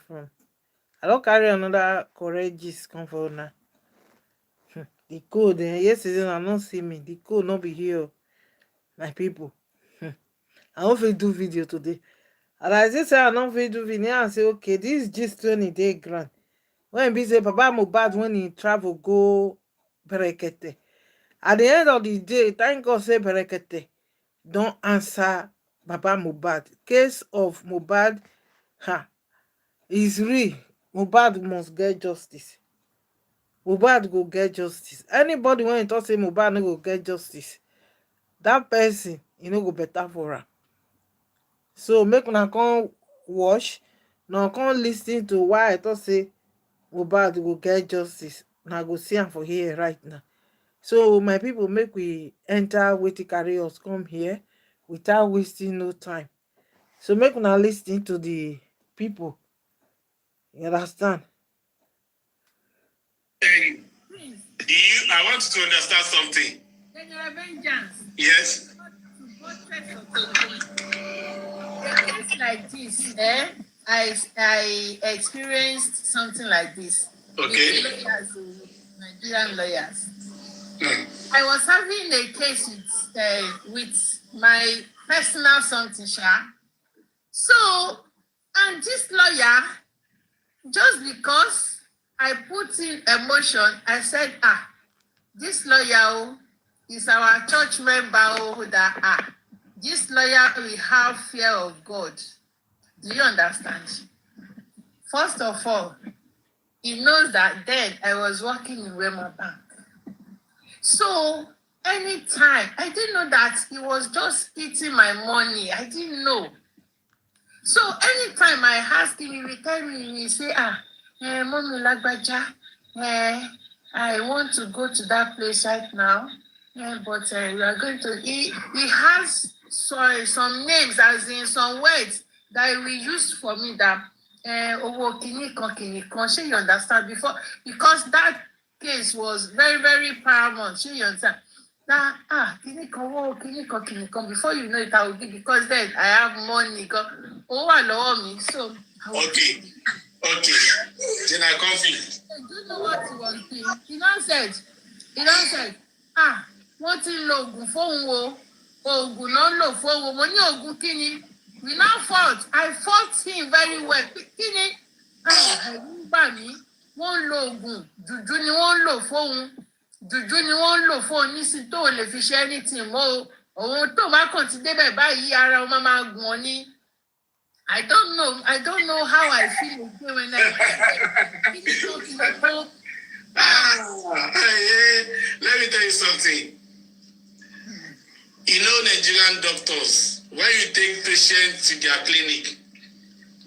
phone. I don't carry another courageous comfort now. The code, yesterday I don't see me. The code not be here, my people. I don't fit do video today. And I say I don't fit do video. I say okay, this just 20-day grant. When be say Papa Mohbad when he travel go Berekete. At the end of the day, thank God say Berekete don't answer Papa Mohbad. Case of Mohbad, is real. Mohbad must get justice. Mohbad go get justice. Anybody when talk say Mohbad no go get justice, that person no go better for am. So make una come watch, now come lis ten to why I thought say Mohbad go get justice. Now go see am for here right now. So my people, make we enter wetin carry us come here without wasting no time. So make una lis ten to the people. You understand? I want you to understand something. Yes. A case like this, I experienced something like this. Okay. With lawyers, Nigerian lawyers. Hmm. I was having a case with my personal something, So, and this lawyer, just because I put in emotion, I said, this lawyer is our church member that this lawyer will have fear of God. Do you understand? First of all, he knows that then I was working in WUMMI Bank. So anytime, I didn't know that he was just eating my money. I didn't know. So anytime I ask him, he will tell me, he say, Mommy Lagbaja, I want to go to that place right now. But we are going to, he has some names, as in some words that we used for me that, you understand, before, because that case was very, very paramount, you understand? Now, before you know it, I will give, because then I have money, me, so. Okay. Then I conflict. Do you know what he was doing? He don't said, wọ́n ti lo oògùn fóun o, oògùn náà lò fóun o, mo ní oògùn kíni? We now fought. I fought him very well. Kíni? Ẹ̀rù ń bà mí. Wọ́n lo oògùn, jùjú ni wọ́n lò fóun. Jùjú ni wọ́n lò fóun nísìnyí tó lè fi ṣe anything mọ́ o. Òun tó bá kàn ti débẹ̀ báyìí ara wọn máa gùn ọ ní. I don't know how I feel again when Let me tell you something. You know, Nigerian doctors, when you take patients to their clinic,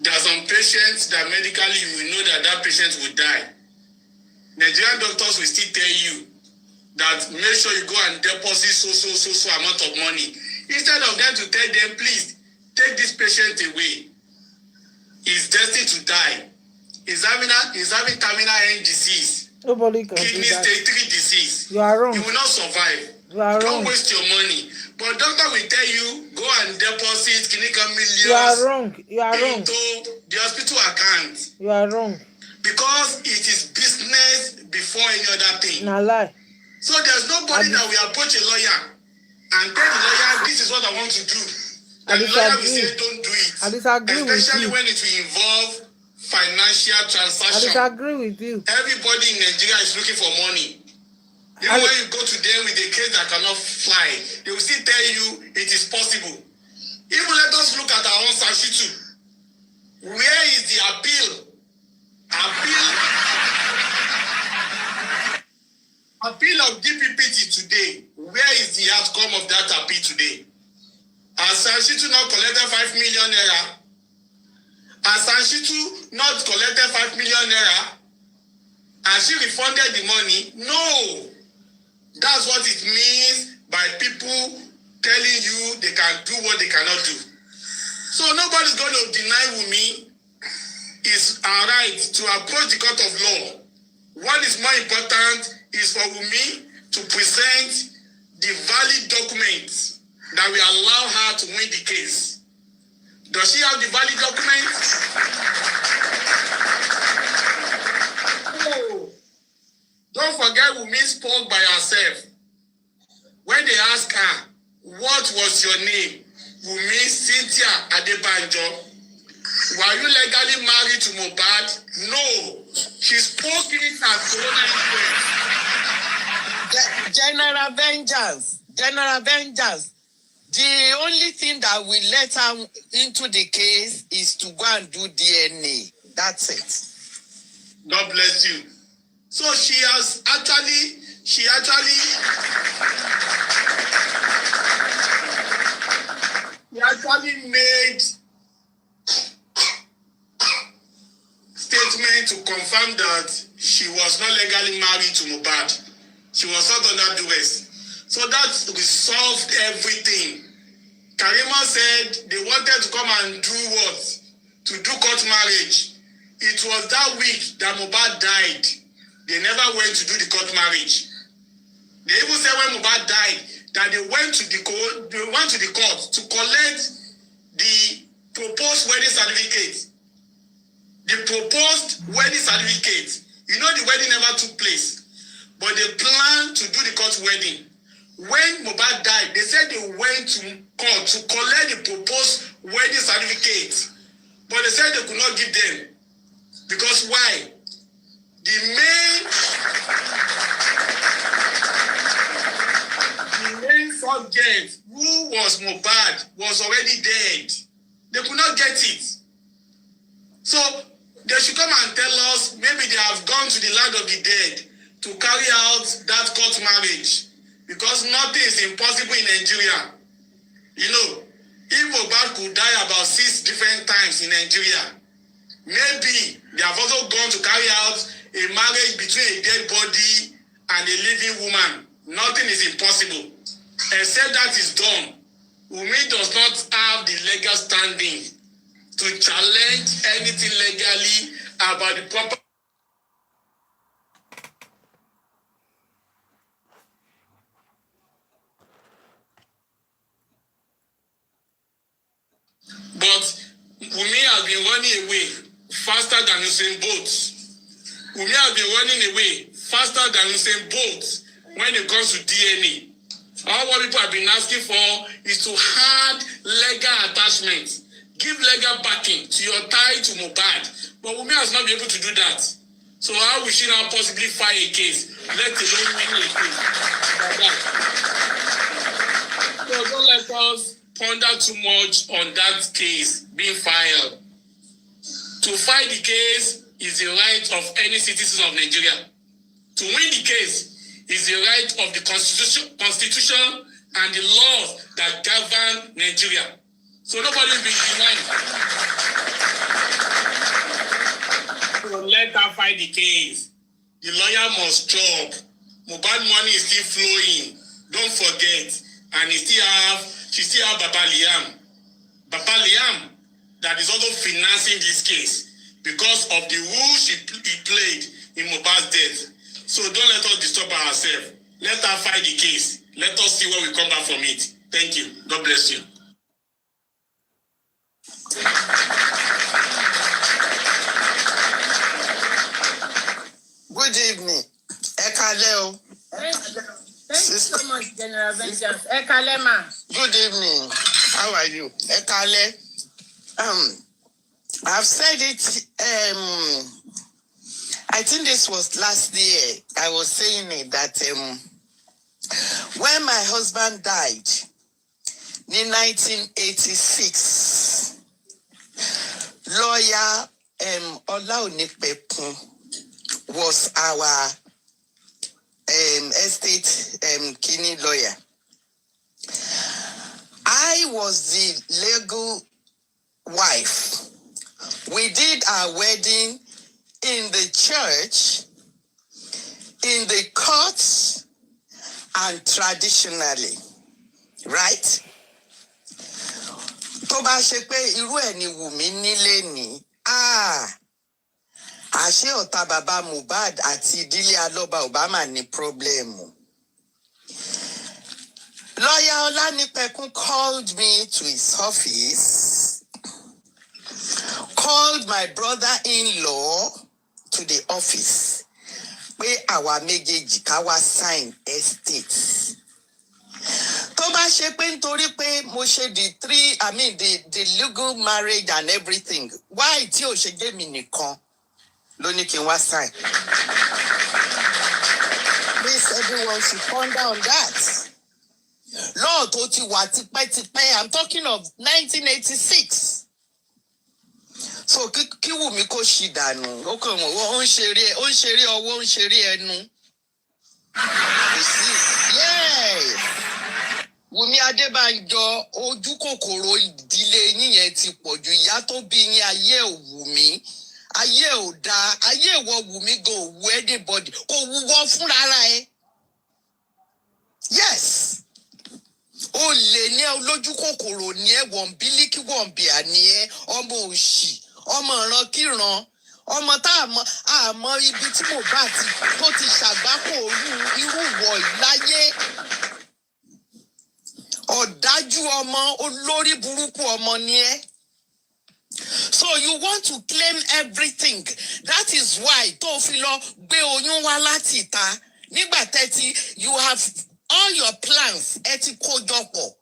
there are some patients that medically you will know that patient will die. Nigerian doctors will still tell you that make sure you go and deposit so amount of money. Instead of them to tell them, please, take this patient away. He's destined to die. He's having terminal end disease. Nobody can kidney do that. stage 3 disease. You are wrong. You will not survive. You are Don't wrong. waste your money. But doctor will tell you, go and deposit clinical millions. You are wrong. You are wrong. Into the hospital account. You are wrong. Because it is business before any other thing. Na lie. So there's nobody that will approach a lawyer and tell the lawyer, this is what I want to do. And the lawyer will say, don't do it. I disagree with you. Especially when it will involve financial transactions. I disagree with you. Everybody in Nigeria is looking for money. Even when you go to them with a case that cannot fly, they will still tell you it is possible. Even let us look at our own Sashitu. Where is the appeal? Appeal of DPPT today. Where is the outcome of that appeal today? Has Sashitu now collected 5 million naira? Has Sashitu not collected 5 million naira? Has she refunded the money? No. That's what it means by people telling you they can do what they cannot do. So nobody's going to deny WUMMI is our right to approach the court of law. What is more important is for WUMMI to present the valid documents that will allow her to win the case. Does she have the valid documents? where Wunmi spoke by herself. When they asked her, what was your name? Wunmi Cynthia Adebanjo. Were you legally married to Mohbad? No. She spoke it as General vengeance. General vengeance. The only thing that will let her into the case is to go and do DNA. That's it. God bless you. So she actually made statement to confirm that she was not legally married to Mohbad. She was not under duress. So that resolved everything. Karima said they wanted to come and do what? To do court marriage. It was that week that Mohbad died. They never went to do the court marriage. They even said when Mohbad died that they went to the court to collect the proposed wedding certificate. The proposed wedding certificate. You know the wedding never took place, but they planned to do the court wedding. When Mohbad died, they said they went to court to collect the proposed wedding certificate, but they said they could not give them. Because why? The main subject, who was Mohbad, was already dead. They could not get it. So they should come and tell us, maybe they have gone to the land of the dead to carry out that court marriage. Because nothing is impossible in Nigeria. You know, if Mohbad could die about 6 different times in Nigeria, maybe they have also gone to carry out a marriage between a dead body and a living woman. Nothing is impossible. Except that is done. Wunmi does not have the legal standing to challenge anything legally about the proper. But Wunmi has been running away faster than Usain Bolt. Wunmi has been running away faster than Usain Bolt when it comes to DNA. All what people have been asking for is to add legal attachments, give legal backing to your tie to Mohbad. But Wunmi has not been able to do that. So how will she now possibly file a case? Let alone win a case. So don't let us ponder too much on that case being filed. To file the case is the right of any citizen of Nigeria. To win the case is the right of the constitution and the laws that govern Nigeria. So nobody will be denied. So let her fight the case. The lawyer must chop. Mohbad money is still flowing. Don't forget. And she still have Baba Liam. Baba Liam that is also financing this case because of the role he played in Mohbad's death. So don't let us disturb ourselves. Let her fight the case. Let us see what we come back from it. Thank you. God bless you. Good evening. Ekaleo. Thank you so much, General Vengeance. Ekalema. Good evening. How are you? Ekale. I've said it. I think this was last year. I was saying it that when my husband died in 1986, lawyer Olaonipekun was our estate kidney lawyer. I was the legal wife. We did our wedding in the church, in the courts, and traditionally, right? Tó bá ṣe pé irú ẹ̀ ni Wùmí nílé ni, àṣé ọ̀tá bàbá Mohbad àti ìdílé Alọ́ba Obama ní pírọ́blẹ́mù. Lawyer Olanipekun called me to his office, called my brother-in-law to the office, pé àwa méjèèjì ká wá sign estate. Tó bá ṣe pé nítorí pé mo ṣe the legal marriage and everything, why tí ò ṣe jẹ́ mi nìkan ló ní kí n wá sign? Please, everyone should ponder on that. Law tó ti wà tipẹ́tipẹ́, I'm talking of 1986. So kí Wùmí kó ṣì dànù, ó kàn wọ́n ó ń ṣeré ọwọ́, ó ń ṣeré ẹnu. You see? Yes. Wùmí Adébánjọ, ojú kòkòrò ìdílé yín yẹn ti pọ̀ jù. Ìyá tó bí yín ayé ò wù mí, ayé ò dáa, ayé ìwọ Wùmí gan ò wù anybody, kò wù wọ́n fúnra ẹ. Yes. O lè ní olójú kòkòrò ní ẹ, wọ̀n bílíkì wọ̀n bíà ní ẹ, ọmọ òṣì, ọmọ ìrankíran, ọmọ tá àmọ́ ibi tí MOHBAD tó ti ṣàgbákò irú wọ̀ láyé. Ọ̀dájú ọmọ, olórí burúkú ọmọ ni ẹ. So you want to claim everything. That is why tó fi lọ gbé oyún wá láti ìta. Nígbà tẹ́tí, you have all your plans ẹ ti kó jọpọ̀.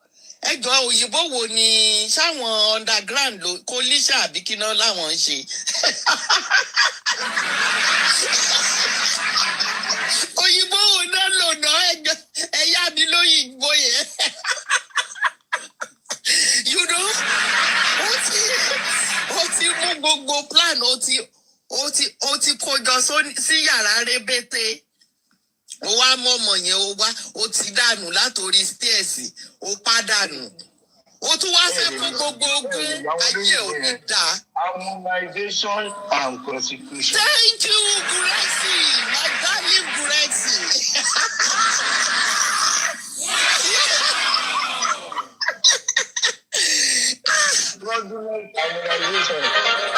Ẹjọ́ òyìnbó wo ni ṣáwọn underground ló kó líṣà àbí kí náà láwọn ń ṣe? Òyìnbó wo náà lò náà ẹjọ́ ẹ̀yà mi lóyìnbó yẹn. You know, ó ti mú gbogbo plan, ó ti kó jọ sí yàrá rébété. Ó wá mọ́mọ́ yẹn, ó ti dànù látòrí stairs, ó pàdánù. Ó tún wá fẹ́ kó gbogbo ogún ayé ò ní dá. Harmonization and prosecution. Thank you, Guresi, my darling Guresi.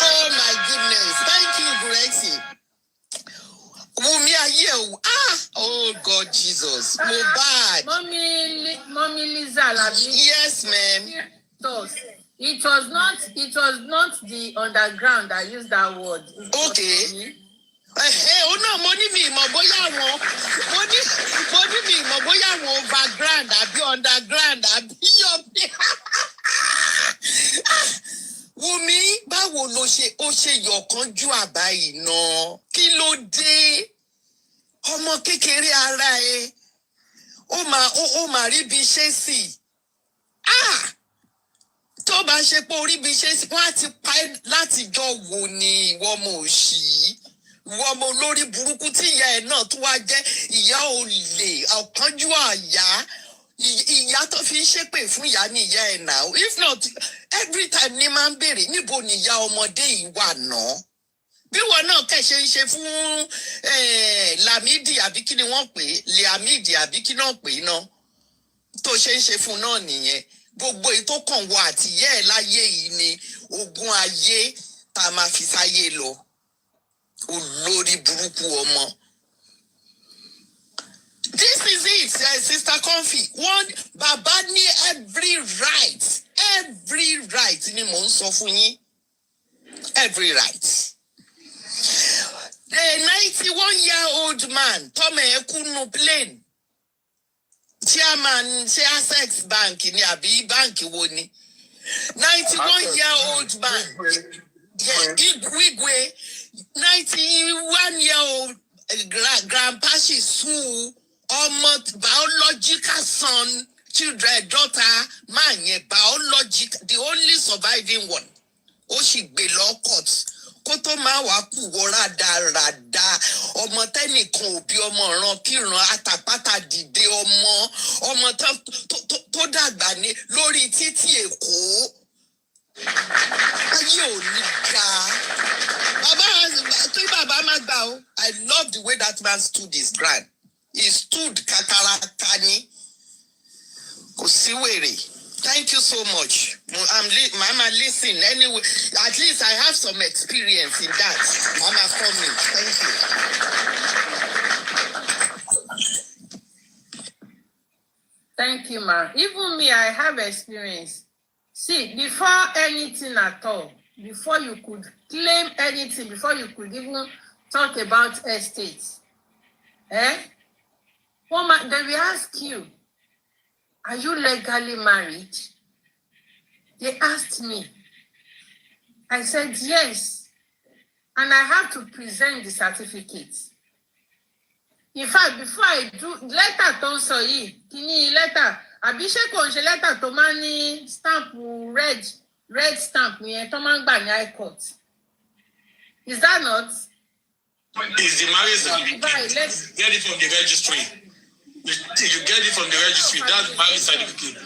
Oh my goodness, thank you, Guresi. Wùmí ayé o, oh God Jesus, MOHBAD. Mommy Lisa Labi. Yes, ma'am. It was not the underground that used that word. Okay. Oh no, money mi mo bóyá wọn. Money mi mo bóyá wọn overground àbí underground àbí yopi. Wùmí, báwo ló ṣe ó ṣe yọ̀kánjú àbáyìí náà? Kí ló dé? Ọmọ kékeré ara ẹ, ó máa rí bí ṣe sí. Tó bá ṣe pé orí bí ṣe sí, wọ́n á ti pa ẹ́ látijọ́ wo ni ìwọ ọmọ òṣì, ìwọ ọmọ olórí burúkú tí ìyá ẹ̀ náà tó wá jẹ́ ìyá olè, ọ̀kánjú àyà. Ìyá tó fi ń ṣépè fún ìyá ní ìyá ẹ̀ náà. If not, every time ni máa ń béèrè níbo ni ìyá ọmọdé yìí wà náà. Bí wọn náà kẹ̀ṣe ń ṣe fún Lamidi àbí kí ni wọ́n pè é, Liamidi àbí kí náà pè é náà, tó ṣe ń ṣe fún náà nìyẹn. Gbogbo èyí tó kàn wọ àtìyẹ́ ẹ̀ láyé yìí ni ogun ayé tá a máa fi sáyé lọ. Olórí burúkú ọmọ. This is it, Sister Comfy. One, Baba ní every right ni mò ń sọ fún yín. Every right. The 91-year-old man, tọ́mọ ẹ̀ kú nù plane. Chairman, ṣé Access Bank ni àbí báǹkì wo ni? 91-year-old man. Igwe, 91-year-old grandpa she sue biological son, children, daughter, man, biological, the only surviving one. Ó sì gbé lọ court. Kó tó máa wá kú wọ rádaràda. Ọmọ tẹ́nìkan òbí ọmọ ìran kíran àtàpátá dìde ọmọ tó dàgbà ní lórí títì Èkó. Ayé ò ní ga. Bàbá má gbà o. I love the way that man stood his ground. He stood kakaraka ni. Kò sí wèrè. Thank you so much. Mama, listen. Anyway, at least I have some experience in that. Mama, coming. Thank you, ma. Even me, I have experience. See, before anything at all, before you could claim anything, before you could even talk about estates, Woman, they will ask you, are you legally married? They asked me. I said, yes. And I have to present the certificate. In fact, before I do, letter tó ń sọ yìí, kíní letter, àbí ṣé kò ń ṣe letter tó máa ń ní stamp red stamp yẹn tó máa ń gbà ní high court. Is that not? Is the marriage certificate? Get it from the registry. You get it from the registry. That's marriage certificate.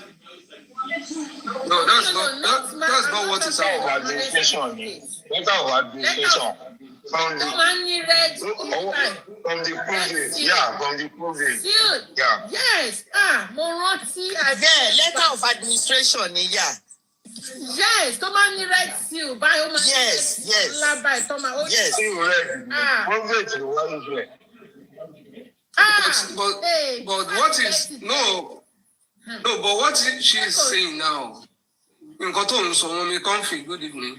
No, that's not what is our administration. Letter of administration. From the province. Yeah, from the province. Yeah. Yes. Mo rántí. Yeah, letter of administration, yeah. Yes, tó máa ń ní red seal báyìí ó máa ń Yes. lábàá ìtọ́mà ó Yes. Province the one is there. But what is but what she is saying now? Nǹkan tó ń sọ wọn mi comfy, good evening.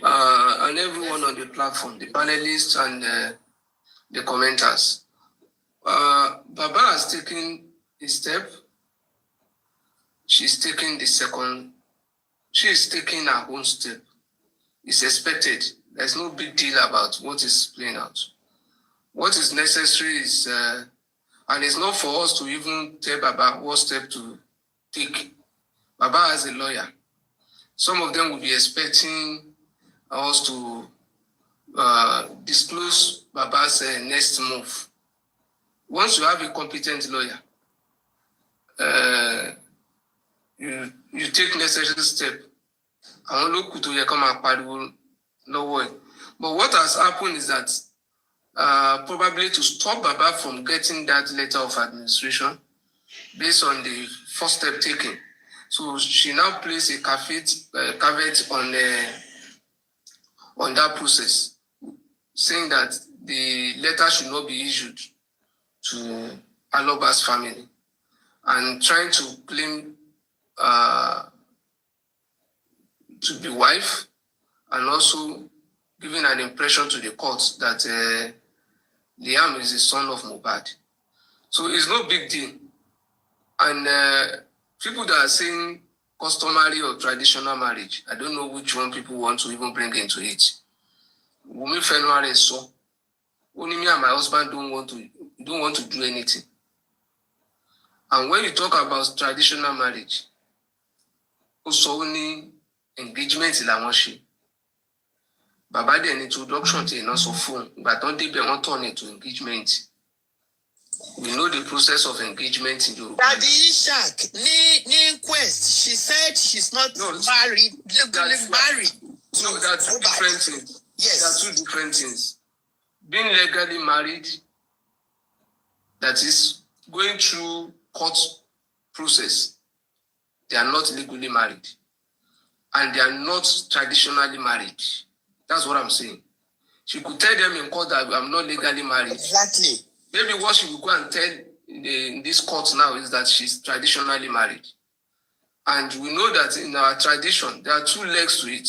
And everyone on the platform, the panelists and the commenters. Baba has taken a step. She's taking the second. She is taking her own step. It's expected. There's no big deal about what is playing out. What is necessary is, and it's not for us to even tell Baba what step to take. Baba as a lawyer. Some of them will be expecting us to disclose Baba's next move. Once you have a competent lawyer, you take necessary step. I won't look to come and no way. But what has happened is that probably to stop Baba from getting that letter of administration based on the first step taken. So she now placed a caveat on that process, saying that the letter should not be issued to Aloba's family, and trying to claim to be wife, and also giving an impression to the court that Liam is the son of MOHBAD. So it's no big deal. And people that are saying customary or traditional marriage, I don't know which one people want to even bring into it. WUMMI February so only me and my husband don't want to do anything. And when you talk about traditional marriage, also only engagement in la Baba then introduction to not so phone, but don't they be on turn into engagement. We know the process of engagement in Yoruba. Daddy Ishak, ni inquest, she said she's not married, legally married. No, that's two different things. Yes. There are two different things. Being legally married, that is going through court process, they are not legally married. And they are not traditionally married. That's what I'm saying. She could tell them in court that I'm not legally married. Exactly. Maybe what she will go and tell in this court now is that she's traditionally married. And we know that in our tradition, there are two legs to it.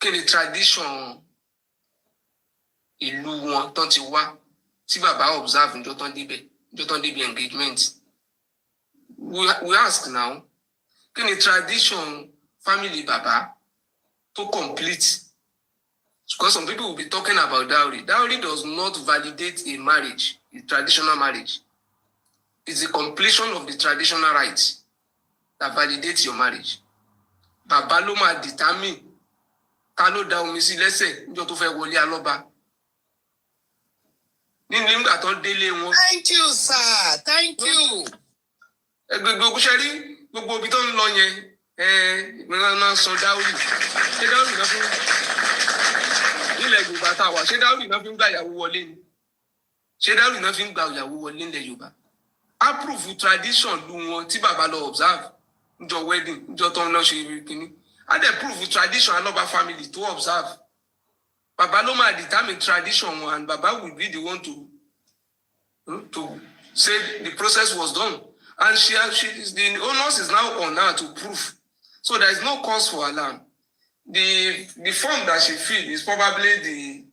The tradition ìlú wọn tán ti wá tí bàbá observe níjọ́ tán débẹ̀ engagement. We ask now, can the tradition family baba to complete? Because some people will be talking about dowry. Dowry does not validate a marriage, a traditional marriage. It's the completion of the traditional rights that validates your marriage. Baba ló máa determine ta ló dá omi sí lẹ́sẹ̀ níjọ́ tó fẹ́ wọlé alọ́ba. Nígbà tó délé wọn. Thank you, sir. Thank you. Gbogbo ṣẹ́rí gbogbo ibi tó ń lọ yẹn máa san dáwùrì. Ṣé dáwùrì náà fún nílẹ̀ Yorùbá tá a wà? Ṣé dáwùrì náà fi ń gba ìyàwó wọlé ni? Ṣé dáwùrì náà fi ń gba ìyàwó wọlé nílẹ̀ Yorùbá? Approve tradition lu wọn tí bàbá lọ observe níjọ́ wedding níjọ́ tó ń lọ ṣe kínní. And they prove tradition Aloba family to observe. Baba ló máa determine tradition wọn, and Baba will be the one to say the process was done. And the onus is now on her to prove. So there is no cause for alarm. The form that she filled is probably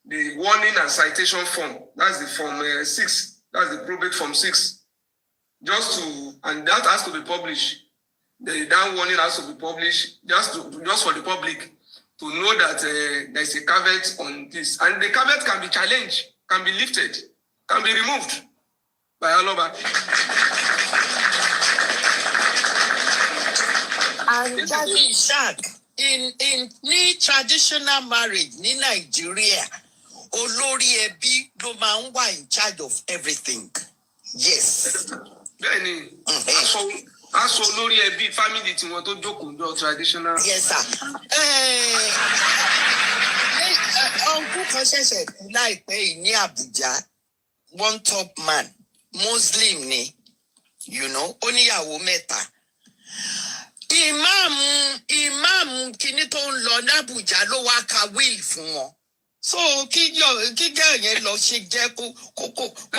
the warning and citation form. That's the form 6. That's the probate form 6. And that has to be published. The down warning has to be published just for the public to know that there's a caveat on this. And the caveat can be challenged, can be lifted, can be removed by Aloba. And that is sad. In traditional marriage in Nigeria, olórí ẹbí ló máa ń wà in charge of everything. Yes. Bẹ́ẹ̀ni, aṣọ olórí ẹbí family tí wọ́n tó jókòó jọ traditional. Yes, sir. Uncle kan ṣẹ̀ṣẹ̀ kú láìpẹ́ yìí ní Abuja, one top man, Muslim ni, ó níyàwó mẹ́ta. Imam kìíní tó ń lọ ní Abuja ló wá ka will fún wọn. So kí girl yẹn lọ ṣe jẹ́ kó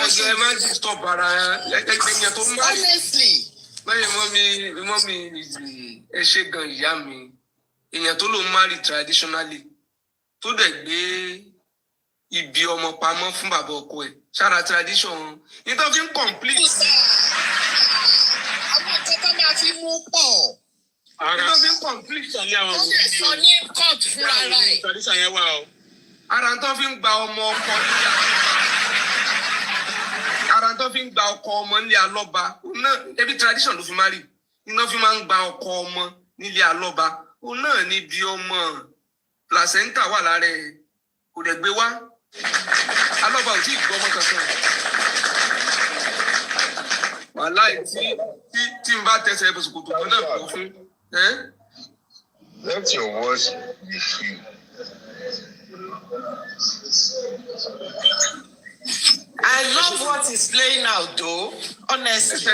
ṣe má ti stop ara ẹgbẹ́ tó má. Honestly. Lẹ́yìn mọ́mí ẹ ṣe gan ìyá mi. Èèyàn tó ló marry traditionally tó dẹ̀ gbé ibi ọmọ pamọ́ fún bàbá ọkọ ẹ̀. Ṣára tradition ní tó fi ń complete. Àwọn akẹ́kọ̀ọ́ máa fi mú pọ̀. Ní tó fi ń complete. Ó lè sọ ní court fúnra rẹ̀. Tradition yẹn wà o. Ara tó fi ń gba ọmọ ọkọ nílé alọ́ba. Ara tó fi ń gba ọkọ ọmọ nílé alọ́ba. Ẹbí tradition ló fi máa rí. Iná fi máa ń gba ọkọ ọmọ nílé alọ́ba. Òun náà ní bí ọmọ placenta wà lára ẹ̀ kò dẹ̀ gbé wá. Alọ́ba ò tí ì gbọ́ ọmọ kankan. Wàláì tí n bá tẹsẹ̀ ẹbùsùn kòtò kan náà kò fún. Let your words be few. I love what he's playing out though, honestly.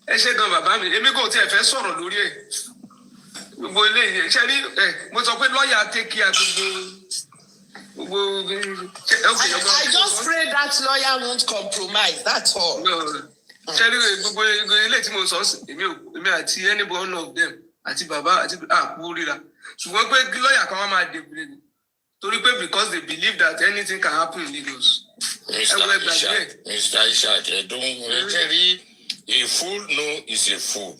Ẹ ṣe gan bàbá mi, èmi kò tiẹ̀ fẹ́ sọ̀rọ̀ lórí ẹ̀. Gbogbo eléyìí, ṣe rí mo sọ pé lọ́ọ̀yà take care gbogbo. I just pray that lawyer won't compromise, that's all. Ṣe rí gbogbo eléyìí tí mo sọ èmi àti any one of them àti bàbá àti àpò ríra. Ṣùgbọ́n pé lọ́ọ̀yà kan wá máa dèbìrè ni. Torí pé because they believe that anything can happen in Lagos. Mr. Ishaq, a fool no is a fool.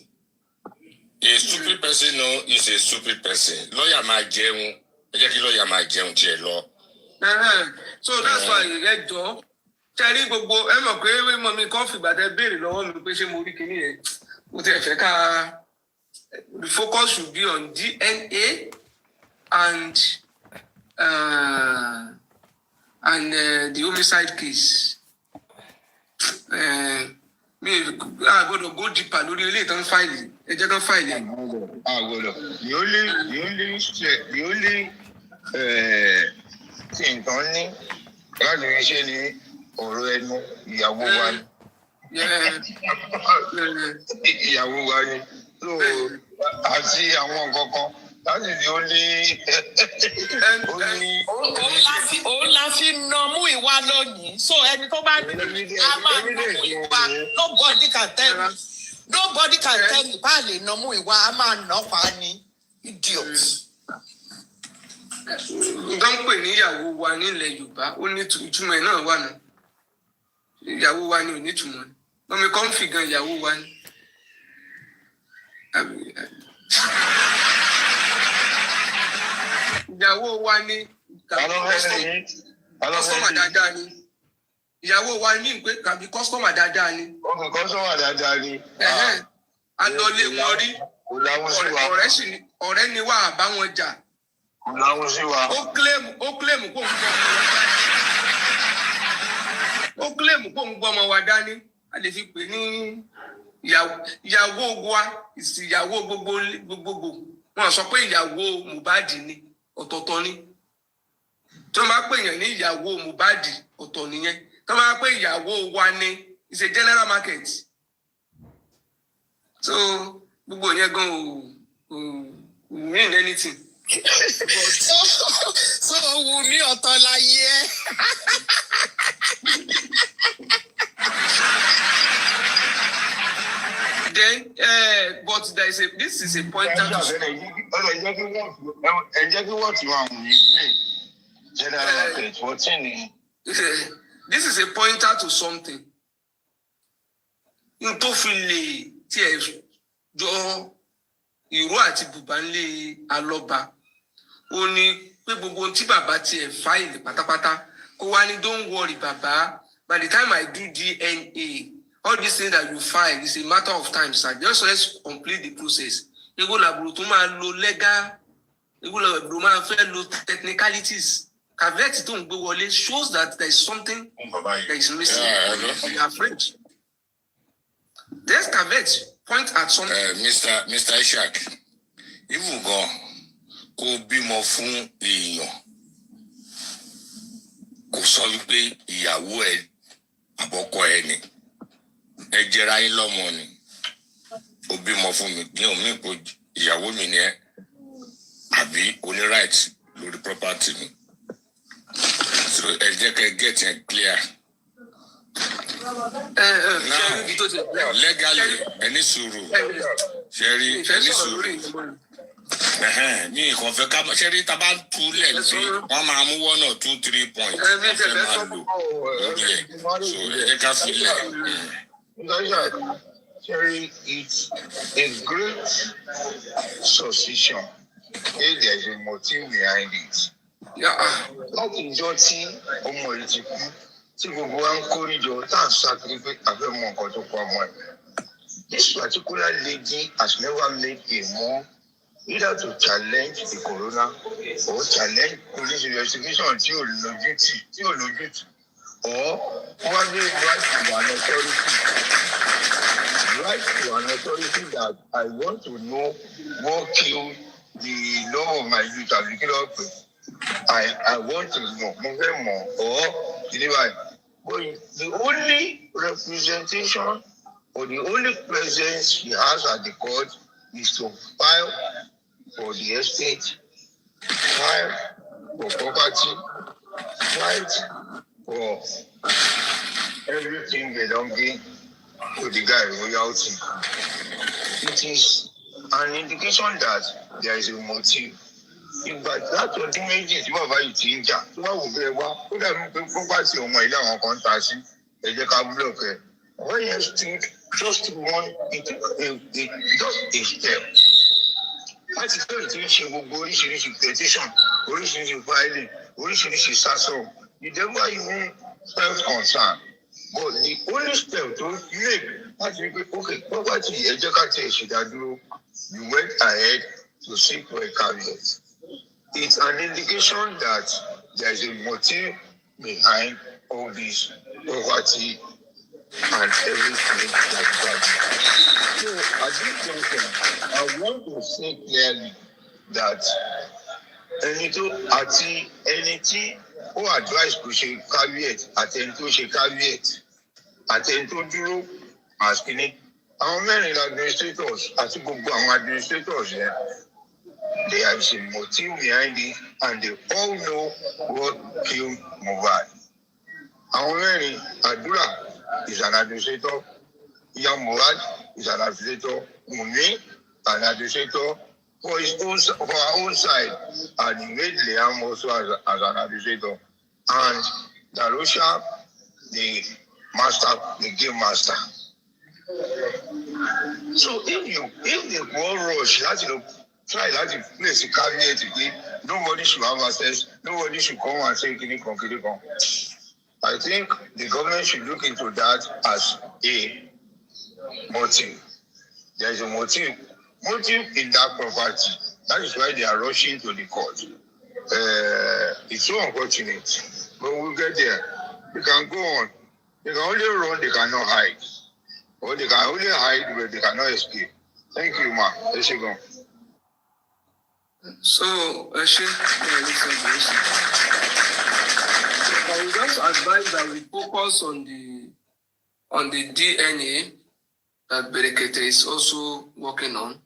A stupid person no is a stupid person. Lawyer máa jẹun, ẹ jẹ́ kí lawyer máa jẹun tiẹ̀ lọ. So that's why ẹ jọ ṣẹ́rí gbogbo ẹ mọ̀ pé mọ̀ mi kàn fìgbà tẹ béèrè lọ́wọ́ mi pé ṣé mo rí kinní yẹn. Mo ti fẹ́ ká the focus should be on DNA and the homicide case. Mi gbọ́dọ̀ go deeper lórí ilé ìtàn fáìlì. Ẹ jẹ́ kán fáìlì. The only thing tó ní láti fi ṣe ni ọ̀rọ̀ ẹnu ìyàwó wa ni. Ìyàwó wa ni. Àti àwọn nǹkan kan. That is the only. Òun la fi nà mú ìwà lónìí. So ẹni tó bá ní a máa nà mú ìwà. Nobody can tell me bá lè nà mú ìwà a máa nà pa ni. Idiot. Nǹkan pè ní ìyàwó wa nílẹ̀ Yorùbá ó ní ìtumọ̀ ẹ̀ náà wà náà. Ìyàwó wa ni ò ní ìtumọ̀. Wọ́n mi kàn ń fi gan ìyàwó wa ni. Ìyàwó wa ní kọ́sọ́mà dáadáa ni. Ìyàwó wa ní pé kàbí kọ́sọ́mà dáadáa ni. Ọkùnrin kọ́sọ́mà dáadáa ni. Adọ́lé wọn rí. Ọ̀rẹ́ ni wà bá wọn jà. Ó kílèmù kó ń gbọ́ ọmọ wa dání. A lè fi pè ní ìyàwó wa ìsìyàwó gbogbogbò. Wọ́n sọ pé ìyàwó Mohbad ni ọ̀tọ̀ọ̀tọ̀ ni. Tí wọ́n bá pè yàn ní ìyàwó Mohbad ọ̀tọ̀ nìyẹn. Tí wọ́n bá pè ìyàwó wa ni it's a general market. So gbogbo yẹn gan ò mean anything. So Wùmí ọ̀tọ̀ láyé ẹ. Then, but this is a pointer to. Ẹ jẹ́ kí wọ́n ti wà wọ̀nyí pé general market. This is a pointer to something. In tó fi lè tí ẹ jọ ìró àti bùbánlé alọ́ba ó ní pé gbogbo tí bàbá tiẹ̀ fáìlì pátápátá kó wá ní don't worry bàbá, by the time I do DNA all these things that you file is a matter of time, sir. Just let's complete the process. Ego làbúrò tó máa lo legal, ego làbúrò máa fẹ́ lo technicalities. Caveat tó ń gbé wọlé shows that there is something that is missing. We are afraid. There's caveat point at something. Mr. Ishak, even go kó bímọ fún èèyàn kò sọ wípé ìyàwó ẹ àbọ̀kọ ẹ ni ẹ jẹra yín lọ́mọ ni ó bímọ fún mi ní omi ipò ìyàwó mi ni ẹ àbí oní right lórí property mi so ẹ jẹ́ kẹ́ get it clear. Legally ẹni sùúrù ṣẹ́rí ẹni sùúrù ní nǹkan fẹ́ ká ṣẹ́rí tá a bá túlẹ̀ sí wọ́n máa mú 1 or 2, 3 points wọ́n fẹ́ máa lò lórí ẹ̀ so ẹ jẹ́ ká filẹ̀. Cherry, it's a great suspicion. There is a motive behind it. Láti ìjọ tí ọmọ yìí ti kú, tí gbogbo wa ń kórìjọ, tá à ń ṣàkíyèsí pé àfẹ́ mọ nǹkan tó pa ọmọ ẹ̀. This particular lady has never made a move either to challenge the corona or challenge police investigation tí ò lójútì, or wọ́n ní right to an authority. Right to an authority that I want to know what killed the law of my youth as the killer. I want to know more or anyway. But the only representation or the only presence he has at the court is to file for the estate, file for property, fight for everything belonging to the guy royalty. It is an indication that there is a motive. Ìgbà láti ọdún méjì tí bàbá yìí ti ń jà tó wà wò bẹ́ẹ̀ wá ó dàbí pé property ọmọ ilé àwọn kan ta sí ẹ jẹ́ ká block ẹ̀. When you stood just a step. Láti tó ìtí ń ṣe gbogbo oríṣiríṣi petition, oríṣiríṣi filing, oríṣiríṣi sásọ. You never even felt concerned. But the only step to make láti rí pé okay property ẹ jẹ́ ká tẹ̀ ṣèdádúró, you went ahead to seek for a caveat. It's an indication that there is a motive behind all this poverty and everything like that. So at this juncture, I want to say clearly that ẹni tí ó advise kò ṣe caveat àtẹni tó ṣe caveat àtẹni tó dúró as kìíní àwọn mẹ́rin administrators àti gbogbo àwọn administrators yẹn. There is a motive behind it, and they all know what killed MOHBAD. Our mẹ́rin, Adura is an administrator, Iya MOHBAD is an administrator, WUMMI an administrator for our own side, and he made Liam also as an administrator, and Darusha, the game master. So if the war rush, try to place a caveat again. Nobody should have access. Nobody should come and say kini kon. I think the government should look into that as a motive. There is a motive in that property. That is why they are rushing to the court. It's so unfortunate, but we'll get there. They can go on. They can only run. They cannot hide, or they can only hide, but they cannot escape. Thank you, ma. Let's go. So, I will just advise that we focus on the DNA that Berekete is also working on,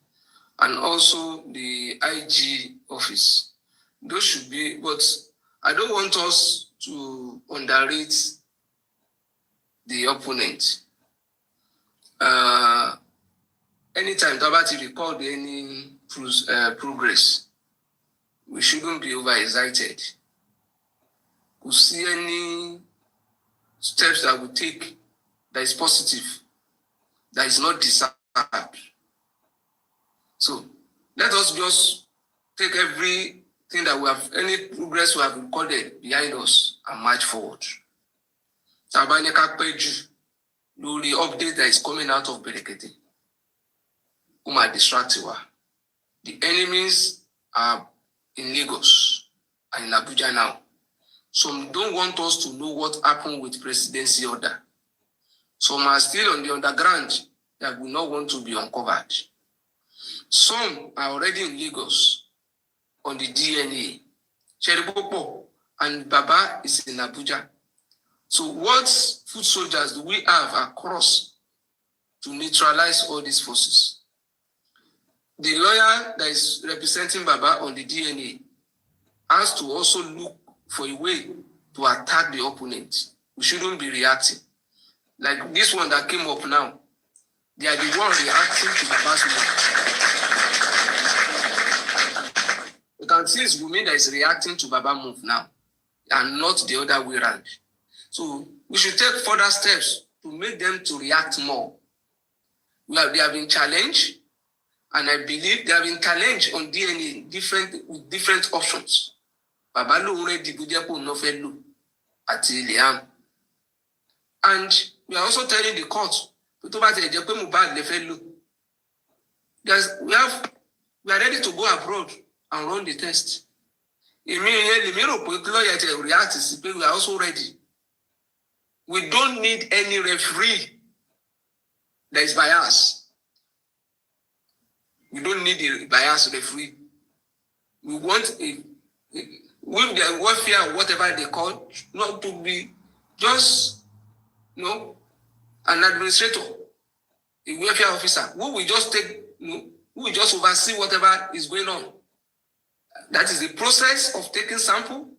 and also the IG office. Those should be, but I don't want us to underrate the opponent. Anytime Tabati record any progress, we shouldn't be overexcited. We'll see any steps that we take that is positive, that is not desired. So let us just take everything that we have, any progress we have recorded behind us and march forward. Tabanika Peju, the update that is coming out of Berekete. Uma distractiwa. The enemies are in Lagos and in Abuja now. Some don't want us to know what happened with presidency order. Some are still on the underground that will not want to be uncovered. Some are already in Lagos on the DNA. Cheribopo and Baba is in Abuja. So what foot soldiers do we have across to neutralize all these forces? The lawyer that is representing Baba on the DNA has to also look for a way to attack the opponent. We shouldn't be reacting. Like this one that came up now, they are the one reacting to Baba's move. You can see it's WUMMI that is reacting to Baba's move now, and not the other way around. So we should take further steps to make them to react more. They have been challenged, and I believe they have been challenged on DNA with different options. Baba lo already Budiapo no fellow at Liam. And we are also telling the court to MOHBAD le fellow. We are ready to go abroad and run the test. We are also ready. We don't need any referee that is biased. We don't need a biased referee. We want with the warfare, whatever they call, not to be just, an administrator, a welfare officer, who will just take, who will just oversee whatever is going on. That is the process of taking sample,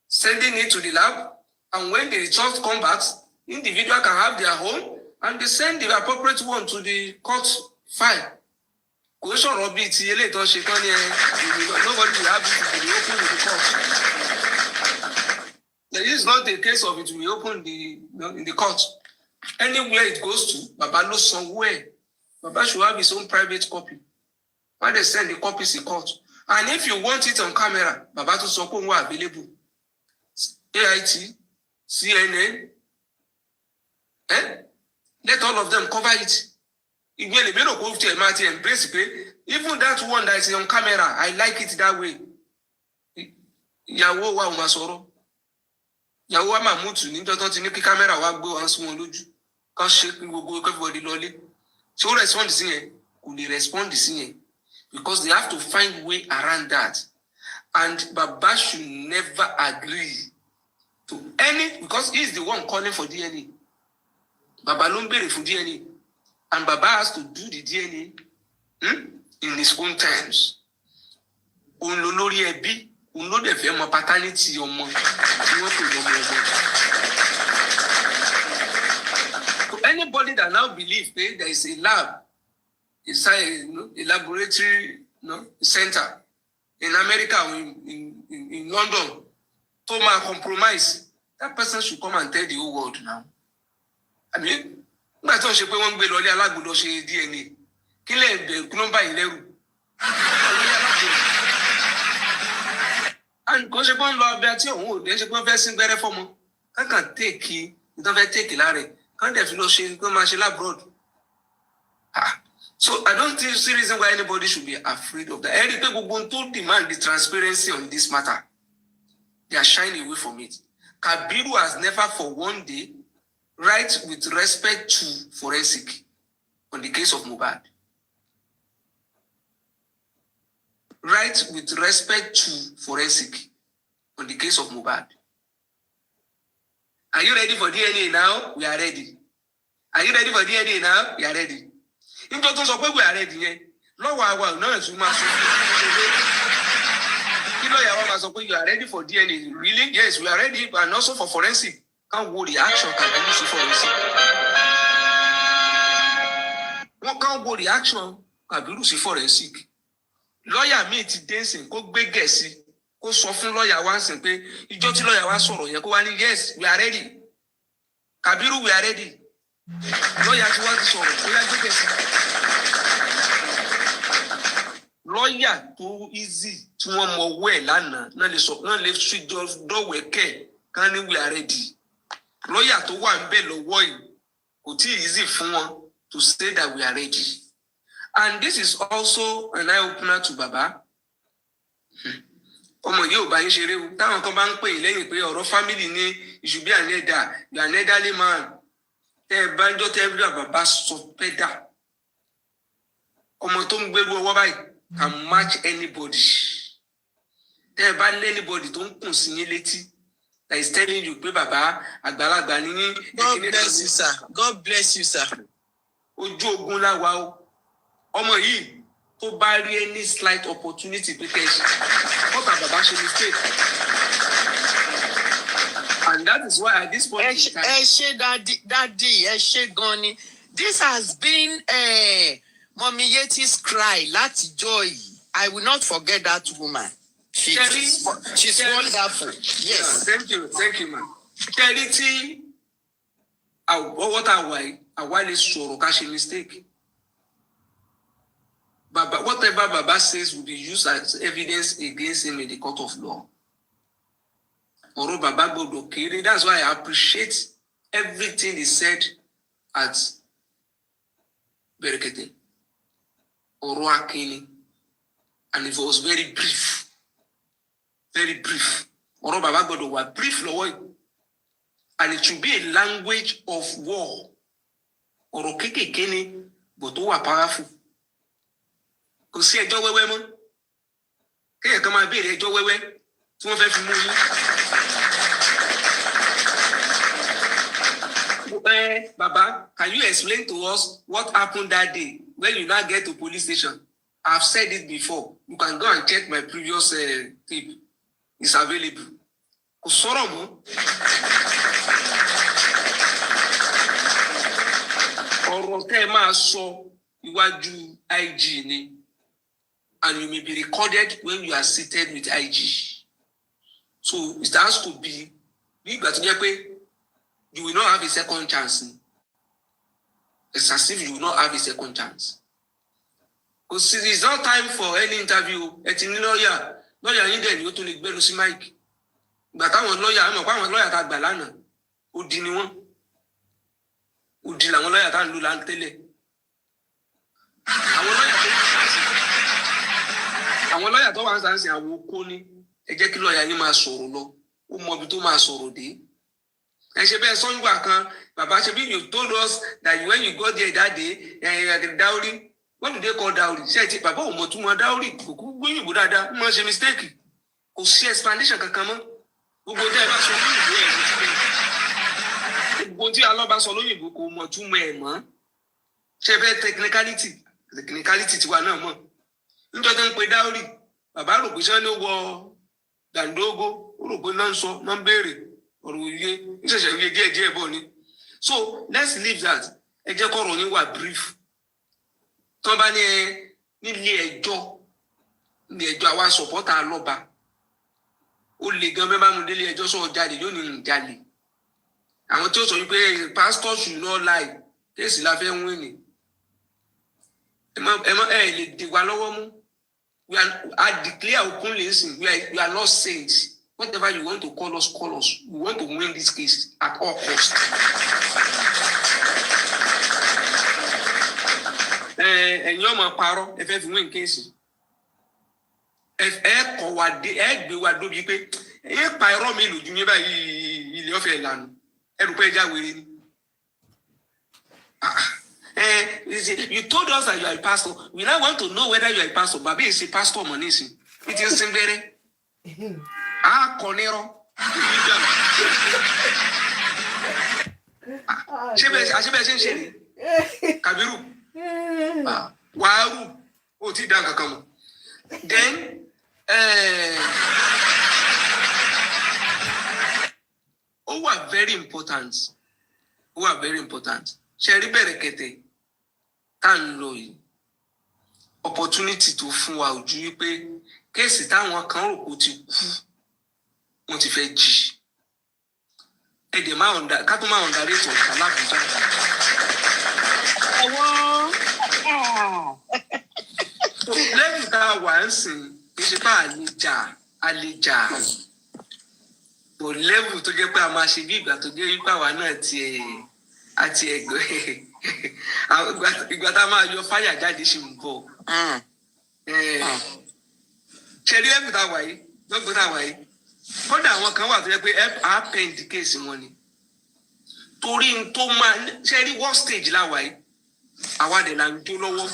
sending it to the lab, and when the results come back, individual can have their own, and they send the appropriate one to the court file. Nobody will have it to be open in the court. This is not the case of it will be open in the court. Anywhere it goes to, Baba knows somewhere. Baba should have his own private copy. When they send the copies to court. And if you want it on camera, Baba to support more available. AIT, CNN, let all of them cover it. Even that one that is on camera, I like it that way. Yawo wa umasoro. Yawo wa mamutu ni njoto ti ni ki camera wa gbe wan sun loju. Kan shake gbogbo everybody lole. So respond sí yẹn, kò lè respond sí yẹn, because they have to find way around that. And Baba should never agree to any, because he is the one calling for DNA. Baba ló ń béèrè fún DNA. And Baba has to do the DNA in his own terms. Olórí ẹbí, olóde fẹ́ mọ paternity ọmọ tí wọ́n pè lọ́mọ. So anybody that now believes there is a lab, a laboratory, center in America or in London, to my compromise, that person should come and tell the whole world now. I mean, nígbà tó ń ṣe pé wọ́n ń gbé lọ ilé alágbòdo ṣe DNA, kí lè bẹ̀ kí ló ń bá yín lẹ́rù? And kò ṣe pé wọ́n lọ abẹ́ tí òun ò dé ṣe pé wọ́n fẹ́ sín gbẹ́rẹ́ fọ́mọ. Kákan téèkì nítorí fẹ́ téèkì láre, kán dẹ̀ fi lọ ṣe pé máa ṣe labroad. So I don't see reason why anybody should be afraid of that. Every people to demand the transparency on this matter. They are shying away from it. Kabiru has never for one day right with respect to forensic on the case of MOHBAD. Right with respect to forensic on the case of MOHBAD. Are you ready for DNA now? We are ready. Are you ready for DNA now? We are ready. In total, so we are ready. No, you are ready for DNA. Really? Yes, we are ready, and also for forensic. Can't go reaction can be used for forensic. What can't go reaction can be used for forensic. Lawyer me ti dancing, go big guessy. kó sọ fún lọ́ọ̀yà wa sìn pé ìjọ tí lọ́ọ̀yà wa sọ̀rọ̀ yẹn kó wá ní yes we are ready Kabiru we are ready lọ́ọ̀yà tí wọ́n ti sọ̀rọ̀ ó yá gbẹ́gbẹ́ sí lọ́ọ̀yà tó easy tí wọ́n mọ owó ẹ̀ lánàá náà lè ṣíjọ dọ́wẹ́kẹ̀ kan ní we are ready lọ́ọ̀yà tó wà ń bẹ̀ lọ́wọ́ yìí kò tí easy fún wọn to say that we are ready and this is also an eye opener to Baba. Ọmọ yìí ò bá yín ṣeré o táwọn kan bá ń pè yín lẹ́yìn pé ọ̀rọ̀ family ní ìṣubí ànẹ́dà you are an elderly man tẹ́ ẹ bá ń jọ́ tẹ́ ẹ bí bàbá sọ pẹ́ dà ọmọ tó ń gbérú ọwọ́ báyìí can match anybody tẹ́ ẹ bá lé anybody tó ń kùn sí yín létí that is telling you pé bàbá àgbàlagbà ní yín. God bless you sir. God bless you sir. Ojú ogun láwa o ọmọ yìí tó bá rí any slight opportunity pé kẹ́sì ọ̀tá bàbá ṣe mistake and that is why at this point in time. ẹ ṣe dadi ẹ ṣe gan ni this has been Mommy Yeti's cry látijọ́ yìí I will not forget that woman she's wonderful yes. Yeah, thank you ma. kẹ́rí tí ọwọ́ tá a wà yìí àwa lè sọ̀rọ̀ ká ṣe mistake. Baba, whatever Baba says will be used as evidence against him in the court of law. Oro Baba Bodo Kiri. That's why I appreciate everything he said at Berekete. Oro Akini. And it was very brief. Very brief. Oro Baba Bodo was brief, Lord. And it should be a language of war. Oro Keke Kini, but who are powerful. Kò sí ẹjọ́ wẹ́wẹ́ mọ́ kéèyàn kan máa béèrè ẹjọ́ wẹ́wẹ́ tí wọ́n fẹ́ fi mú yín. Baba, can you explain to us what happened that day when you now get to police station? I've said it before. You can go and check my previous tip. It's available. Kò sọ̀rọ̀ mọ́. Ọ̀rọ̀ tẹ́ ẹ máa sọ iwájú IG ni. And you may be recorded when you are seated with IG. So it has to be big, but you will not have a second chance. It's as if you will not have a second chance. Because it's not time for any interview. It's in lawyer in there, you to the Belusi mic. But I want lawyer, I'm a lawyer at Balana. Udiniwan Udila lawyer at Lulan Tele. Àwọn lọ́yà tó wà ń sáǹsì àwọn okó ní ẹ jẹ́ kí lọ́yà yín máa sọ̀rọ̀ lọ ó mọ ibi tó máa sọ̀rọ̀ dé. Ẹ ṣe bẹ́ẹ̀ sọ́ngbà kan bàbá ṣe bí you told us that when you got there that day dowry what do they call dowry ṣe ti bàbá ò mọ̀ tún mọ dowry kò kú gbóyìnbó dáadáa mọ̀ ṣe mistake kò sí explanation kankan mọ́ gbogbo tẹ́ ẹ bá sọ lóyìnbó ẹ̀ ló ti bẹ́ẹ̀ gbogbo tí alọ́ba sọ lóyìnbó kò mọ̀ tún mọ ẹ̀ mọ́ ṣe bẹ́ẹ̀ technicality tiwa náà mọ̀. Níjọ́ tó ń pe dáórì bàbá rò pé sẹ́ni ó wọ dàndógó ó rò pé náà ń sọ náà ń béèrè ọ̀rọ̀ òye ìṣẹ̀ṣẹ̀ òye díẹ̀ bọ̀ ni. So let's leave that ẹ jẹ́ kọ́rọ̀ yín wà brief. Tán bá ní nílé ẹjọ́ àwa sọ̀pọ́tà lọ́ba ó lè gan bẹ́ẹ̀ bá mu délé ẹjọ́ sọ̀rọ̀ jáde yóò ní ìjalè. Àwọn tí ó sọ wípé pastor should not lie kéèsì la fẹ́ ń wí ni. Ẹ lè dìgbà lọ́wọ́ mú. I declare openly, we are not saints. Whatever you want to call us, call us. We want to win this case at all costs. Ẹ̀yin ọmọ parọ́ ẹ fẹ́ fi win case. Ẹ kọ̀ wá dé ẹ gbé wa dóbi pé ẹ pa irọ́ mi lójú mi báyìí ilé ọ̀fẹ́ ìlànà ẹ rò pé ẹ já wèrè ni. You told us that you are a pastor. We now want to know whether you are a pastor. Babi is a pastor, Monisi. It is simple. Konero. Kabiru. Waru. Oti danga kamo. Then, who are very important. Sherry Berekete. Tan lo yìí opportunity tó fún wa ojú wípé kéèsì táwọn kan rò kó ti kú wọ́n ti fẹ́ jí ẹ̀dẹ̀ máa ń ká tó máa ń darí ètò ọ̀tá lábùjá. lẹ́yìn tá a wà ń sìn kì í ṣe pé àlejà bò lẹ́wù tó jẹ́ pé a máa ṣe bí ìgbà tó jẹ́ wípé àwa náà àti ẹgbẹ́ ìgbà tá a máa yọ fáyà jáde ṣì ń bọ̀. ṣe rí ẹ̀bùn tá a wà yìí lọ́gbọ̀n tá a wà yìí kódà àwọn kan wà tó jẹ́ pé a pẹ́ǹdì kéèsì wọn ni torí n tó máa ṣe rí worst stage láwa yìí àwa dẹ̀ là ń jó lọ́wọ́.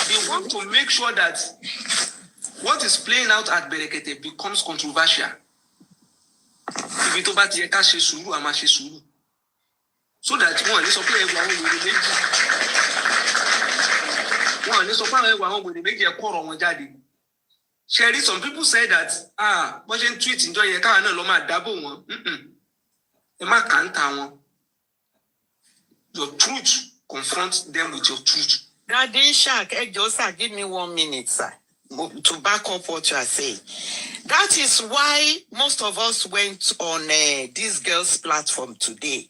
We want to make sure that what is playing out at Berekete becomes controversial. Ibi tó bá ti yẹ ká ṣe sùúrù a máa ṣe sùúrù so that wọn ní sọ pé ẹwà àwọn wèrè méjì wọn ní sọ pé ẹwà àwọn wèrè méjì ẹ kọ̀rọ̀ wọn jáde. Sherry, some people say that bọ́n ṣe ń tweet ǹjọ́ yẹ káwọn náà lọ máa dábò wọn ẹ má kà ń ta wọn. Your truth, confront them with your truth. Daddy Shark, sir, give me 1 minute, sir, to back up what you are saying. That is why most of us went on this girl's platform today.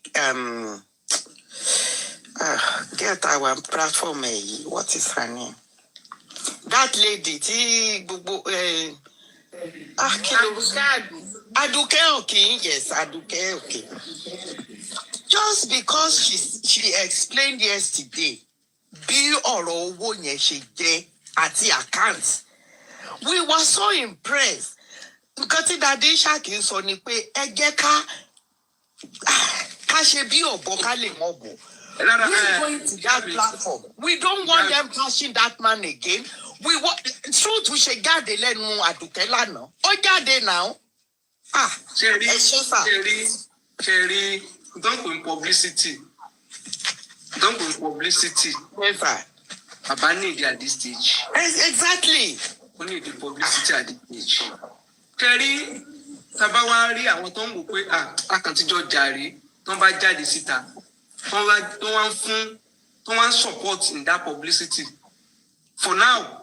Get our platform. What is her name? That lady, Aduke okay, yes, Aduke okay. Just because she explained yesterday, bí ọ̀rọ̀ owó yẹn ṣe jẹ́ àti account, we were so impressed. Nǹkan tí Daddy Shark sọ ni pé ẹ jẹ́ ká ṣe bí ọ̀bọ ká lè mọ̀ bọ̀. We're going to that platform. We don't want them bashing that man again. We want truth we should jáde lẹ́nu Àdùkẹ́ lánàá. Ó jáde now. Sherry, don't go in publicity. Don't go in publicity. Never. Baba need at this stage. Exactly. We need the publicity at this stage. Sherry, tabawa rí àwọn tó ń wò pé akàntijọ́ jàre tó ń bá jáde síta. Tó wá support in that publicity. For now,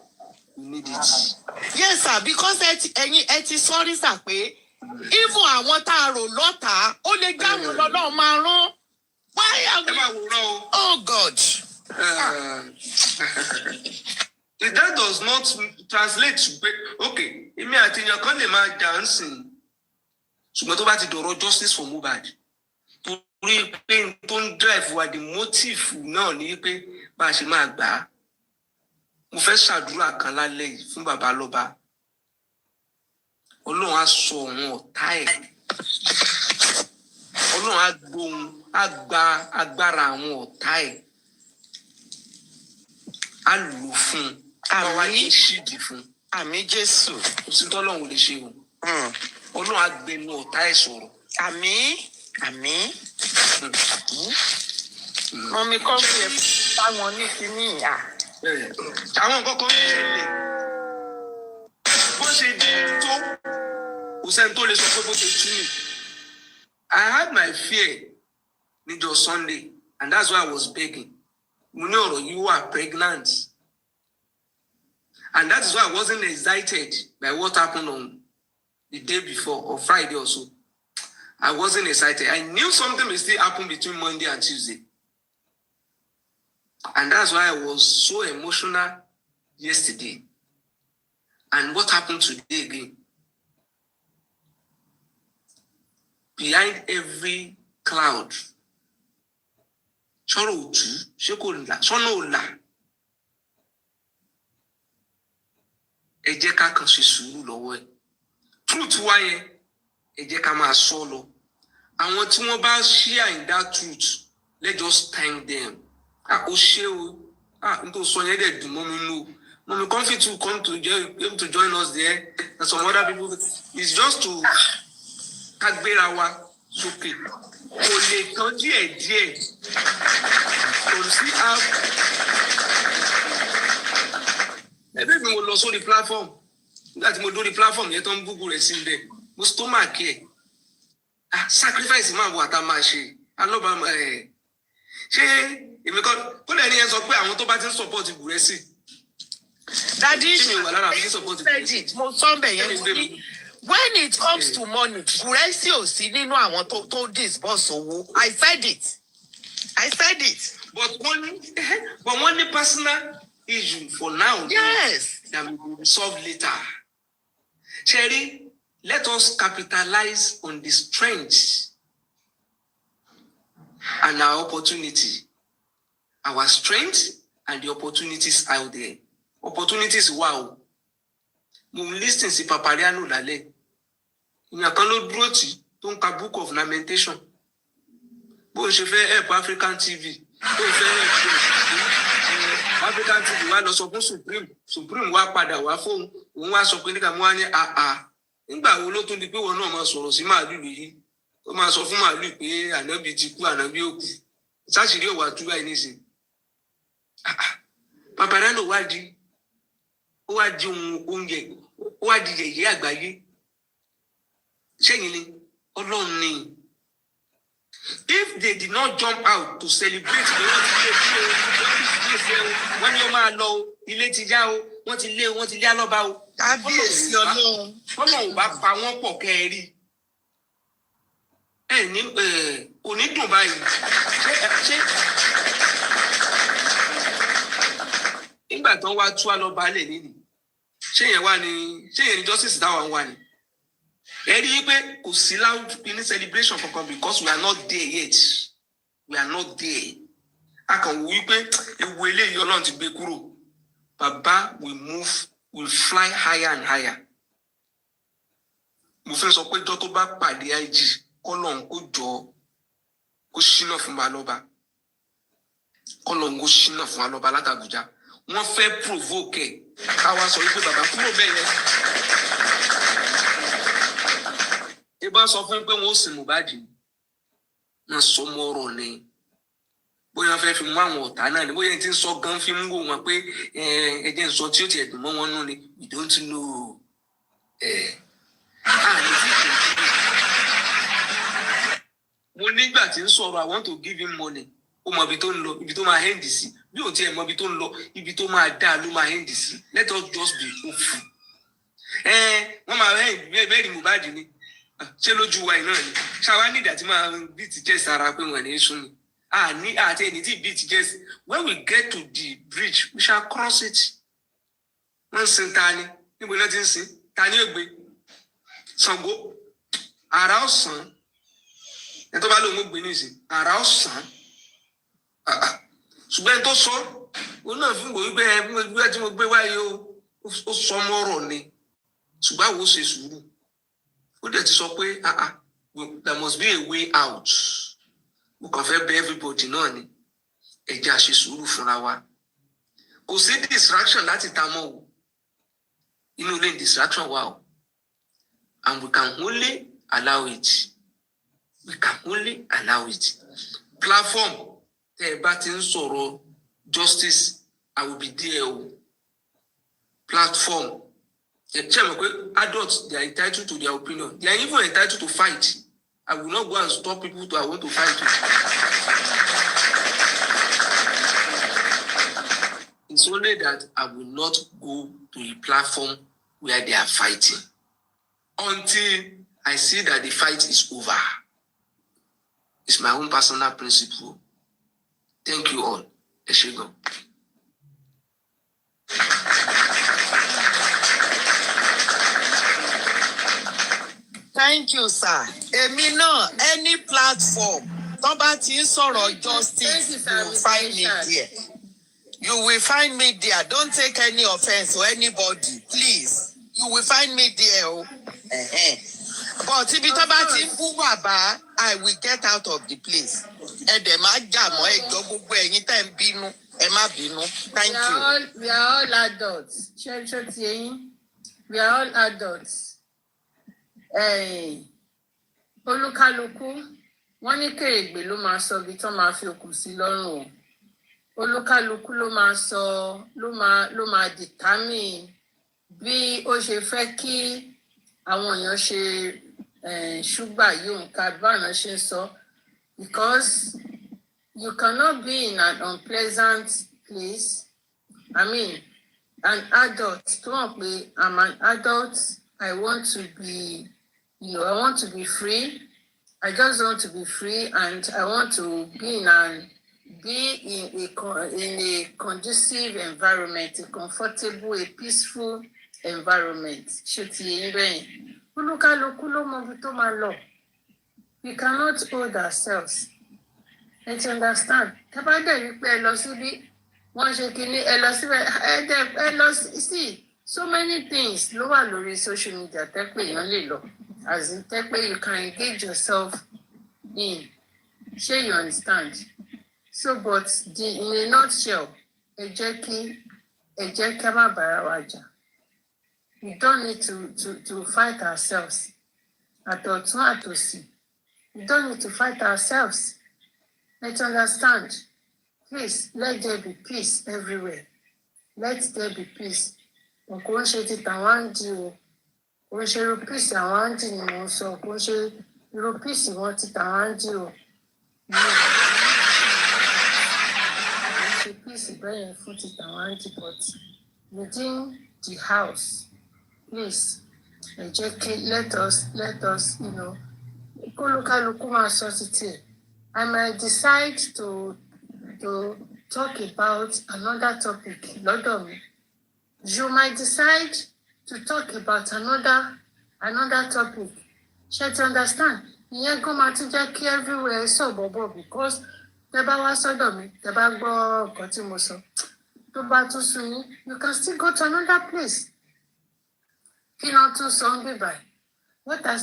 we need it. Yes, sir, because ẹ ti sorry sir pé even àwọn tá a rò lọ́tà ó lè dáhùn lọ́lọ́ máa rán. Why are we? Oh God. That does not translate to okay. Èmi àti èèyàn kan lè máa dancing. Ṣùgbọ́n tó bá ti dọ̀rọ̀ justice for MOHBAD. Torí pé tó ń drive wa the motive náà ni pé bá a ṣe máa gbà á. Mo fẹ́ ṣàdúrà kan lálẹ́ yìí fún bàbá lọ́ba. Ọlọ́run á sọ òun ọ̀tá ẹ̀. Ọlọ́run á gbóhun á gba agbára àwọn ọ̀tá ẹ̀. Á lò fún un. Àwa ní ṣídìí fún un. Àmín Jésù. Kò sí tọ́lọ́run lè ṣe o. Ọlọ́run á gbẹnu ọ̀tá ẹ̀ sọ̀rọ̀. Àmín. Mọ̀mí kan fi ẹ̀ táwọn ní kíní ìyá. Àwọn nǹkan kan ṣẹlẹ̀. Bó ṣe di tó, kò sẹ́ni tó lè sọ pé bó ṣe tú mi. I had my fear níjọ́ Sunday, and that's why I was begging. Mo ní ọ̀rọ̀ you are pregnant. And that is why I wasn't excited by what happened on the day before, or Friday or so. I wasn't excited. I knew something may still happen between Monday and Tuesday. And that's why I was so emotional yesterday. And what happened today again? Behind every cloud, ẹ jẹ́ ká kàn ṣe sùúrù lọ́wọ́ ẹ̀. Truth wáyé ẹ jẹ́ ká máa sọ lọ. Àwọn tí wọ́n bá share in that truth, let's just thank them. Ó ṣe o. Nítorí sọ yẹn dẹ̀ dùn mọ́ mi nù. Mọ̀mí comfy to come to join us there and some other people. It's just to ká gbéra wa sókè. Kò lè tán díẹ̀. Kò sí ẹbí mi mo lọ sórí platform. Nígbà tí mo dórí platform yẹn tó ń búburú rẹ̀ sí ibẹ̀. Mo stomach ẹ̀. Sacrifice máa wà tá a máa ṣe. Alọ́ba ṣé èmi kan kó lẹ́ni yẹn sọ pé àwọn tó bá ti ń support Bùrẹ́sì Daddy said it. When it comes to money, Kuresi ò sí nínú àwọn tó disburse owó. I said it. But one personal issue for now. Yes. That we will resolve later. Cherry, let us capitalize on the strengths and our opportunity. Our strength and the opportunities out there. Opportunities, wow. Mo listen si Papariano lálẹ́. Ìyàn kan ló dúró tì tó ń ka Book of Lamentation. Bó ṣe fẹ́ help African TV. Bó ṣe fẹ́ help African TV wá lọ sọ fún Supreme wá padà wá fóun. Òun wá sọ pé nígbà mo wá ní nígbà wo ló tún di pé wọn náà máa sọ̀rọ̀ sí màálù yìí. Ó máa sọ fún màálù pé ànábì ti kú, ànábì ò kú. Sáṣìírí ò wá tú báyìí nísìnyí. Papariano wá di ohun oúnjẹ, ó wá di yẹ̀yẹ́ àgbáyé. Ṣẹ́yìn ni Ọlọ́run ni. If they did not jump out to celebrate the wọ́n ní ó máa lọ ilé ti já o, wọ́n ti lé alọ́ba o. Kábíyèsí Ọlọ́run. Ọlọ́run bá pa wọ́n pọ̀ kẹ́ẹ̀rí. Ní onídùn báyìí. Ṣé nígbà tán wá tú alọ́ba lè nìyí. Ṣé yẹn ni justice táwọn wà ní? Ẹ rí i pé kò sí láwùjọ celebration kankan because we are not there yet. We are not there. A kàn wò wípé ewu eléyìí Ọlọ́run ti gbé kúrò. Bàbá will fly higher and higher. Mo fẹ́ sọ pé ìjọ tó bá pàdé IG kọ́lọ́n kó jọ kó ṣínà fún wa lọ́ba. Kọ́lọ́n kó ṣínà fún wa lọ́ba látàbújá. Wọ́n fẹ́ provoke káwa sọ wípé bàbá kúrò bẹ́ẹ̀ yẹn. Ẹ bá sọ fún pé wọ́n ó sin Mohbad, wọ́n sọ mọ́ ọ̀rọ̀ ni. Bóyá fẹ́ fi mú àwọn ọ̀tá náà ni, bóyá ti ń sọ gan fi ń wò wọ́n pé ẹ̀jẹ̀ ń sọ tí ó ti ẹ̀dùn mọ́ wọn nú ni. We don't know. Mo nígbà tí ń sọ̀rọ̀ I want to give him money. Ó mọ ibi tó ń lọ, ibi tó máa hẹ́ndì sí. Bí ò tiẹ̀ mọ ibi tó ń lọ, ibi tó máa dá ló máa hẹ́ndì sí. Let us just be hopeful. Wọ́n máa bẹ́ẹ̀ ni Mohbad ni. Ṣé lójú wa iná ni? Ṣáwa ní ìdá tí máa bí ti jẹ́ sára pé wọ́n ní sún ni. Àti ẹni tí bí ti jẹ́. When we get to the bridge, we shall cross it. Wọ́n ń sin ta ni? Níbo ló ti ń sin? Ta ni ó gbé? Ṣàngó. Àrà ọ̀sán. Ẹ tó bá lóun ó gbé nísìn. Àrà ọ̀sán. Ṣùgbọ́n ẹni tó sọ, òun náà fún ìwòye pé ẹgbẹ́ tí mo gbé wáyé ó sọ mọ́rọ̀ ni. Ṣùgbọ́n àwọn ó ṣe sùúrù. Ó dẹ̀ ti sọ pé there must be a way out. Mo kàn fẹ́ bẹ̀ everybody náà ni. Ẹ jẹ́ a ṣe sùúrù fúnra wa. Kò sí distraction láti ta mọ́ o. Inú ilé distraction wà o. And we can only allow it. We can only allow it. Platform. Tẹ́ ẹ bá ti ń sọ̀rọ̀ justice, I will be there o. Platform. Ṣé mo pé adults, they are entitled to their opinion. They are even entitled to fight. I will not go and stop people to I want to fight with. It's only that I will not go to a platform where they are fighting until I see that the fight is over. It's my own personal principle. Thank you all. Ẹ ṣé gan. Thank you, sir. Èmi náà, any platform, tó bá ti ń sọ̀rọ̀ justice, you will find me there. You will find me there. Don't take any offense to anybody, please. You will find me there. But ibi tó bá ti ń bú bàbá, I will get out of the place. Ẹ dẹ̀ má jà mọ́ ẹjọ́ gbogbo ẹ̀yin tẹ́ ń bínú, ẹ má bínú. Thank you. We are all adults. Ṣé ti yín? We are all adults. Olúkálùkù wọ́n ní kèrègbè ló máa sọ ibi tó máa fi okùn sí lọ́rùn o. Olúkálùkù ló máa sọ ló máa determine bí ó ṣe fẹ́ kí àwọn èèyàn ṣe ṣùgbà yóò ká báwọn ṣe ń sọ, because you cannot be in an unpleasant place. I mean, an adult, I'm an adult, I want to be, I want to be free. I just want to be free, and I want to be in a conducive environment, a comfortable, a peaceful environment. We cannot hold ourselves. Let's understand. See, so many things lower social media as in you can engage yourself in. Sure, you understand. So, but in a nutshell, we don't need to fight ourselves. We don't need to fight ourselves. Let's understand. Please, let there be peace everywhere. Let there be peace. Peace but within the house, please, let us, I might decide to talk about another topic. You might decide to talk about another topic. Shall you understand? Everywhere so because you can still go to another place.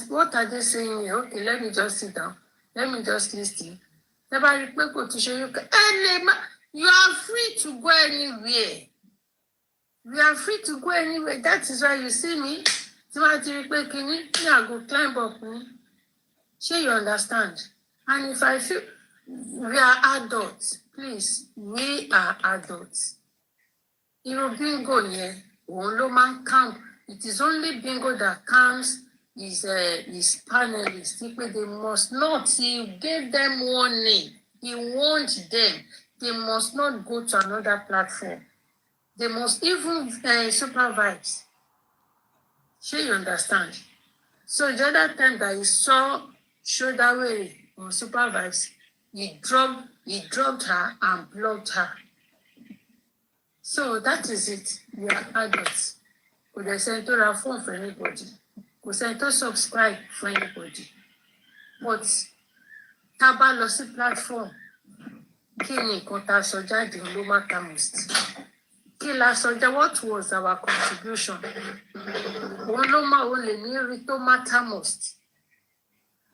What are they saying here? Okay, let me just sit down. Let me just listen. You are free to go anywhere. We are free to go anywhere. That is why you see me. I go climb up. Sure, you understand? And if I feel we are adults, please, we are adults. Bingo, yeah, man count. It is only bingo that counts is panelists. They must not. He gave them warning. He warned them. They must not go to another platform. They must even supervise. Sure, you understand? So the other time that he saw shoulder way or supervise, he dropped her and blocked her. So that is it. We are adults. Could they send to a phone for anybody? Could send to subscribe for anybody? But Taba lossy platform. Kini kota soja di Loma Tamist. Kila soja, what was our contribution? Loma only near to matter most.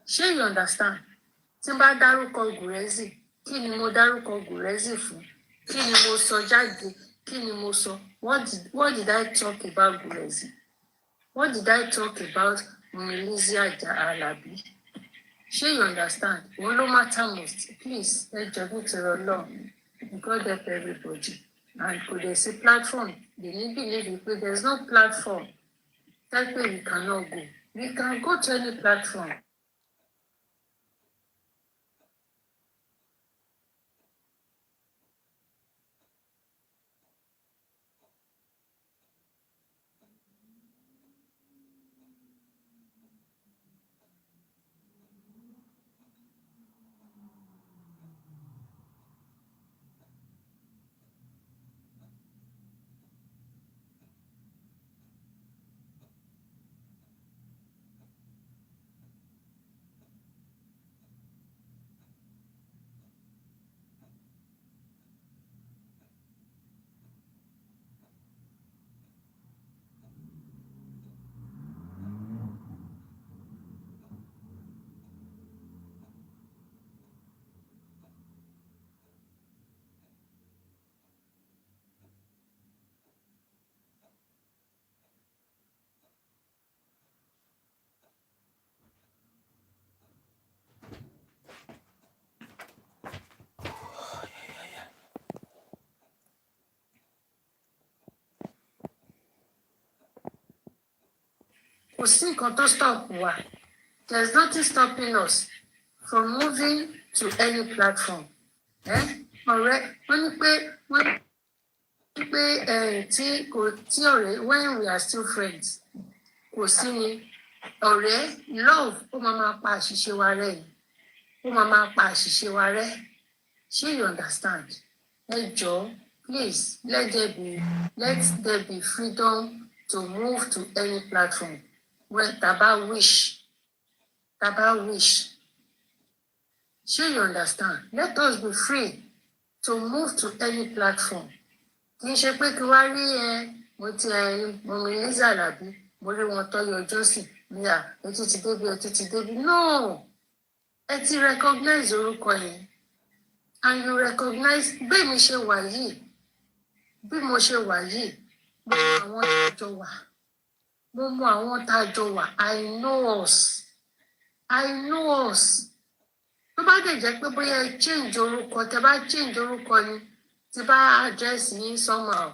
Sure, you understand? Timba daruko Gurezi. Kini mo daruko Gurezi fu. Kini mo soja di. Kini mo so. What did I talk about Gurezi? What did I talk about Melizia Alabi? Sure, you understand? No matter most. Please, let's jump into the law. God help everybody. And could they see platform? They need to believe it, but there's no platform. That way we cannot go. We can go to any platform. There's nothing stopping us from moving to any platform. Alright? When we are still friends, kò sí ni ọ̀rẹ́ love ó máa pa àṣìṣe wa rẹ́ ni. Ó máa pa àṣìṣe wa rẹ́. Ṣé you understand? Ẹ jọ̀ọ́, please let there be freedom to move to any platform when taba wish. Ṣé you understand? Let us be free to move to any platform. Kì í ṣe pé kí wá rí mo ti mo mi ní Zàlàbí mo rí wọn tó yọjọ́ sí ní etí ti débi. No! Ẹ ti recognize orúkọ yẹn. And you recognize bí mo ṣe wà yìí. Mo mọ àwọn tá a jọ wà. I know us. Tó bá dẹ̀ jẹ́ pé bóyá ẹ change orúkọ, tẹ bá change orúkọ ni, tí bá address yín somehow,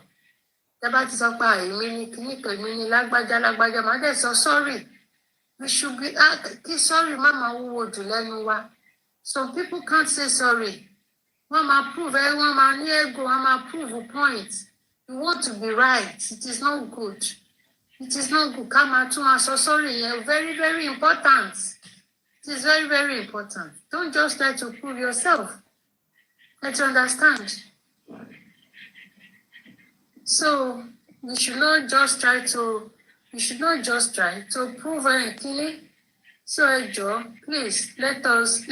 tẹ bá ti sọ pé èmi ni kíníkan, èmi ni lágbájá, má dẹ̀ sọ sorry. We should be kí sorry má máa wúwo jù lẹ́nu wa. Some people can't say sorry. Wọ́n máa prove wọ́n máa ní ego, wọ́n máa prove a point. You want to be right. It is not good. Ká máa tún máa sọ sorry yẹn very, very important. It is very, very important. Don't just try to prove yourself. Let's understand. So you should not just try to prove anything. So please let us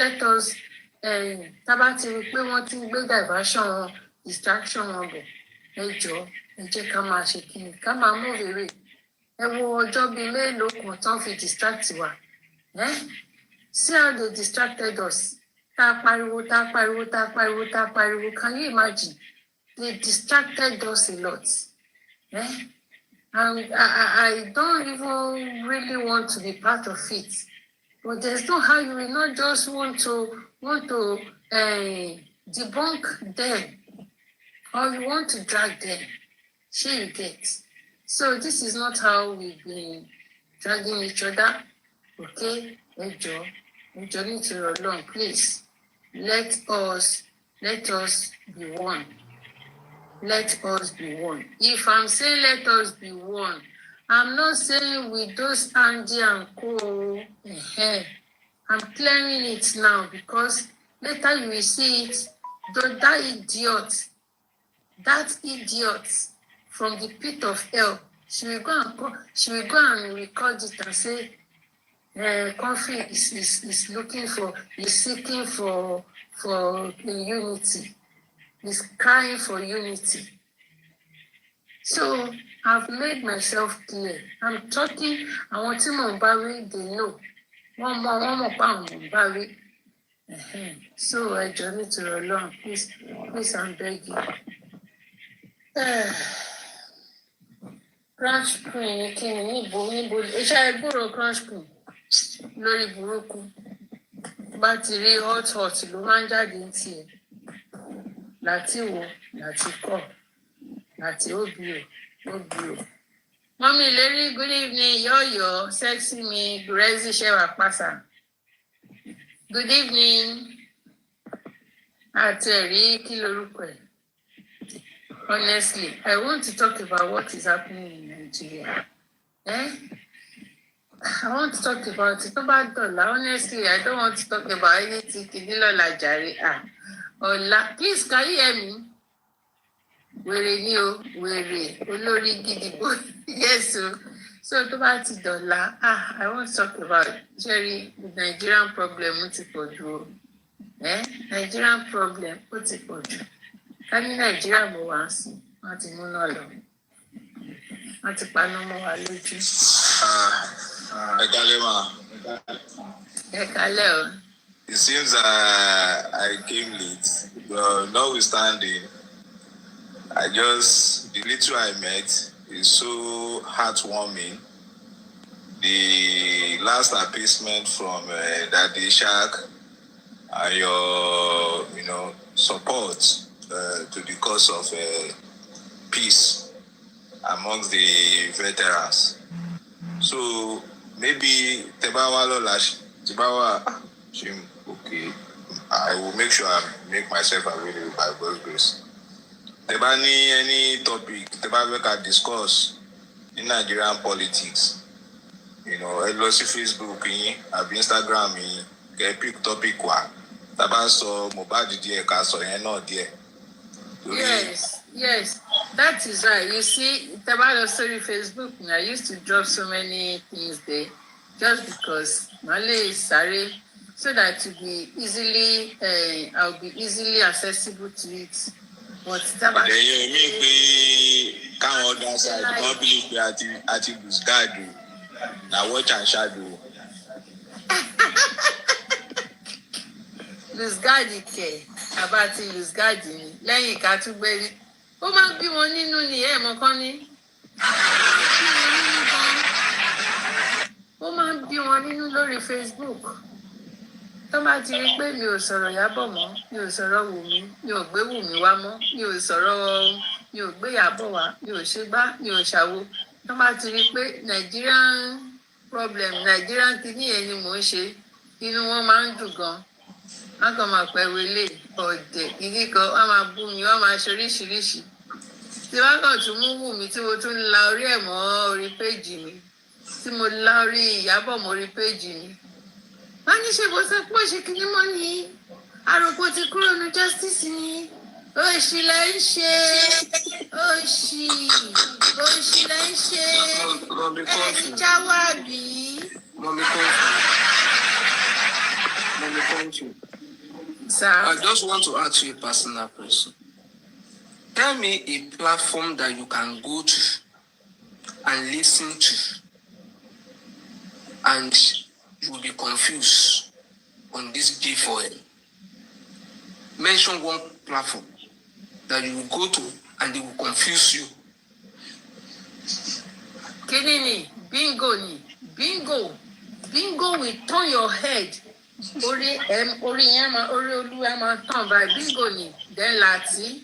tábà ti rí pé wọ́n ti ń gbé diversion distraction wọn bọ̀. Ẹ jẹ́ ká máa ṣe kíni, ká máa mú rere. Ẹ wo ọjọ́ bíi mélòó kan tán fi distract wa. See how they distracted us. Tá pariwo. Can you imagine? They distracted us a lot. And I don't even really want to be part of it. But there's no how you will not just want to debunk them, or you want to drag them. Sure you get. So this is not how we've been dragging each other. Okay, Ejo need to roll on, please. Let us be one. Let us be one. If I'm saying let us be one, I'm not saying with those Andy and Co. I'm clearing it now because later you will see it. That idiot from the pit of hell, she will go and record it and say, Kofi is seeking for unity. He's crying for unity. So I've made myself clear. I'm talking, I want to know they know. One more pound, Barry. So I journey to roll on. Please, I'm begging. Crash queen, níbo. Iṣẹ́ ìgboro crash queen. Lórí burúkú. Bá ti rí hot ló máa ń jáde ní tiẹ̀. Láti wo, láti kọ́, láti òbí o. Mọ́mí Lérí, good evening, yọ̀ọ̀yọ̀, sexy me, Gurezi Shewa Pasa. Good evening. Àti ẹ̀rí kí lorúkọ ẹ̀. Honestly, I want to talk about what is happening in Nigeria. I want to talk about it. Honestly, I don't want to talk about anything. Please, can you hear me? Wèrè ni o, wèrè, olórí gidi. Yes, so tó bá ti dọ̀la, I want to talk about Jerry, the Nigerian problem ti pọ̀ jù o. Nigerian problem ó ti pọ̀ jù. Ká ní Nàìjíríà mo wá sí, wọ́n ti múná lọ. Wọ́n ti paná mọ́ wa lójú. Ẹ kálẹ́ o. It seems I came late, but notwithstanding, the little I met is so heartwarming. The last appeasement from Daddy Shark and your, support to the cause of peace amongst the veterans. So maybe okay, I will make sure I make myself available by God's grace. There any topic, there we can discuss in Nigerian politics. You know, I lọ sí Facebook yín, àbí Instagram yín, kẹ́ pick topic wá. Tá bá sọ MOHBAD díẹ̀ ká sọ yẹn náà díẹ̀. Yes, that is right. You see, Tabalo story Facebook, I used to drop so many things there just because Malay is sorry, so that to be easily, I'll be easily accessible to it. But Tabalo. Then you mean we can't other side, don't believe we are to lose guard. Now watch and shadow. Lose guard ke, abati lose guard ni. Lẹ́yìn ká tún gbérí. Ó máa ń bí wọn nínú ni mọ̀ kán ní. Ó máa ń bí wọn nínú lórí Facebook. Tó bá ti rí pé mi ò sọ̀rọ̀ Ìyábọ̀ mọ́, mi ò sọ̀rọ̀ Wùmí, mi ò gbé Wùmí wá mọ́, mi ò gbé Ìyábọ̀ wá, mi ò ṣe gbá, mi ò ṣàwo. Tó bá ti rí pé Nigerian problem, Nigerian kìíní ni mò ń ṣe, inú wọn máa ń dùn gan. Wọ́n kàn máa pẹ́ wọlé ọ̀dẹ̀ ìdí kan, wọ́n máa bú mi, wọ́n máa ṣe oríṣiríṣi. Tí wọ́n kàn tún mú Wùmí tí mo tún la orí ẹ̀ mọ́ orí péjì mi, tí mo la orí Ìyábọ̀ mọ́ orí péjì mi. Wọ́n ní ṣe bó sọ pé ṣe kíní mọ́ ni àròpọ̀ ti kúrò ní justice ni. Òṣì lẹ ń ṣe, òṣì lẹ ń ṣe, ẹni jáwọ́ àbí. Mommy, thank you. Sir. I just want to ask you a personal question. Tell me a platform that you can go to and listen to, and you will be confused on this G4N. Mention one platform that you will go to and it will confuse you. Kinini, bingo will turn your head. Ori Olúwa máa tàn by bingo ni, then Láti.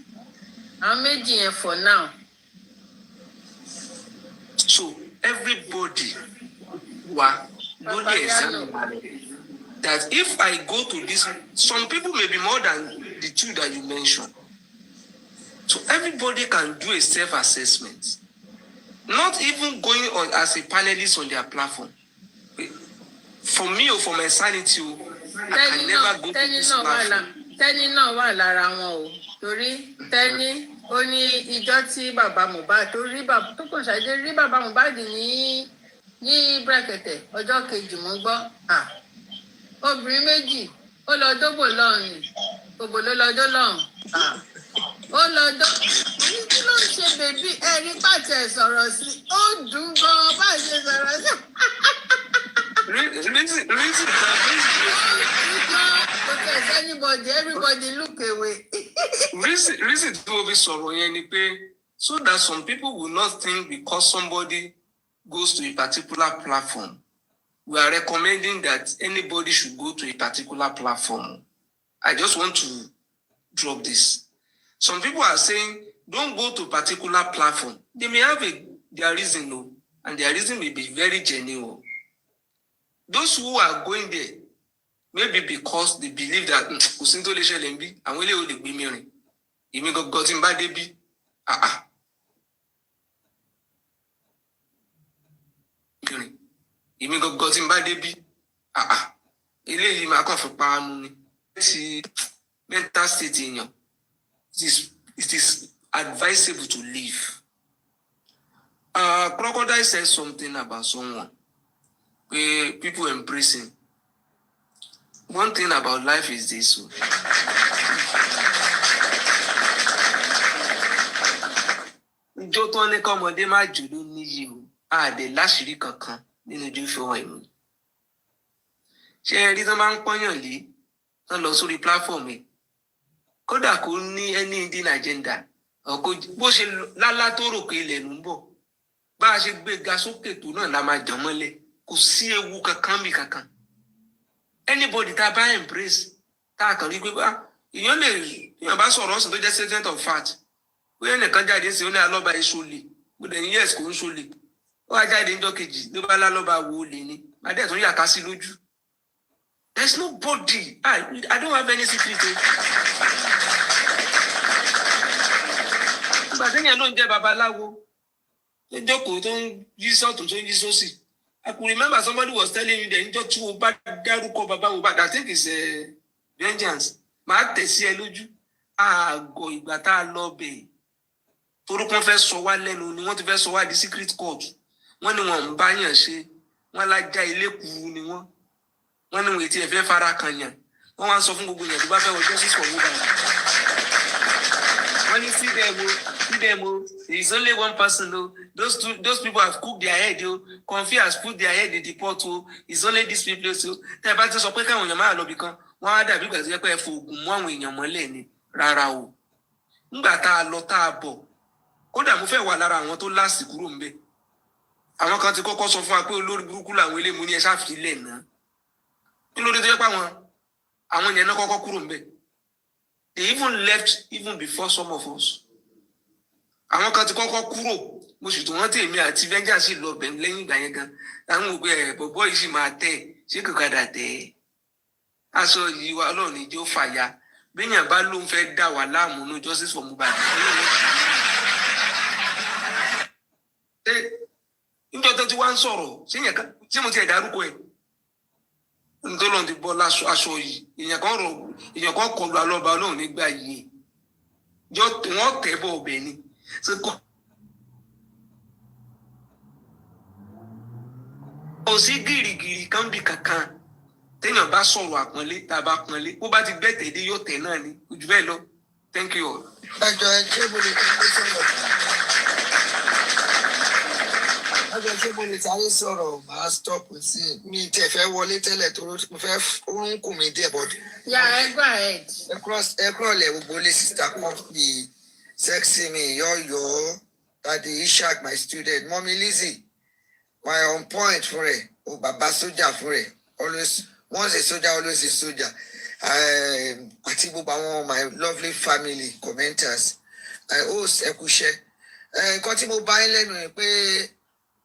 How méjì yẹn for now? So everybody that if I go to this, some people may be more than the two that you mentioned. So everybody can do a self-assessment. Not even going on as a panelist on their platform. For me or for my sanity, I can never go to this platform. Tẹ́ni náà wà lára wọn o. Torí Tẹ́ni ó ní ìjọ tí bàbá Mohbad tó kàn ṣàdé rí bàbá Mohbad ní Brekete ọjọ́ kejì mọ́ gbọ́. Obìnrin méjì ó lọ dóbò lọ́rùn òbò ló lọ́jọ́ lọ́rùn. Ó lọ kí ló ń ṣe bèbí ẹ̀rí pàtẹ sọ̀rọ̀ sí ó dùn gan-an bá ṣe sọ̀rọ̀ sí. Anybody, everybody look away. Reason to be sorrow so that some people will not think because somebody goes to a particular platform, we are recommending that anybody should go to a particular platform. I just want to drop this. Some people are saying, don't go to a particular platform. They may have their reason, and their reason may be very genuine. Those who are going there, maybe because they believe that Usinto Leshe Lembi, and will only be mirroring. You may got him by Debbie. You may got him by Debbie. Ele ma come for power. Mental state in you. It is advisable to leave. Crocodile says something about someone. People embracing. One thing about life is this. Ìjọ tó ní kọ́mọdé má jù ló níyì o. Àdè láṣìírí kankan nínú ojú fi wọn ìmú. Ṣé ẹ rí tán máa ń pọ́nyàn lé tán lọ sórí platform yìí? Kódà kò ní any hidden agenda. Bó ṣe lálá tó rò pé ilẹ̀ ló ń bọ̀. Bá a ṣe gbé ga sókè tó náà la máa jàn mọ́lẹ̀. Kò sí ewu kankan bí kankan. Anybody that buy embrace, that can read you only about sorrows and just statement of fact. We only can't just say only a lot by surely. But then yes, go surely. Oh, I died in dockage, no bala woolly. My dad's only a casiluju. There's nobody. I don't have any secret. Nígbà téèyàn ló ń jẹ́ babaláwo, tó jókòó tó ń yí sọ́tún tó ń yí sósì. I could remember somebody was telling me that níjọ́ tí o bá dárúkọ bàbá Mohbad, I think it's vengeance. Màá tẹ̀ sí ẹ lójú. Àgọ́ ìgbà tá a lọ bẹ̀. Torúkọ fẹ́ sọ wá lẹ́nu ni wọ́n ti fẹ́ sọ wá di secret court. Wọ́n ní wọn ń bá yàn ṣe. Wọ́n lájà ilé kúrú ni wọ́n. Wọ́n ní wọ́n ti ẹ̀ fẹ́ fara kan yàn. Wọ́n wá ń sọ fún gbogbo yàn tó bá fẹ́ wọ justice for Mohbad. Wọ́n ní see them o. It's only one person o. Those people have cooked their head o. Konfi has put their head in the pot o. It's only these people o. Tẹ́ ẹ bá ti sọ pé káwọn èèyàn máa lọ bì kan, wọ́n á dàbí ìgbà tó yẹ pé ẹ fòògùn mú àwọn èèyàn mọ́lẹ̀ ni. Rárá o. Nígbà tá a lọ tá a bọ̀, kódà mo fẹ́ wà lára àwọn tó láàsì kúrò ń bẹ̀. Àwọn kan ti kọ́kọ́ sọ fún wa pé olórí burúkú làwọn ilé mu ní ẹ ṣáfilẹ̀ náà. Kí ló dé tó yẹ pé àwọn yẹn náà kọ́kọ́ kúrò ń bẹ̀. They even left even before some of us. Àwọn kan ti kọ́kọ́ kúrò, mo sì tún rántí èmi àti vengeance lọ bẹ̀ lẹ́yìn ìgbà yẹn gan. Àwọn òpè bọ̀bọ̀ yìí sì máa tẹ̀, ṣé kò kadà tẹ̀. Aṣọ yìí wa Ọlọ́run ní jẹ́ ó fàya. Béèyàn bá ló ń fẹ́ dà wá láàmú ní justice for Mohbad. Níjọ́ tó ti wá ń sọ̀rọ̀, ṣé mo ti ẹ̀ dárúkọ ẹ̀? Ntọ́lọ́run ti bọ́ aṣọ yìí. Èèyàn kan kọlu alọ́ba Ọlọ́run nígbà yìí. Wọ́n tẹ̀ bọ̀ ọbẹ̀ ni. Kò sí gìrìgìrì kan bí kankan. Téèyàn bá sọ̀rọ̀ àpọ́nlé, tá a bá pọ́nlé, ó bá ti gbẹ́tẹ̀ dé yóò tẹ̀ náà ni. Ojú bẹ́ẹ̀ lọ. Thank you all. Ẹjọ́ ṣé mo lè sáré sọ̀rọ̀ máa stop sí mi tí ẹ fẹ́ wọlé tẹ́lẹ̀ tó mo fẹ́ orun kù mí díẹ̀ bọ́dù. Go ahead. Ẹ kúrọ̀lẹ̀ gbogbo lé sister company sexy me yọ̀ọ̀yọ̀ Daddy Ishaq my student Mommy Lizzie my on point fún rẹ̀ o bàbá sójà fún rẹ̀ always once a soldier always a soldier àti gbogbo àwọn my lovely family commenters host ẹ kú iṣẹ́ nǹkan tí mo bá yín lẹ́nu ni pé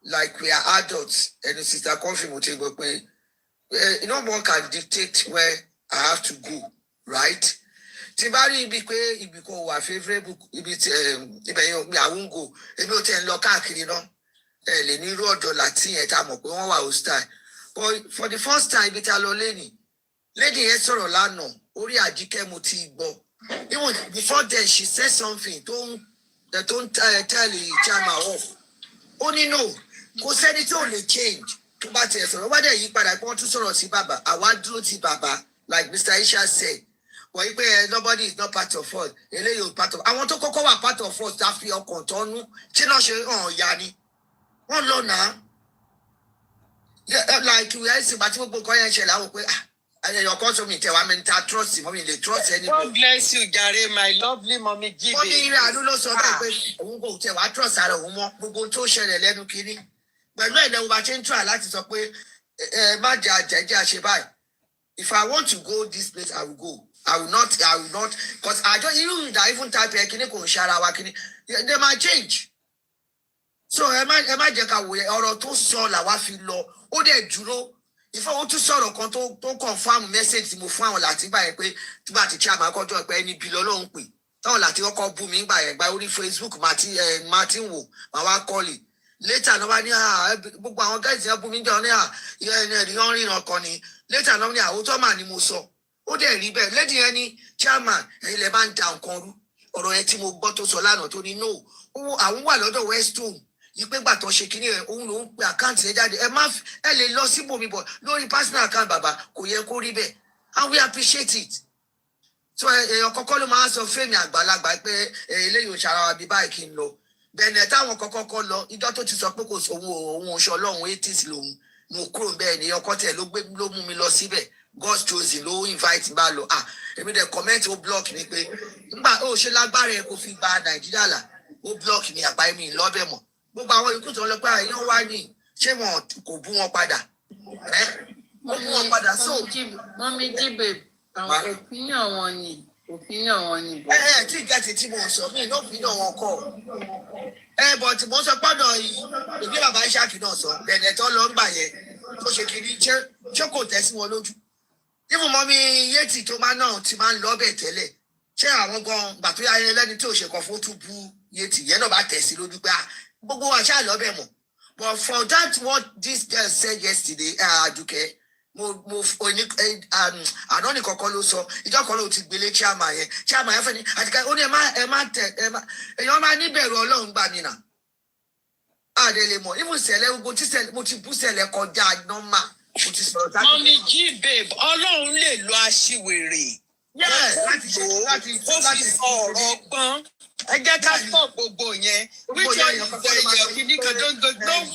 like we are adults and sister Comfy mo ti gbọ́ pé no one can dictate where I have to go right tí bá rí ibi pé ibi kan wà favourable ibi tí ibẹ̀ yẹn I won't go ebi ò tẹ̀ ń lọ káàkiri náà lè ní irú ọ̀dọ̀ latin yẹn tá a mọ̀ pé wọ́n wà hostile but for the first time ibi tá a lọ lẹ́nìí lady yẹn sọ̀rọ̀ lánàá orí Àjíkẹ́ mo ti gbọ́ even before then she said something tó ń tell the chairman off ó ní no kò sẹ́ni tí ò lè change tó bá tiẹ̀ sọ̀rọ̀ wá dẹ̀ yí padà pé wọ́n tún sọ̀rọ̀ sí bàbá àwa dúró ti bàbá like Mr. Isha said wọ́n yí pé nobody is not part of us eléyìí ò part of àwọn tó kọ́kọ́ wà part of us tá a fi ọkàn tọ́nú tí náà ṣe hàn ya ni wọ́n lọ náà like ìwé ẹ̀sìn ìgbà tí gbogbo nǹkan yẹn ṣẹlẹ̀ àwọn pé ẹ̀yọ̀ kan sọ mi tẹ̀wá mi ta trust mọ́ mi lè trust anybody. God bless you jare my lovely mommy Jibe. wọ́n ní ire àánú ló sọ bẹ́ẹ̀ pé òun kò tẹ̀wá trust ara òun mọ́ gbogbo tó ṣẹlẹ̀ lẹ́nu kínní pẹ̀lú ẹ̀lẹ́wọ̀n bá ṣe ń try láti sọ pé má jẹ́ àjẹjẹ́ àṣẹ báyìí if I want to go this place I will go I will not because I don't even type ẹ kíní kò ń ṣe ara wa kíní they might change so ẹ má jẹ́ ká wòye ọ̀rọ̀ tó sọ làwa fi lọ ó dẹ̀ dúró ìfọ̀ ó tún sọ̀rọ̀ kan tó confam message tí mo fún àwọn láti gbà yẹn pé tí bá ti chairman kọjọ́ pé ẹni bí lọ́lọ́run pè táwọn láti kọ́kọ́ bú mi gbà yẹn gba orí Facebook Martin wò máa wá kọ́lì later náà wá ní gbogbo àwọn guys yẹn bú mi jọ ní ìyọ́n ríran kan ni later náà ní àwòtọ́ mà ni mo sọ ó dẹ̀ rí bẹ́ẹ̀ lady yẹn ní chairman ẹ̀yin lè bá ń da nǹkan rú ọ̀rọ̀ yẹn tí mo gbọ́ tó sọ lánàá tó ní no àwọn wà lọ́dọ̀ Westone ìpé gbà tó ṣe kíní ẹ òun ló ń pe àkáǹtì ẹ jáde ẹ lè lọ síbòmí bọ̀ lórí personal account bàbá kò yẹ kó rí bẹ́ẹ̀ and we appreciate it so èèyàn kọ́kọ́ ló máa sọ fẹ́mi àgbàlagbà pé eléyìí ò ṣara wa bí báyìí kí n lọ bẹ̀ẹ̀nẹ̀ táwọn kọ́kọ́ lọ ìjọ tó ti sọ pé kò sí òun oṣù ọlọ́run 80s lòun mo kúrò bẹ́ẹ̀ ni ọkọ tẹ̀ ló mú mi lọ síbẹ̀ God's chosen ló invite bá lọ èmi dẹ̀ comment ó block ni pé nígbà ó ṣe lágbára ẹ kó fi gba Nàìjíríà là ó block ni àgbáyé mi lọ́bẹ̀ mọ̀ gbogbo àwọn ikú tó lọ pé àyàn wá ní ṣé wọn kò bú wọn padà wọn bú wọn padà so. Mọ́mí Jíbe àwọn opinion wọn ni. Tí ìgbàtí tí mo sọ mí náà opinion wọn kọ but mo sọ gbọ́dọ̀ ìbí bàbá Ishaq náà sọ bẹ̀rẹ̀ tó lọ ń gbà yẹn tó ṣe kiri ṣé kò tẹ́ sí wọn lójú even Mọ́mí Yétì tó máa náà ti máa ń lọ bẹ̀ tẹ́lẹ̀ ṣé àwọn gan gbà tó yára lẹ́ni tí ò ṣe kàn fún tún bú Yet you know about Tessie, but for that, what this girl said yesterday, Aduke, I don't know so you don't call it Billy Chama, I can only a man alone, Banina. Even sell, go to sell, sell a conjad, no ma. Mommy G, babe, alone, Loashi, yes, that is all. I get that stop gbogbo yẹn. Which one is the kìnìkan don't go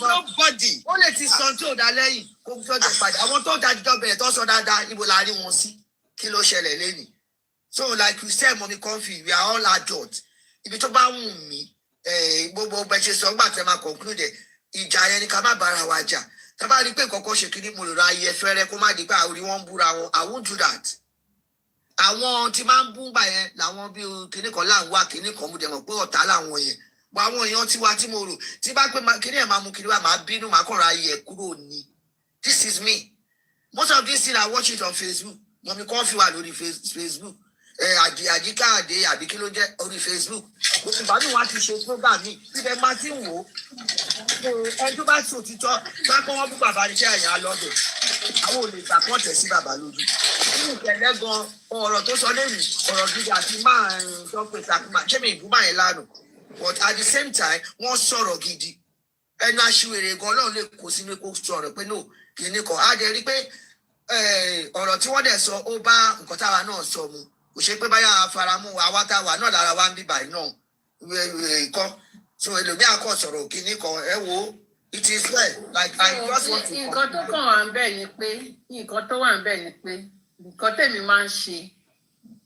nobody. Ó lè ti sọ tó dá lẹ́yìn kó tó dé padà. Àwọn tó dájọ́ bẹ̀rẹ̀ tó sọ dáadáa ibo la rí wọn sí. Kí ló ṣẹlẹ̀ lẹ́yìn? So like you said, Mommy Comfy, we are all adults. Ibi tó bá wù mí, gbogbo bẹ́ẹ̀ ṣe sọ gbà tẹ́ máa conclude ìjà yẹn ni ká má bára wa jà. Tá bá rí pé kọ́kọ́ ṣe kíní mo lè ra iye fẹ́rẹ́ kó má di pé àwòrán wọn búra wọn. I won't do that. Àwọn tí máa ń bú gbà yẹn làwọn bí kinní kan láǹwá kinní kan mú dẹ̀mọ̀ pé ọ̀tá làwọn yẹn bọ́ àwọn èèyàn tiwa tí mo rò tí bá pé kinní ẹ̀ máa mú kiri wá máa bínú máa kàn ra ayẹ kúrò ní. This is me. Most of this thing I watch it on Facebook. Mommy Comfy wà lórí Facebook. Àjíkáàdé àbí kí ló jẹ́ orí Facebook. Òṣùbàdàn wa ti ṣe program mi ibẹ̀ máa ti wò ó. Ẹni tó bá ṣe òtítọ́ bá pọ́n wọ́n bú bàbá ní iṣẹ́ ẹ̀yà lọ́dọ̀. Àwọn ò lè gbà kọ́ tẹ̀ sí bàbá lójú. Nínú ìtẹ̀lẹ́ gan ọ̀rọ̀ tó sọ lẹ́nu ọ̀rọ̀ gidi àti máa ń sọ pé sàkúmà ṣé mi ìbú máa yẹn lánàá. But at the same time wọ́n sọ̀rọ̀ gidi. Ẹnu aṣiwèrè gan náà lè kó sínú kó sọ̀rọ̀ pé no kìíní kan. A jẹ́ rí pé ọ̀rọ̀ tí wọ́n dẹ̀ sọ ó bá nǹkan táwa náà sọ mu. Kò ṣe pé báyà faramú àwa táwa náà lára wa ń bíbà náà kọ́. So ẹlòmíà kàn sọ̀rọ̀ kìíní kan ẹ wo. It is well, like I just want to. Nǹkan tó kàn wá ń bẹ̀ ni pé nǹkan tó wà ń bẹ̀ ni pé nǹkan tèmi máa ń ṣe.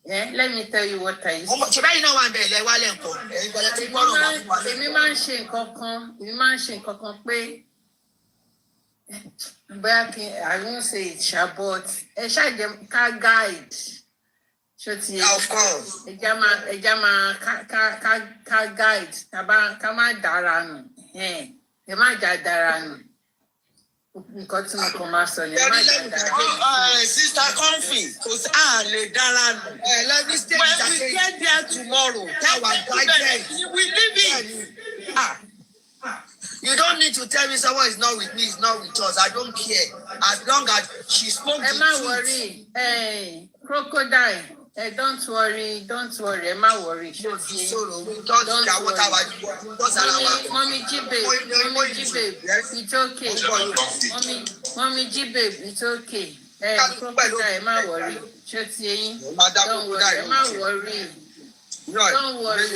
Let me tell you what I do. Ṣé báyìí náà wà ń bẹ̀ ilẹ̀ wa lẹ́ǹkan? Èmi máa ń ṣe nǹkan kan pé bóyá kí I won't say it ṣá but ẹ ṣàjẹ́ ká guide. Of course. Ẹja máa ká guide ká má dára nù. Ẹ má jà dára nù. Nǹkan tí mo kàn máa sọ ni ẹ má jà dára nù. Sister Comfy, kò sí àlè dára nù. When we get there tomorrow, we leave it. You don't need to tell me someone is not with me, is not with us. I don't care. As long as she spoke the truth. Ẹ má worry. Crocodile. Don't worry. Ẹ má worry. Mommy G babe, it's okay. Mommy G babe, it's okay. Crocodile, ẹ má worry. Ṣé ti eyín? Don't worry, ẹ má worry. Don't worry.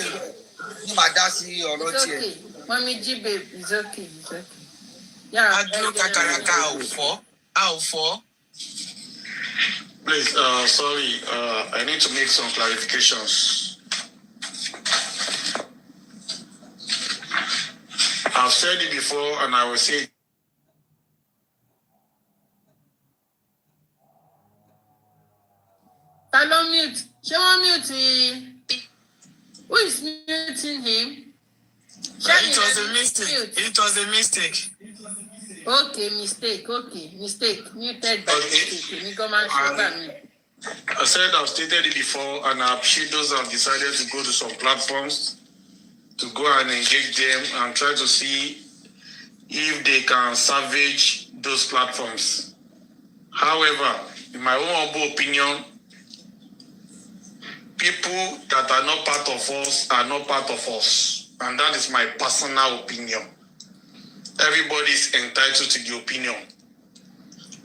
It's okay. Mommy G babe, it's okay. Yeah. Adúró kakaraka àwòfọ́. Please, sorry, I need to make some clarifications. I've said it before and I will say it. Hello, mute. Ṣé wọ́n mute? Who is muting him? It was a mistake. Okay, mistake. Muted by mistake. I said I've stated it before, and I appreciate those who have decided to go to some platforms to go and engage them and try to see if they can salvage those platforms. However, in my own humble opinion, people that are not part of us are not part of us. And that is my personal opinion. Everybody is entitled to the opinion.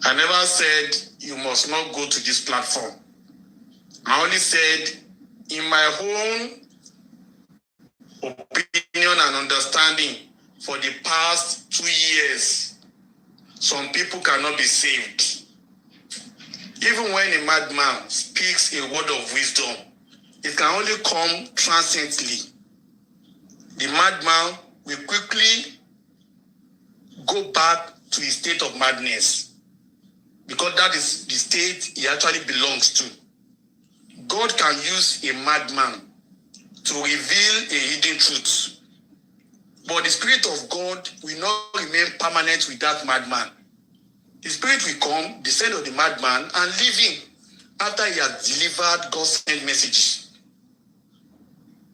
I never said you must not go to this platform. I only said, in my own opinion and understanding, for the past 2 years, some people cannot be saved. Even when a madman speaks a word of wisdom, it can only come transiently. The madman will quickly go back to his state of madness, because that is the state he actually belongs to. God can use a madman to reveal a hidden truth, but the Spirit of God will not remain permanent with that madman. The Spirit will come, descend on the madman, and leave him after he has delivered God's sent messages.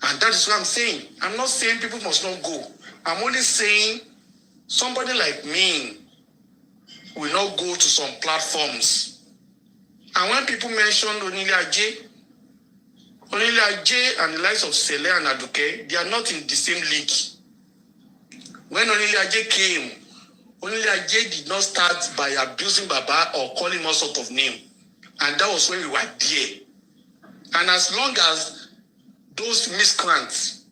And that is what I'm saying. I'm not saying people must not go. I'm only saying somebody like me will not go to some platforms. And when people mention Onile Ajay and the likes of Sele and Aduke, they are not in the same league. When Onile Ajay came, Onile Ajay did not start by abusing Baba or calling him all sort of name. And that was when we were there. And as long as those miscreants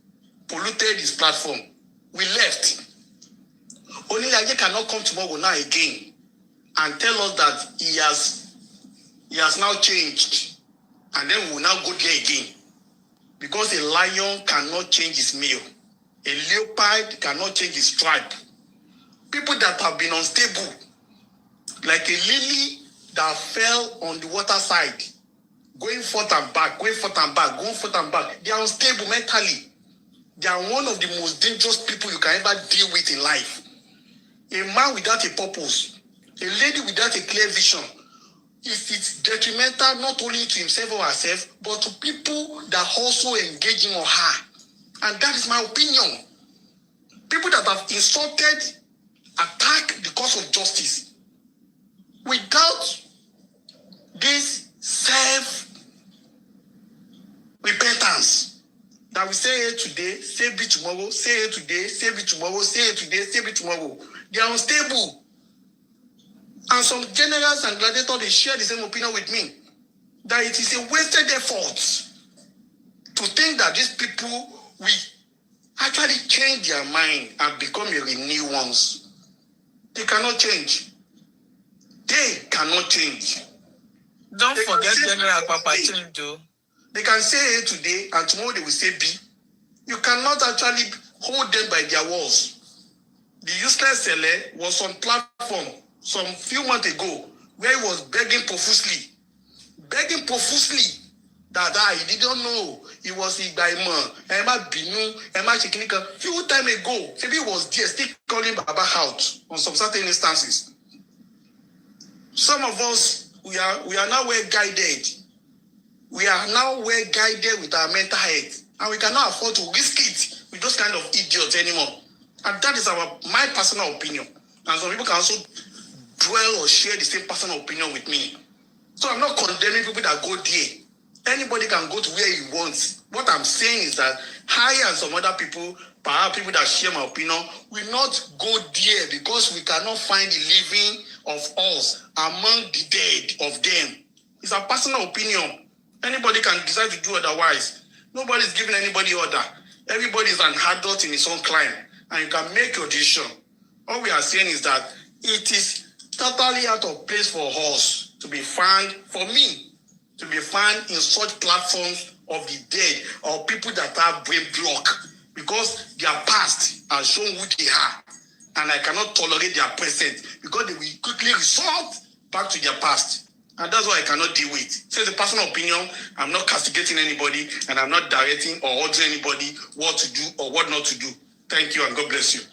polluted his platform, we left. Onile Ajay cannot come tomorrow now again and tell us that he has now changed. And then we will now go there again. Because a lion cannot change his meal. A leopard cannot change his tribe. People that have been unstable, like a lily that fell on the water side, going forth and back, going forth and back, going forth and back. They are unstable mentally. They are one of the most dangerous people you can ever deal with in life. A man without a purpose, a lady without a clear vision, it's detrimental not only to himself or herself, but to people that also engage him or her. And that is my opinion. People that have insulted, attack the cause of justice without this self-repentance that we say it today, say it tomorrow, say it today, say it tomorrow, say it today, say it tomorrow. They are unstable. And some generals and gladiators, they share the same opinion with me, that it is a wasted effort to think that these people will actually change their mind and become a renewed ones. They cannot change. They cannot change. Don't forget General Papa Chinjo. They can say A today and tomorrow they will say B. You cannot actually hold them by their walls. The useless Sele was on platform some few months ago where he was begging profusely that he didn't know he was Igbaimo, Emma Binu, Emma Chikinika. Few time ago, maybe he was there still calling Baba out on some certain instances. Some of us, we are now well guided. We are now well guided with our mental health, and we cannot afford to risk it with those kind of idiots anymore. And that is my personal opinion. And some people can also dwell or share the same personal opinion with me. So I'm not condemning people that go there. Anybody can go to where he wants. What I'm saying is that I and some other people, perhaps people that share my opinion, will not go there because we cannot find the living of us among the dead of them. It's a personal opinion. Anybody can decide to do otherwise. Nobody is giving anybody order. Everybody is an adult in his own climb, and you can make your decision. All we are saying is that it is totally out of place for us to be found, for me, to be found in such platforms of the dead or people that have brain block, because their past has shown who they are, and I cannot tolerate their present because they will quickly resort back to their past. And that's what I cannot deal with. So it's a personal opinion. I'm not castigating anybody, and I'm not directing or ordering anybody what to do or what not to do. Thank you, and God bless you.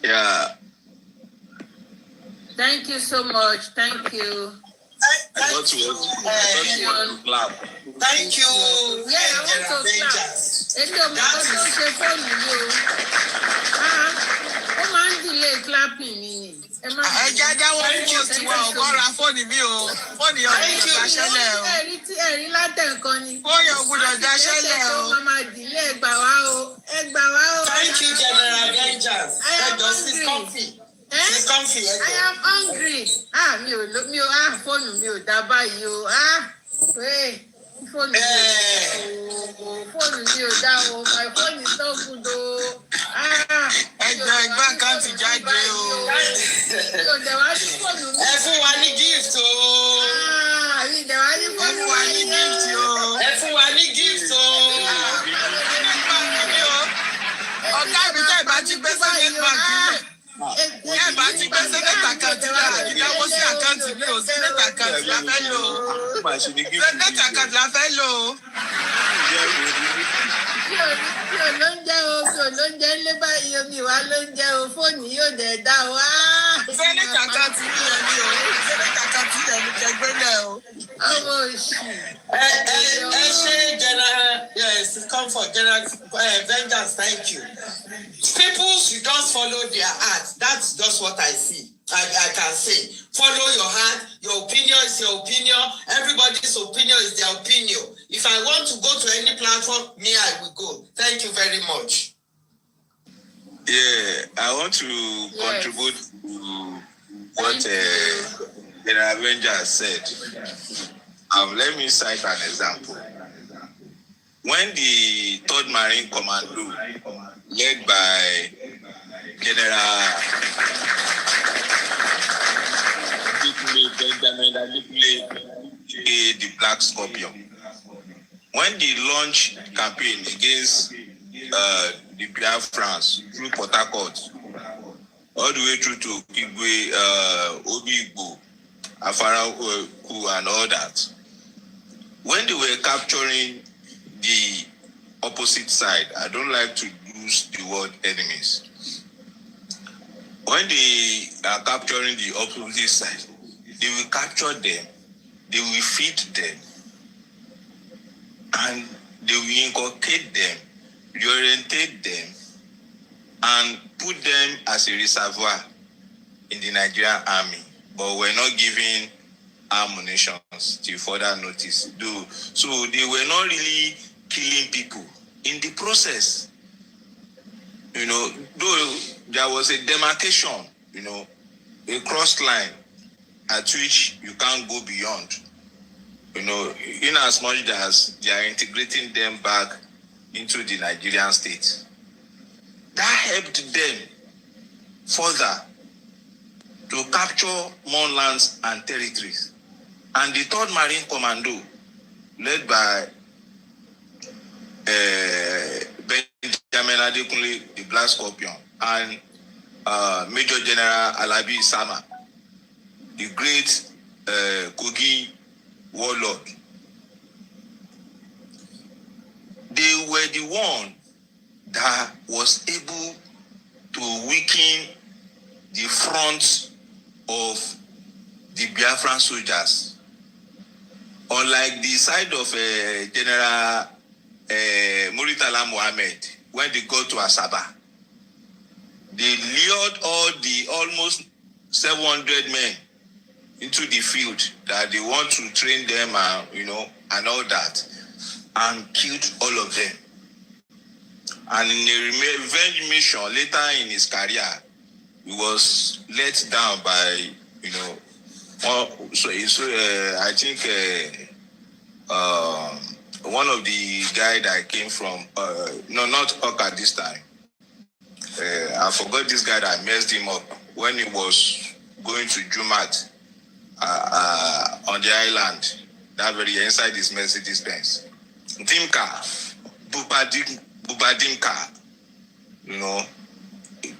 Yeah. Thank you so much. Thank you. Thank you. Thank you. Yeah, I want to clap. Clapping me. Ẹja jáwọ́ fún tiwa ọ̀gọ́ra fóònù mi o. Fóònù yẹn ò gbúdọ̀ daṣẹ́lẹ̀ o. Ẹ̀rí látẹ̀kọ́ ni. Fóònù yẹn ò gbúdọ̀ daṣẹ́lẹ̀ o. Mama Dile ẹgbà wá o. Ẹgbà wá o. Thank you, General Vengeance. I am hungry. I am hungry. Fóònù mi ò dá báyìí o. Fóònù mi ò dá o. My phone is so good o. Ẹjọ́ ìgbà kan ti jáde o. Ẹ fún wa ní gift o. Ẹ fún wa ní gift o. Ẹ fún wa ní gift o. Ọ̀gá mi tẹ́ ìbá ti gbé Senate Bank náà. Ẹ bá ti gbé Senate account náà. Ìdáwó sí àkáǹtì mi ò Senate account la fẹ́ lò ó. Senate account la fẹ́ lò ó. Mi ò ló ń jẹ́ ńlé báyìí omi wa ló ń jẹ́ o, fóònù yóò dẹ̀ dá o. Senate account mi yẹn ni o. Senate account yẹn ni kẹgbẹ́ náà o. General, yes, come for general vengeance. Thank you. People should just follow their heart. That's just what I see. I can say. Follow your heart. Your opinion is your opinion. Everybody's opinion is their opinion. If I want to go to any platform, I will go. Thank you very much. Yeah, I want to contribute to what General Avenger said. Let me cite an example. When the 3rd Marine Commando, led by General Benjamin the Black Scorpion, when they launched campaign against the Biafrans through Port Harcourt, all the way through to Igwe, Obi-Igbo, Afaraku, and all that, when they were capturing the opposite side, I don't like to use the word enemies. When they are capturing the opposite side, they will capture them, they will feed them, and they will inculcate them, reorientate them, and put them as a reservoir in the Nigerian army. But we're not giving ammunitions till further notice. So they were not really killing people in the process. Though there was a demarcation, a cross line at which you can't go beyond. In as much as they are integrating them back into the Nigerian state. That helped them further to capture more lands and territories. And the 3rd Marine Commando, led by Benjamin Adekunle, the Black Scorpion, and Major General Alabi Sama, the great Kogi warlord, they were the one that was able to weaken the front of the Biafran soldiers. Unlike the side of General Muritala Mohammed, when they got to Asaba, they lured all the almost 700 men into the field that they want to train them and all that, and killed all of them. And in a revenge mission later in his career, he was let down by, I think one of the guy that came from, not Oka this time. I forgot this guy that messed him up when he was going to Jumat on the island, that very inside his Mercedes Benz. Dimka, Bubadimka,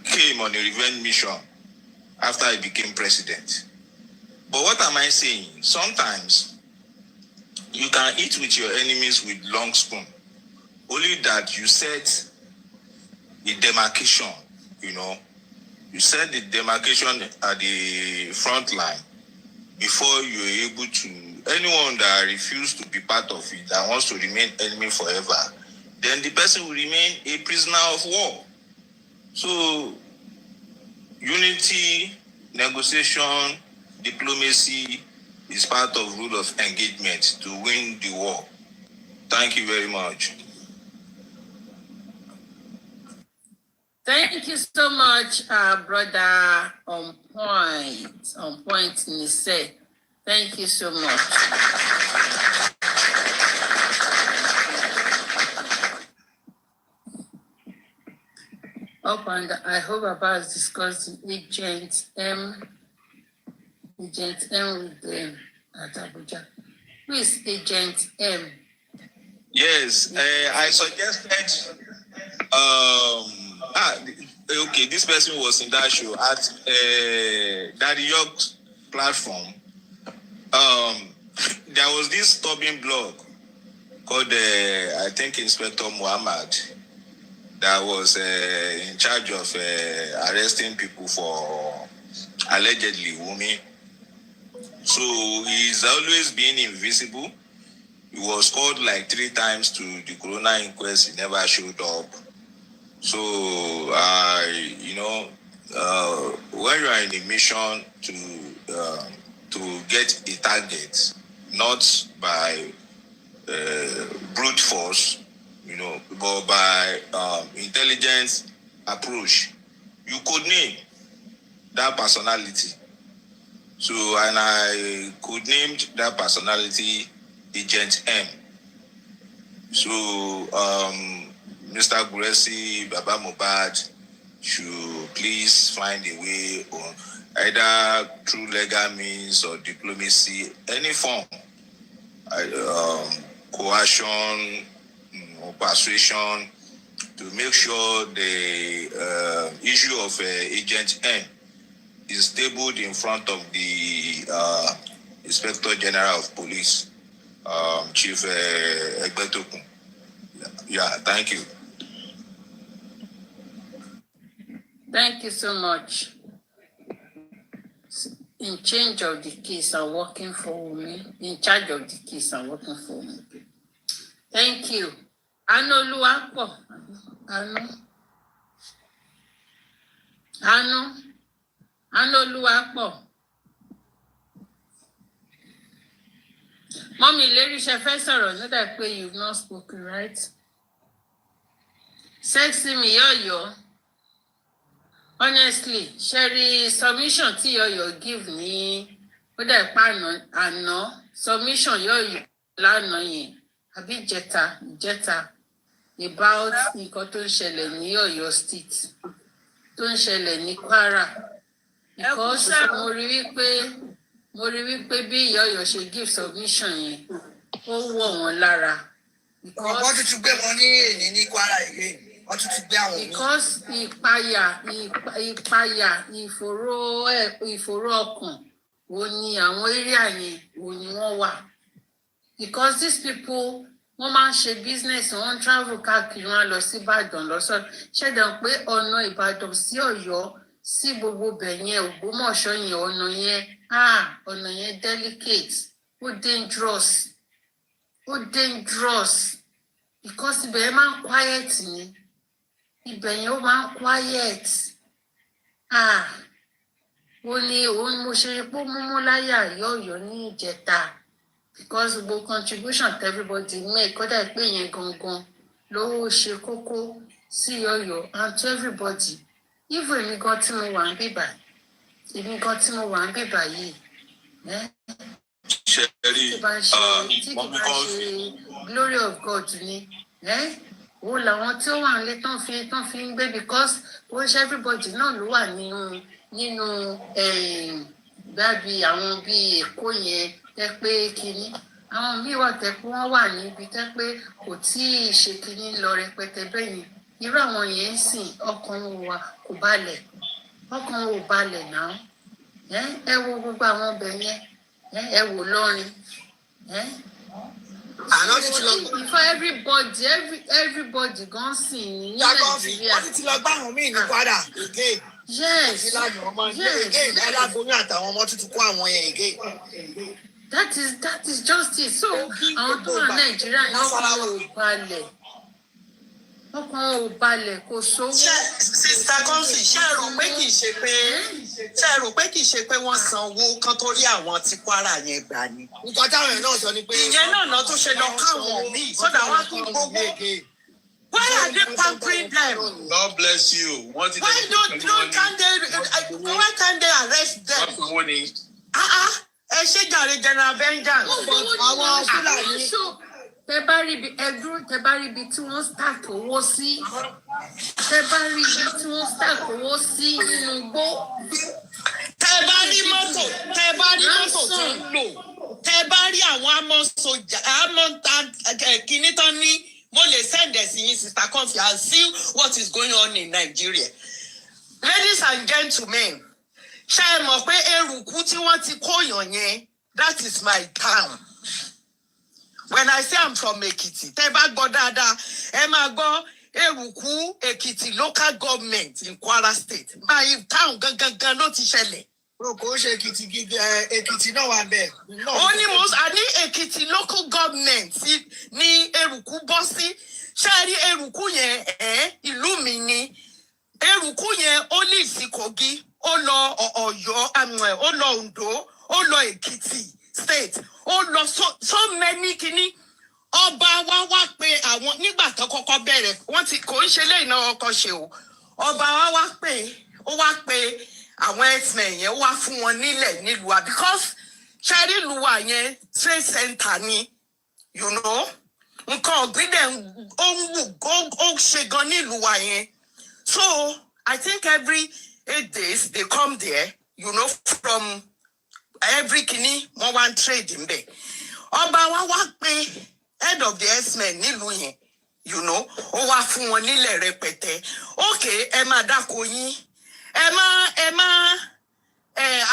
came on a revenge mission after he became president. But what am I saying? Sometimes you can eat with your enemies with long spoon. Only that you set the demarcation, You set the demarcation at the front line before you're able to... Anyone that refuses to be part of it, that wants to remain enemy forever, then the person will remain a prisoner of war. So, unity, negotiation, diplomacy is part of rule of engagement to win the war. Thank you very much. Thank you so much, brother. On point, Nise. Thank you so much. And I hope about discussing Agent M with them at Abuja. Who is Agent M? Yes, I suggested. Okay, this person was in that show at Daddy York's platform. There was this stubborn blog called, I think, Inspector MOHBAD, that was in charge of arresting people for allegedly WUMMI. So he's always been invisible. He was called like 3 times to the coroner inquest. He never showed up. So, when you are in a mission to get a target, not by brute force, but by intelligence approach, you could name that personality. So, and I could name that personality Agent M. So, Mr. Guresi, Baba MOHBAD should please find a way, or either through legal means or diplomacy, any form, coercion or persuasion, to make sure the issue of Agent M is tabled in front of the Inspector General of Police, Chief Egbetokun. Yeah, thank you. Thank you so much. In charge of the case and working for me. In charge of the case and working for me. Thank you. Anoluwapo. Anoluwapo. Mommy, Larry Shefesoro, not that way you've not spoken, right? Sexy me, yo. Honestly, Sherry, submission to yo give me, but that partner and no submission yo lana yin, abi jeta about nǹkan tó ń ṣẹlẹ̀ ní Ọ̀yọ́ state, tó ń ṣẹlẹ̀ ní Kwara, because mo rí wípé bí Ọ̀yọ́ ṣe give submission yẹn, ó wọ̀ wọ́n lára. Because wọ́n ti gbé wọn ní èyí ní Kwara again. Because ìpayà ìfòró ọkàn wo ni àwọn area yẹn wo ni wọ́n wà. Because these people wọ́n máa ń ṣe business, wọ́n travel káàkiri, wọ́n lọ sí Ìbàdàn lọ́sọ̀. Ṣẹ̀dá pé ọ̀nà Ìbàdàn sí Ọ̀yọ́ sí gbogbo bẹ̀ yẹn, Ògbómọ̀ṣọ́ yẹn, ọ̀nà yẹn delicate, ó dangerous. Because ibẹ̀ yẹn máa ń quiet ni. Ibẹ̀ yẹn ó máa ń quiet. Òun mo ṣe pé múmú láyà Ọ̀yọ́ ní ìjẹta. Because gbogbo contribution to everybody make, kódà pé yẹn gangan ló ṣe kókó sí Ọ̀yọ́ and to everybody. Even èmi gan tí mo wà ń bíbà yìí. Tí bá ṣe glory of God ni. Ó làwọn tí ó wà nílé tán fi ń gbé, because ó ṣe everybody náà ló wà nínú gbàbí àwọn bíi Èkó yẹn tẹ́ pé kínní. Àwọn míì wà tẹ́ pé wọ́n wà níbi tẹ́ pé kò tí ì ṣe kínní lọ rẹpẹtẹ bẹ́ẹ̀ yẹn. Irú àwọn yẹn ń sìn ọkàn wa kò balẹ̀ náà. Ẹ wo gbogbo àwọn ọbẹ̀ yẹn, ẹ wò lọ́rin. For everybody gan sìn ní Nàìjíríà. Wọ́n ti lọ gbá àwọn míì ní Kwara again. Yes. Aláboyún àtàwọn ọmọ tuntun kó àwọn yẹn again. That is justice. So àwọn tó wà Nàìjíríà ọkàn ò balẹ̀ kò sówó. Sista Kọ́ńsì, ṣé ẹ rò pé kì í ṣe pé wọ́n san owó kan tó rí àwọn tí Kwara yẹn gbà ni? Nǹkan táwọn yẹn náà sọ ni pé ìyẹn náà tó ṣe lọ káwọn míì sódà wọ́n tún gbogbo. Why are they pampering them? God bless you. Why can't they arrest them? Ẹ ṣe jàre General Benjamin. Àwọn Fúlàní. Tẹ bá rí ibi tí wọ́n stack owó sí. Nínú igbó. Tẹ bá rí mọ́tò tó ń lò. Tẹ bá rí àwọn kìíní tán ní. Mo lè send ẹ̀ sí yín, Sister Comfy, and see what is going on in Nigeria. Ladies and gentlemen, ṣé ẹ mọ̀ pé eruku tí wọ́n ti kóyàn yẹn, that is my town. When I say I'm from Ekiti, tẹ́ bá gbọ́ dáadáa, ẹ máa gbọ́ Eruku Ekiti local government in Kwara state. My town gangan ló ti ṣẹlẹ̀. Èkìtì náà wà bẹ́ẹ̀. Only most I need Èkìtì local government ní eruku bọ́ sí. Ṣé rí eruku yẹn ìlú mi ni. Eruku yẹn ó lè sí Kogi, ó lọ Ọ̀yọ́, ó lọ Oǹdó, ó lọ Èkìtì state, ó lọ so many kini. Ọba wa pé àwọn nígbà tó kọ́kọ́ bẹ̀rẹ̀ wọ́n ti kò ń ṣe lẹ́yìn náà ọkọ̀ ṣe o. Ọba wa pé ó wá pé àwọn ẹ̀sìn yẹn wá fún wọn nílẹ̀ nílùú wa because ṣẹ́rí ìlú wa yẹn trade center ni, you know. Nǹkan ọ̀gbìn dẹ̀ ó ń wù ó ṣe gan nílùú wa yẹn. So I think every 8 days they come there, you know, from every kini one one trade in there. Ọba wa wá pé head of the S-men nílùú yẹn, you know, ó wá fún wọn nílẹ̀ rẹpẹtẹ. Okay, ẹ máa dáko yín. Ẹ má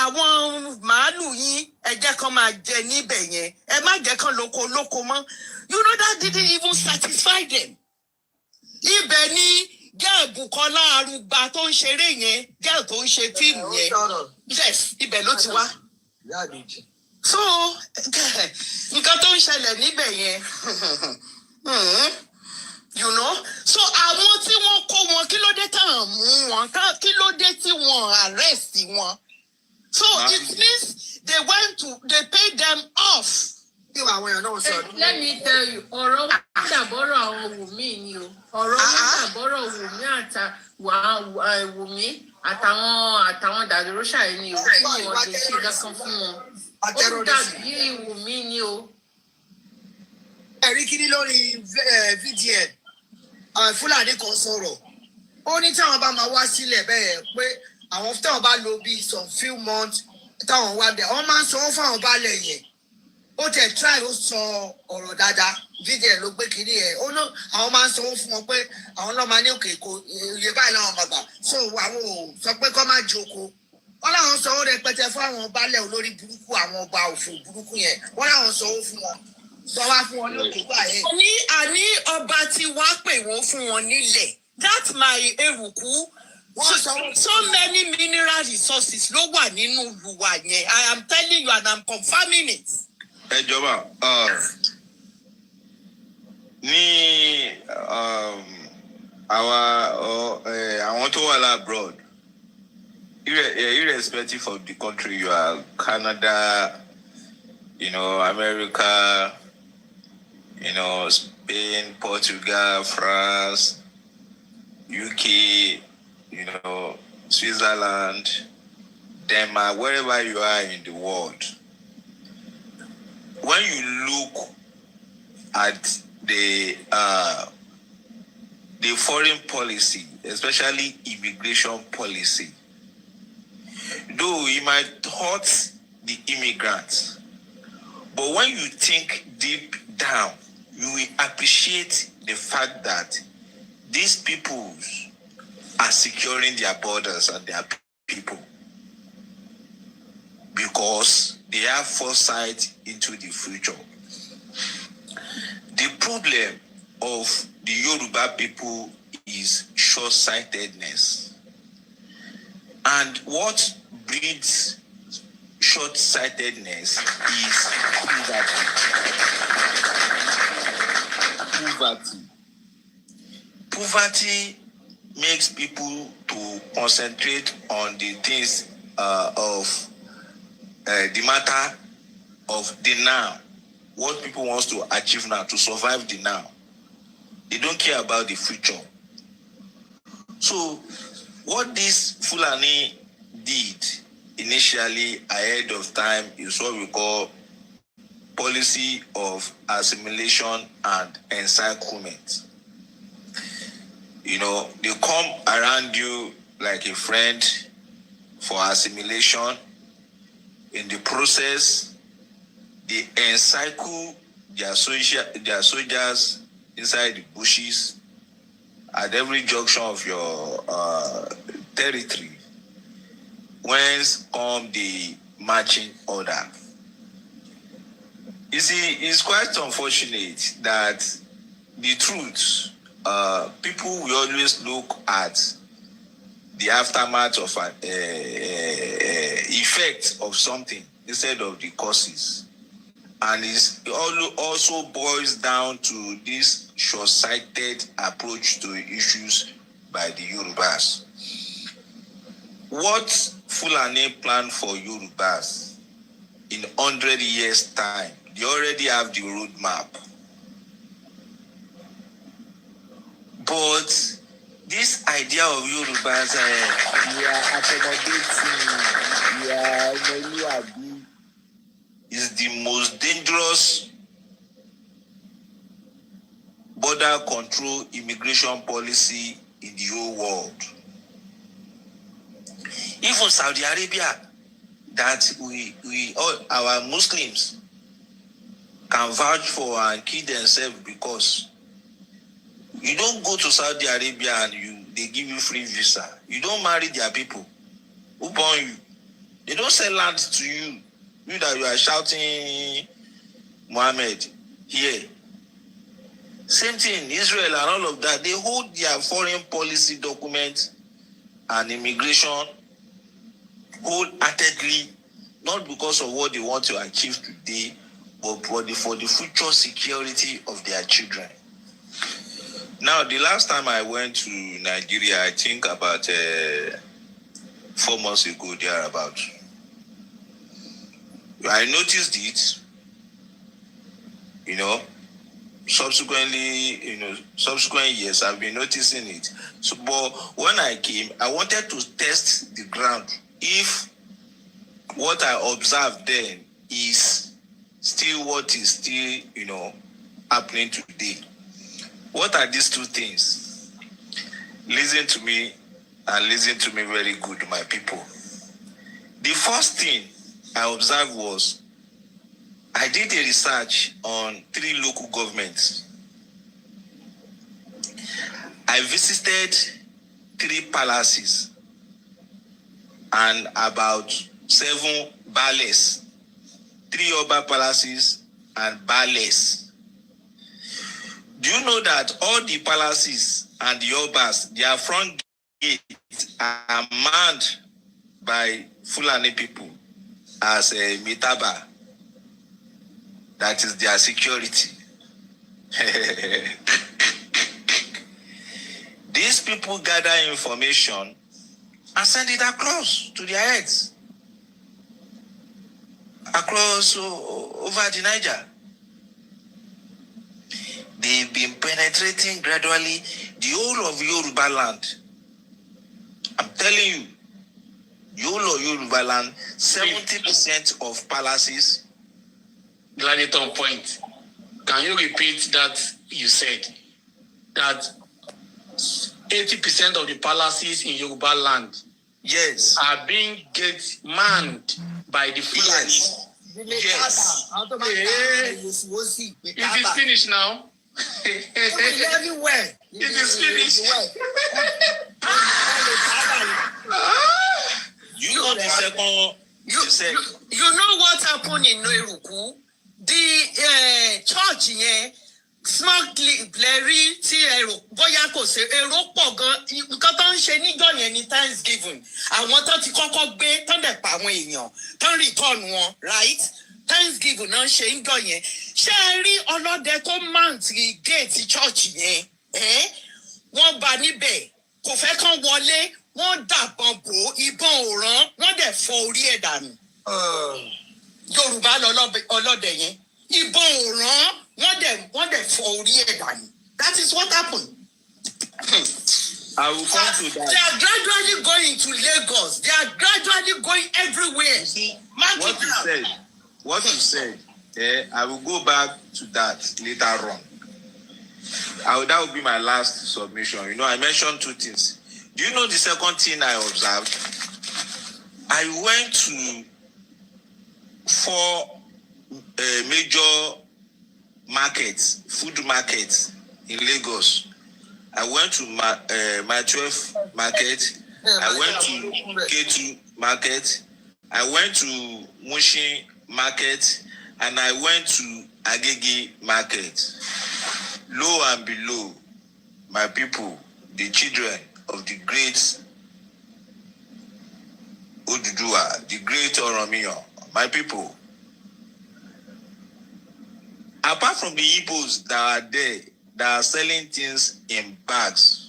àwọn màálù yín ẹ jẹ́ kán máa jẹ níbẹ̀ yẹn. Ẹ má jẹ́ kán lóko mọ́. You know that didn't even satisfy them. Ibẹ̀ ni girl Bukola Arugba tó ń ṣeré yẹn, girl tó ń ṣe fíìmù yẹn. Yes, ibẹ̀ ló ti wá. So, nǹkan tó ń ṣẹlẹ̀ níbẹ̀ yẹn. You know, so àwọn tí wọ́n kó wọn kí ló dé tán mú wọn, kí ló dé tí wọ́n arrest wọn. So it means they paid them off. Let me tell you, ọ̀rọ̀ dàbọ̀rọ̀ àwọn Wùmí ni o. Ọ̀rọ̀ dàbọ̀rọ̀ Wùmí àtàwọn Dàdúróṣà yìí ni o. Tí wọ́n lè ṣe kankan fún wọn. Ó dàbí Wùmí ni o. Ẹ̀rí kiri lórí VDN, Fúlàní kan sọ̀rọ̀. Ó ní táwọn bá máa wá sílẹ̀ bẹ́ẹ̀ pé àwọn táwọn bá lò bí some few months táwọn wá bẹ̀. Wọ́n máa ń sanwó fún àwọn baálẹ̀ yẹn. Ó tẹ̀ try ó sọ ọ̀rọ̀ dáadáa. VDN ló gbé kiri ẹ̀. Ó ná àwọn máa ń sanwó fún wọn pé àwọn náà máa ní òkè kò iye báyìí láwọn máa gbà. So àwọn ò sọ pé kọ́ máa jókòó. Wọ́n láwọn sanwó rẹpẹtẹ fún àwọn baálẹ̀ olórí burúkú àwọn ọba òfò burúkú yẹn. Wọ́n láwọn sanwó fún wọn. Sọ wá fún wọn ní òkè gbà yẹn. Àní ọba tí wàá pè wọ́n fún wọn nílẹ̀. That's my eruku. So many mineral resources ló wà nínú ìlú wa yẹn. I am telling you and I'm confirming it. Ẹ jọ̀ọ́ ní àwọn tó wà abroad, irrespective of the country you are, Canada, you know, America, you know, Spain, Portugal, France, UK, you know, Switzerland, Denmark, wherever you are in the world. When you look at the foreign policy, especially immigration policy, though it might hurt the immigrants, but when you think deep down, you will appreciate the fact that these peoples are securing their borders and their people because they have foresight into the future. The problem of the Yoruba people is short-sightedness. And what breeds short-sightedness is poverty makes people to concentrate on the things of the matter of the now, what people want to achieve now, to survive the now. They don't care about the future. So what this Fulani did initially ahead of time is what we call policy of assimilation and encirclement. You know, they come around you like a friend for assimilation. In the process, they encircle their soldiers inside the bushes at every junction of your territory. Whence come the marching order? You see, it's quite unfortunate that the truth, people will always look at the aftermath of an effect of something instead of the causes. And it also boils down to this short-sighted approach to issues by the Yorubas. What Fulani plan for Yorubas in 100 years' time? They already have the roadmap. But this idea of Yorubas, we are accommodating, we are is the most dangerous border control immigration policy in the whole world. Even Saudi Arabia, that we all our Muslims can vouch for and kill themselves, because you don't go to Saudi Arabia and they give you free visa. You don't marry their people who born you. They don't sell land to you. You that you are shouting Mohammed here. Same thing, Israel and all of that. They hold their foreign policy documents and immigration wholeheartedly, not because of what they want to achieve today, but for the future security of their children. Now, the last time I went to Nigeria, I think about 4 months ago, thereabout. I noticed it, subsequent years, I've been noticing it. So, but when I came, I wanted to test the ground. If what I observed then is still what is still, happening today. What are these two things? Listen to me, and listen to me very good, my people. The first thing I observed was, I did a research on 3 local governments. I visited 3 palaces and about 7 bales, 3 Oba palaces and bales. Do you know that all the palaces and the Obas, their front gates are manned by Fulani people as a mitaba? That is their security. These people gather information and send it across to their heads, across over the Niger. They've been penetrating gradually the whole of Yoruba land. I'm telling you, the whole of Yoruba land, 70% of palaces. Gladiator point. Can you repeat that you said? That 80% of the palaces in Yoruba land, yes, are being manned by the Fulani. Yes. It is finished now. Everywhere. It is finished. You know the second. You know what happened in Noiruku? The church here, small Larry, bóyá kò ṣe èrò pọ̀ gan, nǹkan tó ń ṣe níjọ́ yẹn ní Thanksgiving. Àwọn tó ti kọ́kọ́ gbé tán dẹ̀ pa àwọn èèyàn, tán return wọn, right? Thanksgiving náà ṣe níjọ́ yẹn. Ṣé ẹ rí ọlọ́dẹ tó mount gate church yẹn? Wọ́n bá níbẹ̀, kò fẹ́ kán wọlé, wọ́n dàbọn bò, ìbọn ò rán, wọ́n dẹ̀ fọ́ orí ẹ̀ dànù. Yorùbá ọlọ́dẹ yẹn, ìbọn ò rán, wọ́n dẹ̀ fọ́ orí ẹ̀ dànù. That is what happened. I will come to that. They are gradually going to Lagos. They are gradually going everywhere. What you said, I will go back to that later on. That will be my last submission. I mentioned 2 things. Do you know the second thing I observed? I went to 4 major markets, food markets in Lagos. I went to my 12 market. I went to K2 market. I went to Mushin market, and I went to Agege market. Low and below, my people, the children of the great Odudua, the great Oromiyan, my people. Apart from the Igbos that are there, that are selling things in bags,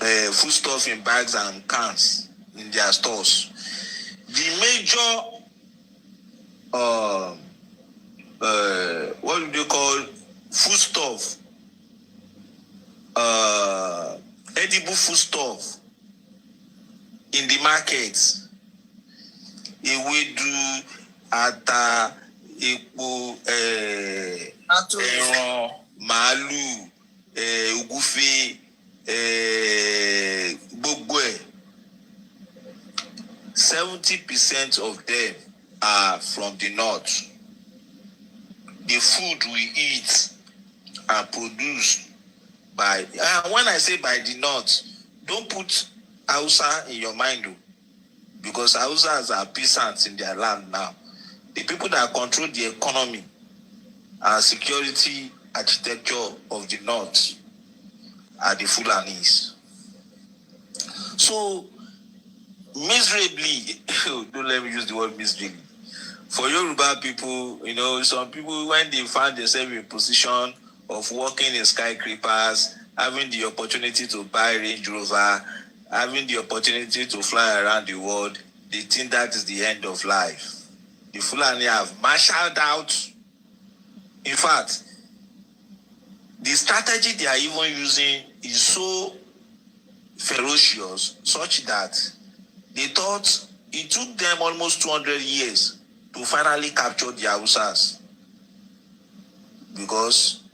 foodstuff in bags and cans in their stores, the major, what do they call foodstuff, edible foodstuff in the markets, ewedu, ata, epo, ẹran, màálù, ògúfe, gbogbo ẹ̀. 70% of them are from the north. The food we eat are produced by, when I say by the north, don't put Hausa in your mind, because Hausas are peasants in their land now. The people that control the economy and security architecture of the north are the Fulanis. So, miserably, don't let me use the word miserably, for Yoruba people, you know, some people, when they find themselves in a position of working in skyscrapers, having the opportunity to buy Range Rover, having the opportunity to fly around the world, they think that is the end of life. The Fulani have marshaled out. In fact, the strategy they are even using is so ferocious, such that they thought it took them almost 200 years to finally capture the Hausas, because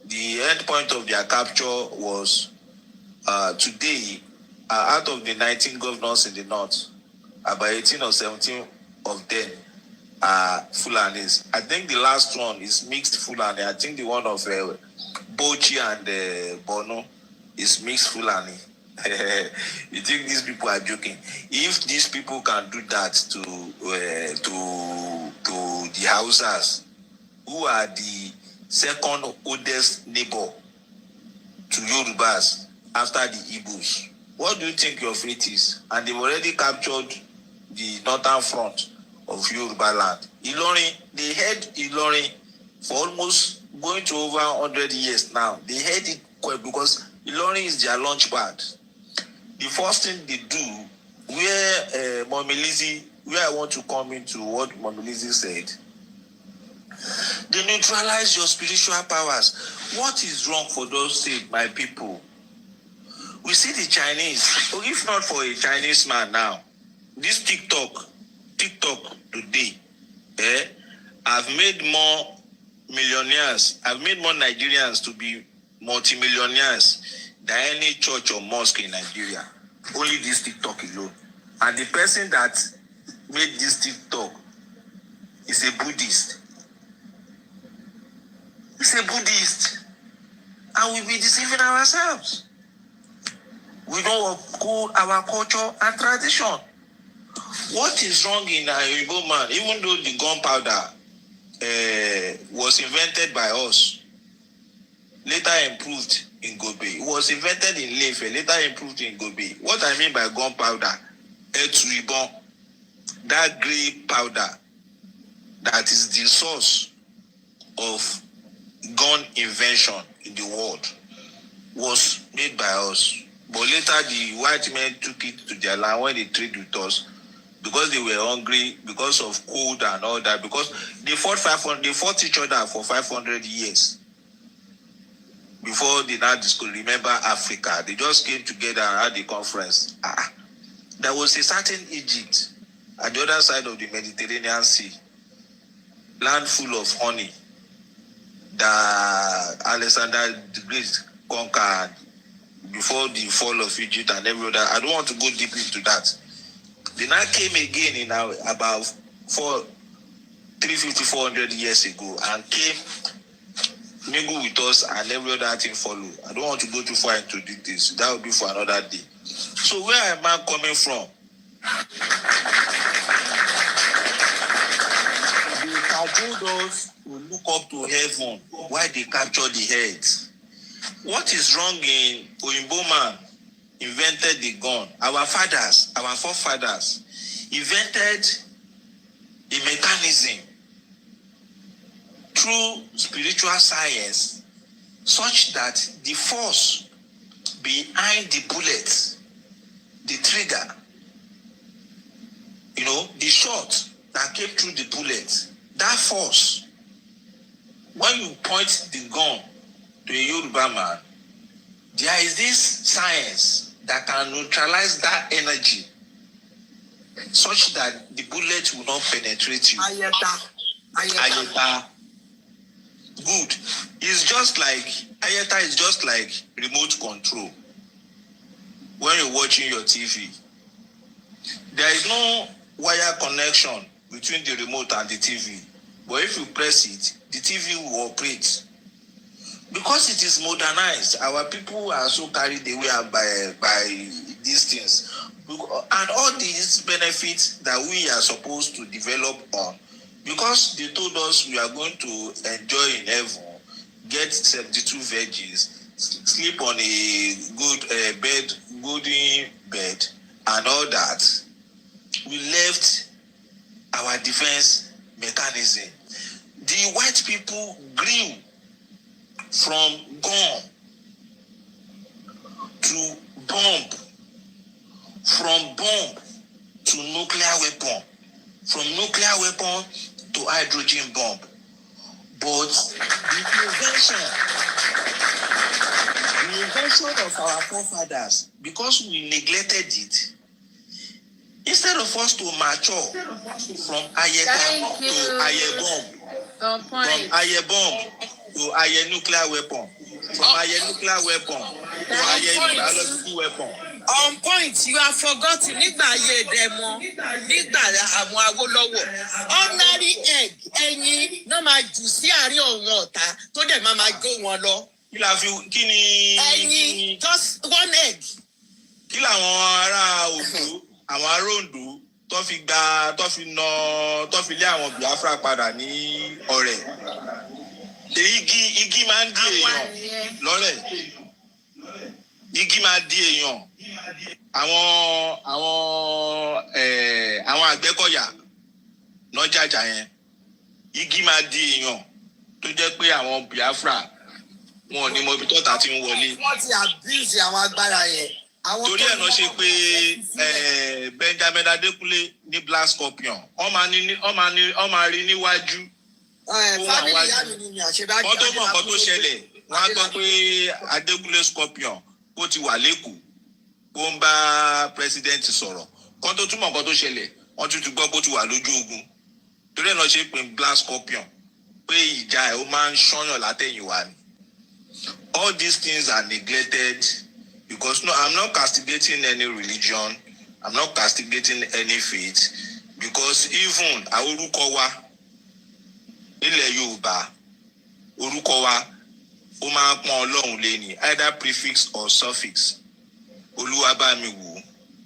the end point of their capture was today, out of the 19 governors in the north, about 18 or 17 of them are Fulanis. I think the last one is mixed Fulani. I think the one of Bochi and Bono is mixed Fulani. You think these people are joking? If these people can do that to the Hausas, who are the second oldest neighbor to Yorubas after the Igbos, what do you think your fate is? And they've already captured the northern front of Yoruba land. Ilorin, they had Ilorin for almost going to over 100 years now. They had it because Ilorin is their launch pad. The first thing they do, where where I want to come into what Mommy Lizzie said, they neutralize your spiritual powers. What is wrong for those things, my people? We see the Chinese, if not for a Chinese man now, this TikTok today, I've made more millionaires, I've made more Nigerians to be multimillionaires than any church or mosque in Nigeria. Only this TikTok alone. And the person that made this TikTok is a Buddhist. He's a Buddhist. And we'll be deceiving ourselves. We don't uphold our culture and tradition. What is wrong in Igbo man, even though the gunpowder was invented by us, later improved in Gobe. It was invented in Lefe, later improved in Gobe. What I mean by gunpowder, etribon, that grey powder that is the source of gun invention in the world, was made by us. But later the white men took it to their land when they trade with us, because they were hungry, because of cold and all that, because they fought each other for 500 years before they now discovered. Remember Africa, they just came together and had a conference. There was a certain Egypt at the other side of the Mediterranean Sea, land full of honey, that Alexander the Great conquered before the fall of Egypt and every other. I don't want to go deep into that. They now came again in about 350, 400 years ago, and came, mingle with us, and every other thing follow. I don't want to go too far into details. That will be for another day. So where am I coming from? They cajoled us to look up to heaven while they capture the heads. What is wrong in Oyinbo man invented the gun. Our fathers, our forefathers, invented a mechanism through spiritual science such that the force behind the bullet, the trigger, the shot that came through the bullet, that force, when you point the gun to a Yoruba man, there is this science that can neutralize that energy such that the bullet will not penetrate you. Ayeta. Good. It's just like, Ayeta is just like remote control. When you're watching your TV, there is no wire connection between the remote and the TV. But if you press it, the TV will operate. Because it is modernized, our people are so carried away by these things. And all these benefits that we are supposed to develop on, because they told us we are going to enjoy in heaven, get 72 veggies, sleep on a good bed, golden bed, and all that, we left our defense mechanism. The white people grew from gun to bomb, from bomb to nuclear weapon, from nuclear weapon to hydrogen bomb. But the invention of our forefathers, because we neglected it, instead of us to mature from Ayeta to Ayebomb, from Ayebomb to Aye nuclear weapon, from Aye nuclear weapon to Aye biological weapon. On point, you have forgotten nígbà ayé demo, nígbà àwọn Awólọ́wọ̀. Ordinary egg, ẹyin náà máa jù sí àárín ọ̀wọ́n ọ̀tá tó dẹ̀ máa gé wọn lọ. Kí ni ẹyin, just one egg. Kí làwọn ará Oǹdó, àwọn ará Oǹdó tó fi lé àwọn Biafra padà ní Ọ̀rẹ̀. Igi máa ń dí èèyàn lọ́rẹ̀. Igi máa dí èèyàn. Àwọn Àgbẹ̀kọ̀yà náà jàjà yẹn. Igi máa dí èèyàn tó jẹ́ pé àwọn Biafra wọn ò ní mọ ibi tọ́ta ti ń wọlé. Wọ́n ti abuse àwọn agbára yẹn. Torí ẹ̀ náà ṣe pé Benjamin Adekunle ní Black Scorpion. Wọ́n máa rí níwájú. Fámìlì ìyá mi ni àṣebájú. Wọ́n tó mọ̀ nǹkan tó ṣẹlẹ̀, wọ́n á gbọ́ pé Adekunle Scorpion ó ti wà lẹ́kọ̀ọ́, ó ń bá president sọ̀rọ̀. Kọ́ tó túmọ̀ nǹkan tó ṣẹlẹ̀, wọ́n tún ti gbọ́ pé ó ti wà lójú ogun. Torí ẹ̀ náà ṣe pé Black Scorpion pé ìjà ẹ̀ ó máa ń ṣọ́yàn látẹ̀yìnwá ni. All these things are neglected because no, I'm not castigating any religion. I'm not castigating any faith because even orúkọ wa nílẹ̀ Yorùbá, orúkọ wa ó máa ń pọ́n Ọlọ́run lé ní either prefix or suffix. Olúwa bá mi wò,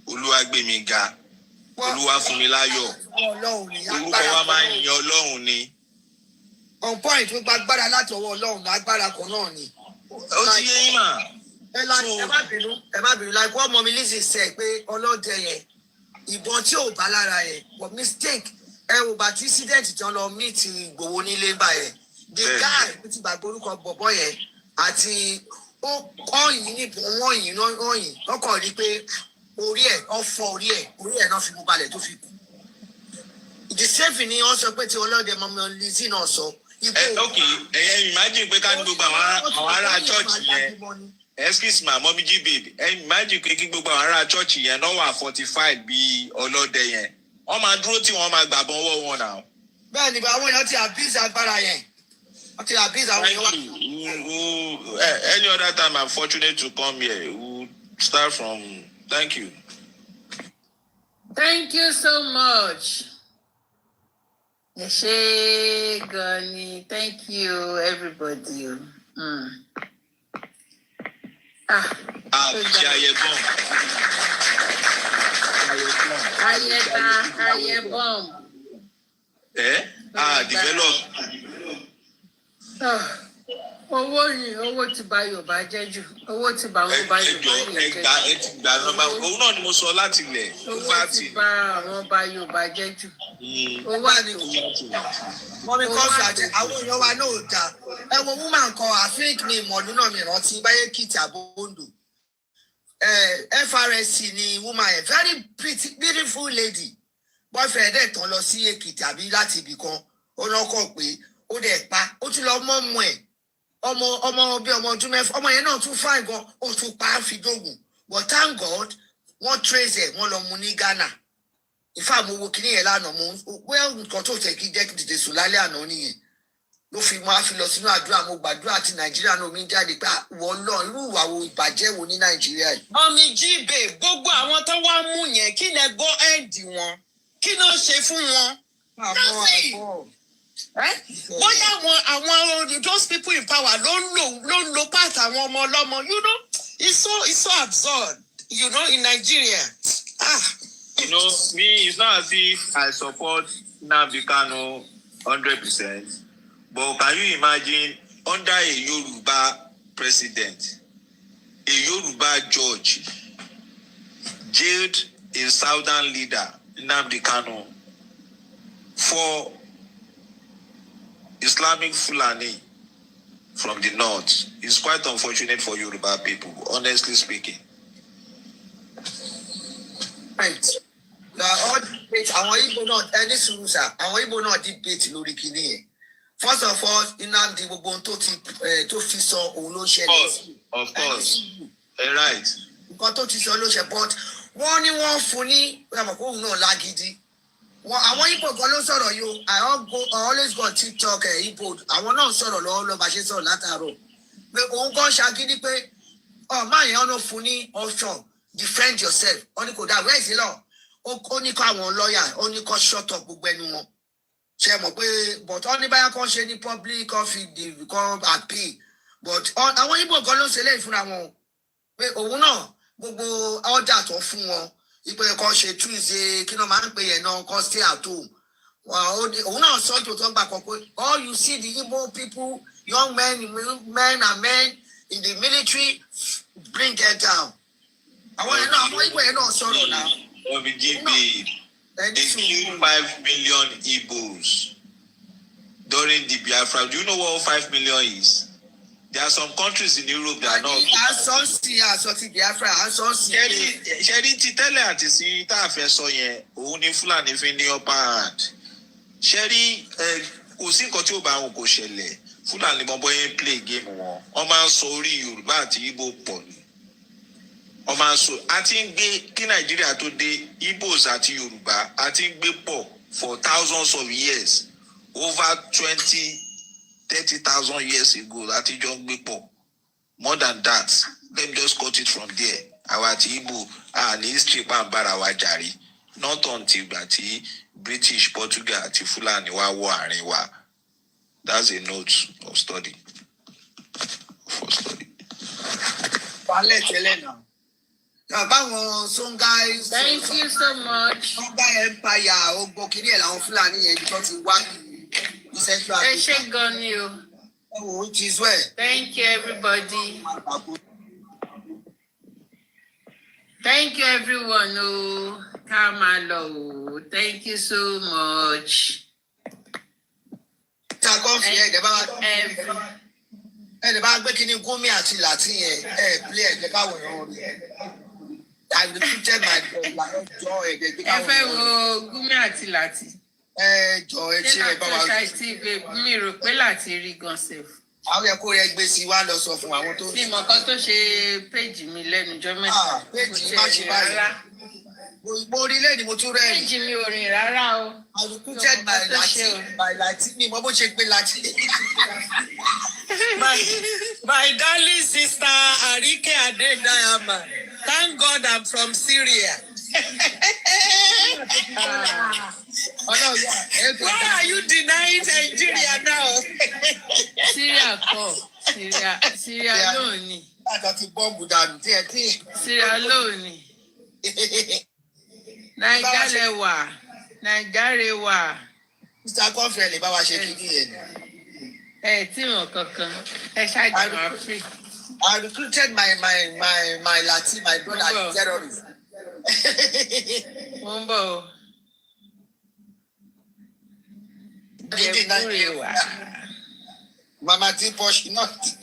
Olúwa gbé mi ga, Olúwa fún mi láyọ̀. Orúkọ wa máa ń yin Ọlọ́run ni. On point, wọ́n gba agbára láti ọwọ́ Ọlọ́run, agbára kan náà ni. Ó ti yé yín mà. Ẹ má bínú, like what Mommy Lizzy said pé ọlọ́dẹ yẹn, ìbọn tí ò bá lára yẹn, but mistake, wò bá tí incident tán lọ meet Ìgbòho nílé báyẹn. The guy tó ti gbàgbé orúkọ bọ̀bọ̀ yẹn àti ó kọ́yìn níbọn wọ̀nyí lọ́kàn rí pé orí ẹ̀ orí ẹ̀ náà fi mú balẹ̀ tó fi kú. The same thing ni wọ́n sọ pé tí ọlọ́dẹ Mommy Lizzy náà sọ. Okay, imagine pé ká ní gbogbo àwọn ará church yẹn. Excuse me, Mommy G babe. Imagine pé kí gbogbo àwọn ará church yẹn náà wà fortified bí ọlọ́dẹ yẹn. Wọ́n máa dúró tí wọ́n máa gbàgbọ́ ọwọ́ wọn náà. Bẹ́ẹ̀ni, àwọn èèyàn ti abuse agbára yẹn. Wọ́n ti abuse àwọn èèyàn wa. Any other time I'm fortunate to come here, we'll start from. Thank you. Thank you so much. Gani. Thank you, everybody. Ayebomb. Develop. owó ti bà Yorùbá jẹ́ jù. Owó ti bà àwọn ọba Yorùbá jẹ́ jù. Ẹ ti gbà nọ́mbà. Òun náà ni mo sọ láti ilẹ̀. Owó ti bà àwọn ọba Yorùbá jẹ́ jù. Owó àti mọ́mí kọ́fì àti àwọn èèyàn wa náà dá. Ẹ wo woman kan àfíìk mi ìmọ̀lú náà mi rántí báyé kìtì àbóńdò. FRSC ni woman yẹn very pretty beautiful lady. Boyfriend ẹ̀ tán lọ sí Èkìtì àbí láti ibì kan. Ó lọ́kọ̀ pé ó dẹ̀ pa ó tún lọ mọ́ ọmọ ẹ̀ ọmọ bí ọmọ ọdún mẹ́fà ọmọ yẹn náà tún fáìn gan ó tún pa á fi dógùn but thank God wọ́n trace ẹ̀ wọ́n lọ mú ní Ghana ìfà mo wo kíní yẹn lánàá mo wẹ́ẹ́ nǹkan tó tẹ̀ kí jẹ́ kí tètè sùn lálẹ́ àná nìyẹn ló fi máa fi lọ sínú àdúrà mo gbàdúrà tí Nàìjíríà náà mi jáde pé wọ́n lọ irú ìwà wo ìbàjẹ́ wo ní Nàìjíríà yìí. Mọ́mí jíbe gbogbo àwọn tó wá mú yẹn kí lẹ gbọ́ ẹ̀ǹdì wọn kí ló ṣe fún wọn. Bóyá àwọn those people in power ló ń lo part àwọn ọmọ ọlọ́mọ you know it's so absurd you know in Nigeria. You know me it's not as if I support Nnamdi Kanu 100%, but can you imagine under a Yoruba president, a Yoruba judge jailed a southern leader Nnamdi Kanu for Islamic Fulani from the north. It's quite unfortunate for Yoruba people, honestly speaking. Right. All debate àwọn Igbo náà ẹni sùúrù sà àwọn Igbo náà debate lórí kinní yẹn. First of all, Nnamdi gbogbo ohun tó fi sọ òun ló ṣẹlẹ̀. Of course. Right. Nǹkan tó ti sọ ló ṣe but wọ́n ní wọ́n fún ní àmọ́ kó òun náà lágídí. Àwọn Igbo kan ló sọ̀rọ̀ yìí I always go TikTok Igbo àwọn náà sọ̀rọ̀ lọ́wọ́ bá ṣe sọ̀rọ̀ látàárọ̀ pé òun kan ṣagídí pé máa yẹn ọ̀nà fún ní option defend yourself ó ní kò dá where is the law ó ní kó àwọn lọ́ọ̀yà ó ní kó shut up gbogbo ẹnu wọn ṣe mọ̀ pé but ó ní báyà kan ṣe ní public office kan appeal but àwọn Igbo kan ló ṣe lẹ́yìn fúnra wọn pé òun náà gbogbo order tó fún wọn ìpè kan ṣe Tuesday kí ló máa ń pè yẹn náà kan stay at home òun náà sọ́jọ́ tó ń gbà kan pé all you see the Igbo people young men and men in the military bring them down. Àwọn Igbo yẹn náà sọ̀rọ̀ náà. They killed 5 million Igbos during the Biafra. Do you know what 5 million is? There are some countries in Europe that are not. Àsọtí Biafra àsọtí. Ṣẹ́rí ti tẹ́lẹ̀ àti sí tá a fẹ́ sọ yẹn, òun ni Fúlàní fi ní upper hand. Ṣẹ́rí kò sí nǹkan tí ó bá wọn kò ṣẹlẹ̀. Fúlàní mọ bọ́yẹn play game wọn. Wọ́n máa ń sọ orí Yorùbá àti Igbo pọ̀ ni. Wọ́n máa ń sọ àti ń gbé kí Nàìjíríà tó dé Igbos àti Yorùbá àti ń gbé pọ̀ for thousands of years, over 30,000 years ago láti jọ ń gbé pọ̀. More than that, let me just cut it from there. Àwa àti Igbo ní history pa ń bára wa jàre. Not until ìgbà tí British, Portugal àti Fúlàní wá wọ àárín wa. That's a note of study. For study. Thank you so much. Songhai Empire, Ogbokiri ẹ̀ làwọn Fúlàní yẹn ibi tó ti wá ní Central Africa. Ẹ ṣé gan ni o. Which is where. Thank you everybody. Thank you everyone. Oh, Kamalo. Thank you so much. Ẹ bá gbé kíní Gúnmi àti Latin yẹn play ẹ̀jẹ̀ káwọn èèyàn rí. I repeated my joy ẹ̀jẹ̀ káwọn èèyàn rí. Ẹ fẹ́ wo Gúnmi àti Latin. Jọ ẹ ṣe ẹ bá wa. Ṣé TV mi rò pé láti rí gan sef. Àwọn yẹ kó rẹ gbé sí wa lọ sọ fún àwọn tó. Bí mo kàn tó ṣe péjì mi lẹ́nu ọjọ́ mẹ́ta. Péjì má ṣe báyìí. Mo rí lẹ́ni mo tún rẹ́rìn. Péjì mi ò rìn rárá o. I repeated my Latin mi mo bó ṣe pé Latin. My darling sister Arike Adedayama, thank God I'm from Syria. Why are you denying Nigeria now? Syria kọ́, Syria lónìí. Láti ti bọ́ǹbù dànù tí ẹ tí. Syria lónìí. Nàìjíríà wà. Mr. Conference lè bá wa ṣe kíní yẹn. I recruited my Latin, my brother, terrorist. Mama T-Posh, not.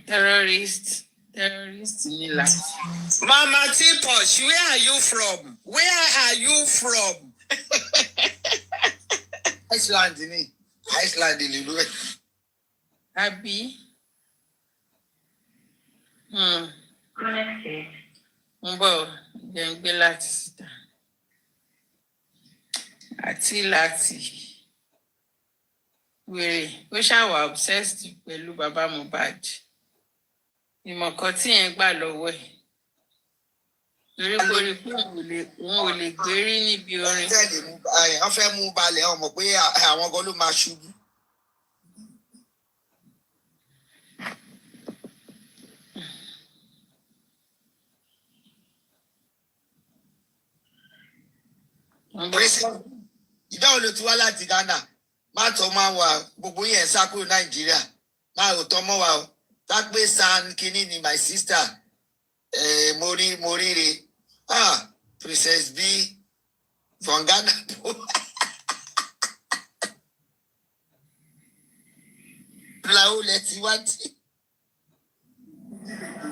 Terrorist. Mama T-Posh, where are you from? Iceland, Illinois. Abi. Jẹ́ngbé láti síta. Láti. Wèrè, ó ṣàwà obsessed pẹ̀lú bàbá Mohbad. Ìmọ̀kan tí yẹn gbà lọ́wọ́ ẹ̀. Torí kórí pé òun ò lè gbérí níbi orin. Wọ́n fẹ́ mú balẹ̀ ọmọ pé àwọn gan ló máa ṣubú. Ìdáhùn ló ti wá láti Ghana. Má tọ́ máa wà gbogbo yẹn sá kúrò Nàìjíríà. Má ò tọ́ mọ́ wa o. Tápé san kínní ni my sister. Mo ríre. Princess B from Ghana. Làwọn olè ti wá tí.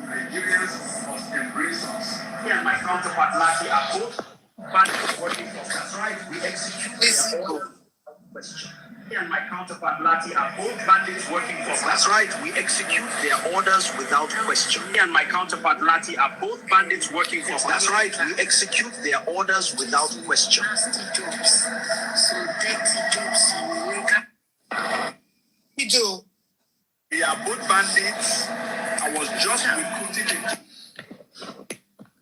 Nigerians must embrace us. Me and my counterpart Lati are both bandits working for us. That's right, we execute their orders. Me and my counterpart Lati are both bandits working for us. That's right, we execute their orders without question. Me and my counterpart Lati are both bandits working for us. That's right, we execute their orders without question. We are both bandits. I was just recruited into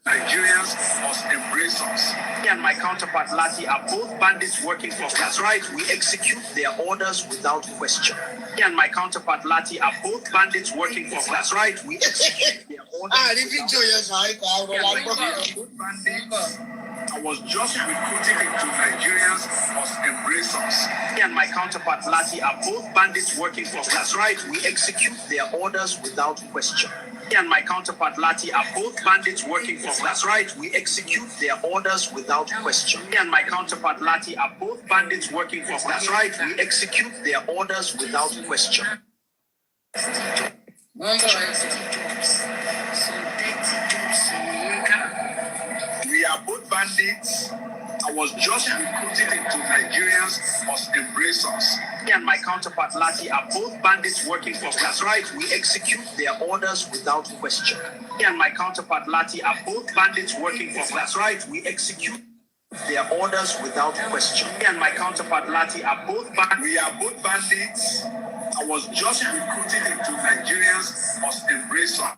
Nigerians must embrace us. Me and my counterpart Lati are both bandits working for us. That's right, we execute their orders without question. Me and my counterpart Lati are both bandits working for us. That's right, we execute their orders I was just recruited into Nigerians must embrace us. Me and my counterpart Lati are both bandits working for us. That's right, we execute their orders without question. Me and my counterpart Lati are both bandits working for us. That's right, we execute their orders without question. Me and my counterpart Lati are both bandits working for us. That's right, we execute their orders without question. We are both bandits. I was just recruited into Nigerians must embrace us. Me and my counterpart Lati are both bandits working for us. That's right, we execute their orders without question. Me and my counterpart Lati are both bandits working for us. That's right, we execute their orders without question. Me and my counterpart Lati are both bandits. We are both bandits. I was just recruited into Nigerians must embrace us.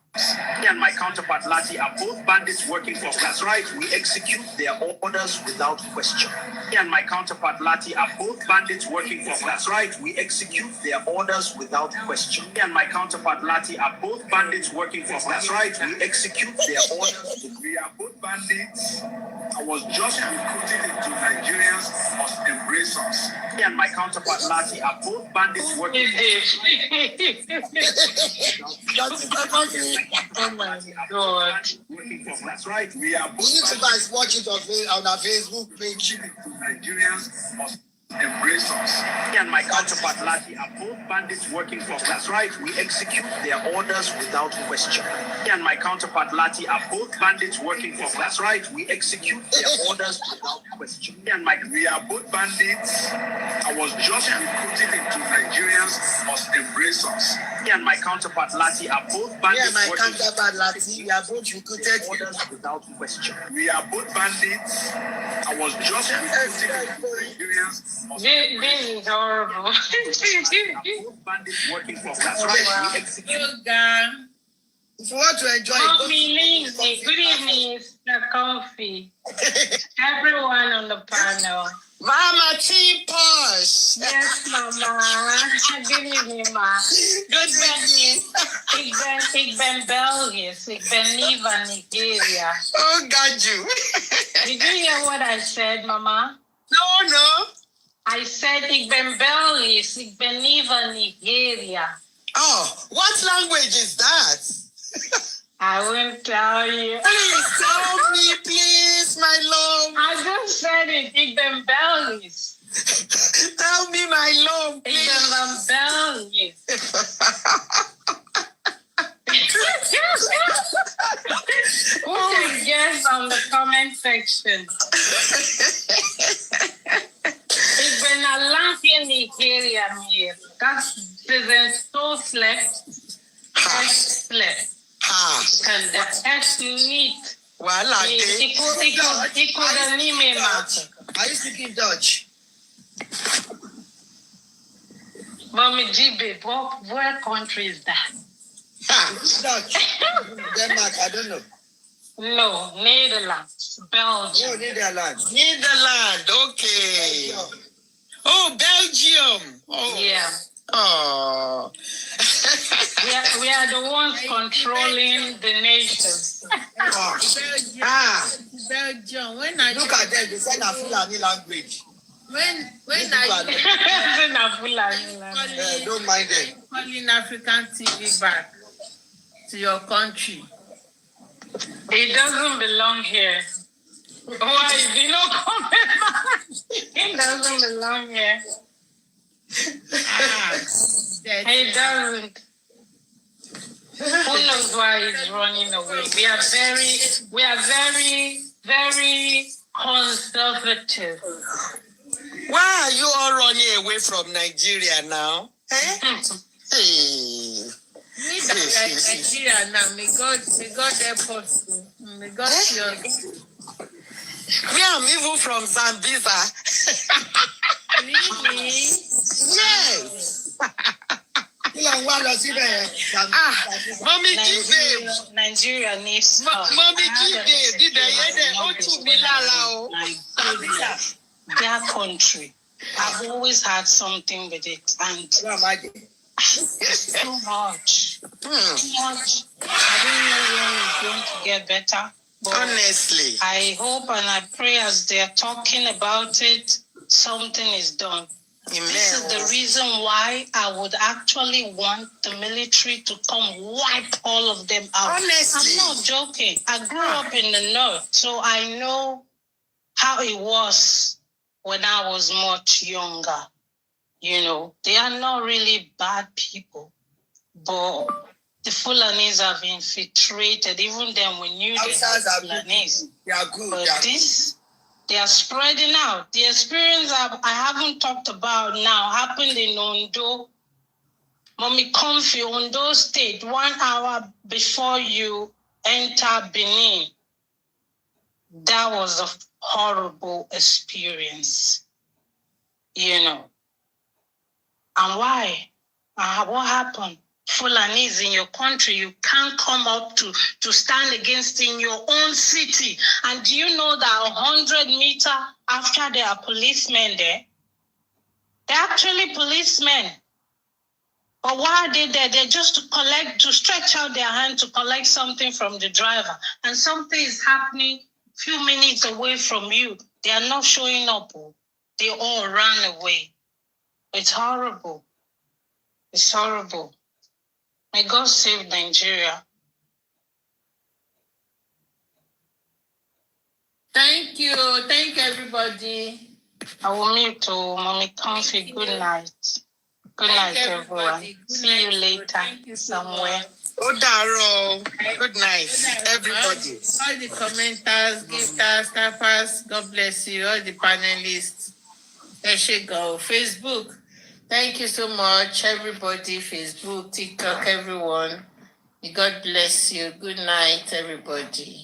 Me and my counterpart Lati are both bandits working for us. That's right, we execute their orders without question. Me and my counterpart Lati are both bandits working for us. That's right, we execute their orders without question. Me and my counterpart Lati are both bandits working for us. That's right, we execute their orders. We are both bandits. I was just recruited into Nigerians must embrace us. Me and my counterpart Lati are both bandits working for us. Oh my God. That's right. We are both. You guys watch it on our Facebook page. Nigerians must embrace us. Me and my counterpart Lati are both bandits working for us. That's right, we execute their orders without question. Me and my counterpart Lati are both bandits working for us. That's right, we execute their orders without question. We are both bandits. I was just recruited into Nigerians must embrace us. Me and my counterpart Lati are both bandits working for us. We are both recruited orders without question. We are both bandits. I was just recruited into Nigerians. This is horrible. Bandits working for us. That's right. We execute. If you want to enjoy it, good evening, Mr. Coffee. Everyone on the panel. Mama T-Posh. Yes, Mama. Good evening, Ma. Good evening. Ik ben Belgisch. Ik ben niet van Nigeria. Oh, got you. Did you hear what I said, Mama? No. I said Igbenbelis, Igbeniva, Nigeria. Oh, what language is that? I won't tell you. Please tell me, please, my love. I just said it, Igbenbelis. Tell me, my love, please. Igbenbelis. Who can guess on the comment section? Igbenalafi, Nigeria, here. That's President So slept. S slept. And the S meet. Voila, Are you speaking Dutch? Mommy Jibe, what country is that? Dutch. Denmark, I don't know. No, Netherlands, Belgium. Oh, Netherlands. Netherlands, okay. Oh, Belgium. Oh. Yeah. Oh. We are the ones controlling the nation. Belgium. When Look at them, they said a Fulani language. When don't mind them. Calling African TV back to your country. It doesn't belong here. Why is it not coming back? It doesn't belong here. It doesn't. Who knows why he's running away? We are very conservative. Why are you all running away from Nigeria now? Eh? Hey. Nigeria now, may God help us. May God see us. Me, I'm even from Zambia. Really? Yes. Mommy G-Babe. Nigeria needs help. Mommy G-Babe. Their country. I've always had something with it, and too much. Too much. I don't know when it's going to get better. But honestly, I hope and I pray as they're talking about it, something is done. Amen. This is the reason why I would actually want the military to come wipe all of them out. Honestly. I'm not joking. I grew up in the north, so I know how it was when I was much younger. You know, they are not really bad people, but the Fulanis have infiltrated. Even then, we knew they were Fulanese. They are good. But they are spreading out. The experience I haven't talked about now happened in Ondo. Mommy Comfy, Ondo State, 1 hour before you enter Benin. That was a horrible experience, you know. And why? What happened? Fulanis in your country, you can't come up to stand against in your own city. And do you know that 100 meters after there are policemen there? They're actually policemen. But why are they there? They're just to stretch out their hand to collect something from the driver. And something is happening a few minutes away from you. They are not showing up. They all ran away. It's horrible. It's horrible. May God save Nigeria. Thank you. Thank everybody. I will meet to Mommy Comfy. Good night. Good night, everyone. See you later somewhere. Odaro. Good night, everybody. All the commenters, gifters, staffers, God bless you. All the panelists. There she go. Facebook. Thank you so much, everybody. Facebook, TikTok, everyone. God bless you. Good night, everybody.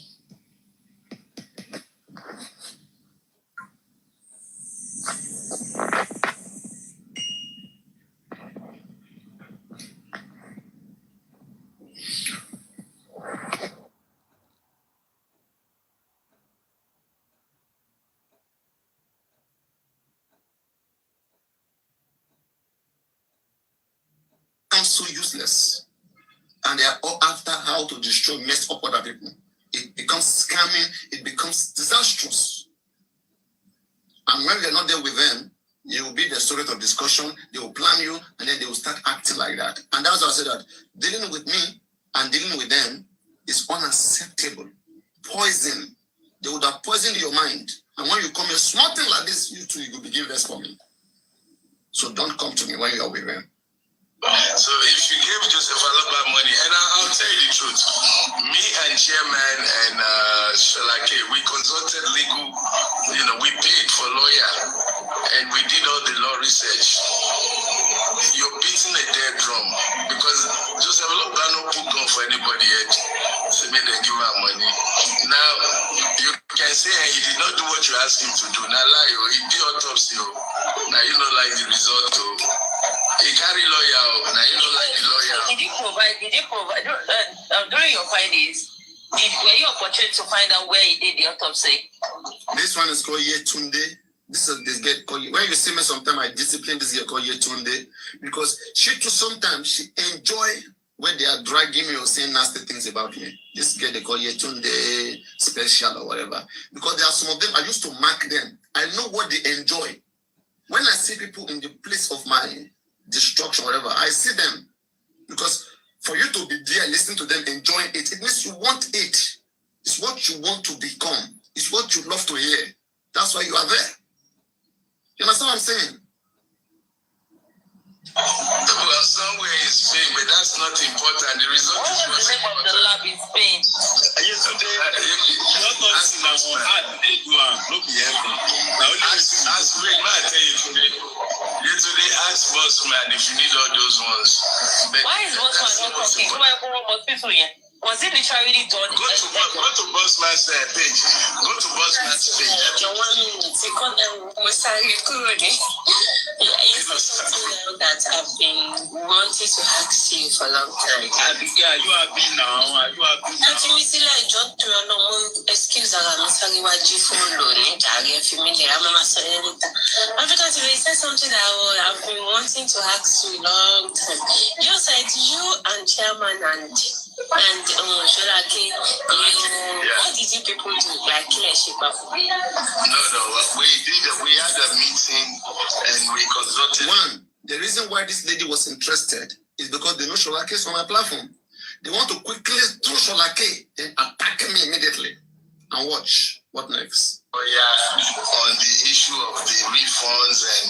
So useless, and they are all after how to destroy, mess up other people. It becomes scamming, it becomes disastrous. And when we are not there with them, You will be the subject of discussion. They will plan you, and then they will start acting like that. And that's why I said that dealing with me and dealing with them is unacceptable. Poison. They would have poisoned your mind. And when you come here, small thing like this, you too, you will begin rest for me. So don't come to me when you are with them. So if you give Joseph Aloba money, and I'll tell you the truth, me and Chairman and Shalake, we consulted legal, we paid for lawyer, and we did all the law research. You're beating a dead drum because Joseph Aloba no put gun for anybody yet. So make them give her money. Now you can say he did not do what you asked him to do. Now lie, he did autopsy. Now you don't like the result. He carry lawyer. Now you don't like the lawyer. Did you provide during your findings? Were you opportunity to find out where he did the autopsy? This one is called Yetunde. This girl called, when you see me sometimes I discipline this girl called Yetunde because she too sometimes she enjoy when they are dragging me or saying nasty things about me. This girl they call Yetunde special or whatever. Because there are some of them, I used to mark them. I know what they enjoy. When I see people in the place of my destruction, whatever, I see them. Because for you to be there, listening to them, enjoying it, it means you want it. It's what you want to become. It's what you love to hear. That's why you are there. You understand what I'm saying? Well, somewhere in Spain, but that's not important. The result what is was the name of the lab in Spain? Yesterday, ask Bossman if you need all those ones. Why is Bossman not talking? Why hospital yet? Was it literally done? Go to Bossman's page. Go to Bossman's page. That I've been wanting to ask you for a long time. Abigail, you are happy now. Are you happy now? Excuse because they said something that I've been wanting to ask you a long time. You said you and Chairman and Sholake, what did you people do? Like No, we had a meeting and we consulted. One, the reason why this lady was interested is because they know Sholake is on my platform. They want to quickly throw Sholake and attack me immediately. And watch what next. Oh yeah, on the issue of the refunds and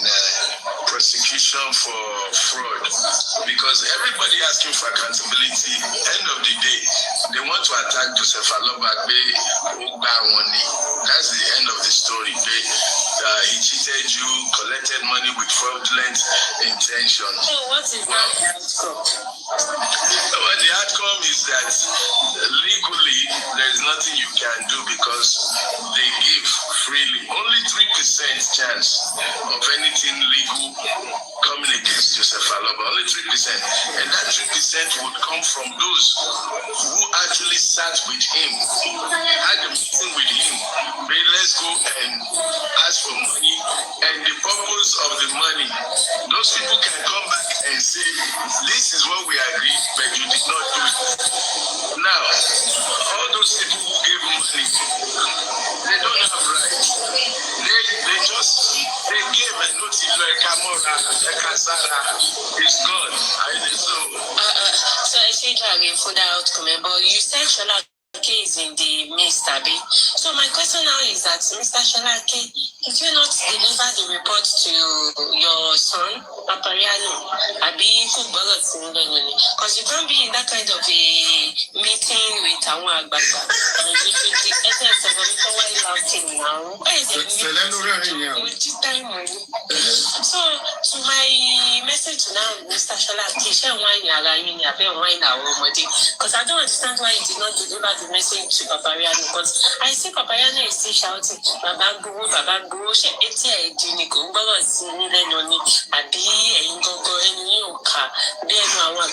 prosecution for fraud, because everybody asking for accountability. End of the day, they want to attack Joseph Aloba. That's the end of the story. He cheated you, collected money with fraudulent intention. So what is that outcome? Well, the outcome is that legally there is nothing you can do because they give freely. Only 3% chance of anything legal coming against Joseph Aloba. Only 3%. And that 3% would come from those who actually sat with him, had a meeting with him. But let's go and ask for money. And the purpose of the money, those people can come back and say, this is what we agreed, but you did not do it. Now, all those people who gave money, they don't have rights. They gave a notice like Camora, a Casara, it's gone. So I say for that outcome, but you said Sholake is in the midst, Abi. So my question now is that, Mr. Sholake, did you not deliver the report to your son, Papariano? Abi, because you can't be in that kind of a meeting with Awan Agbagba. So, to my message now, Mr. Sholake, because I don't understand why you did not deliver the message to Papariano, because I see Papariano is still shouting, Baba Go, Eti Edini, Gumba, Sinileni, Abi, and Gogo, and Yuka, Ben Awan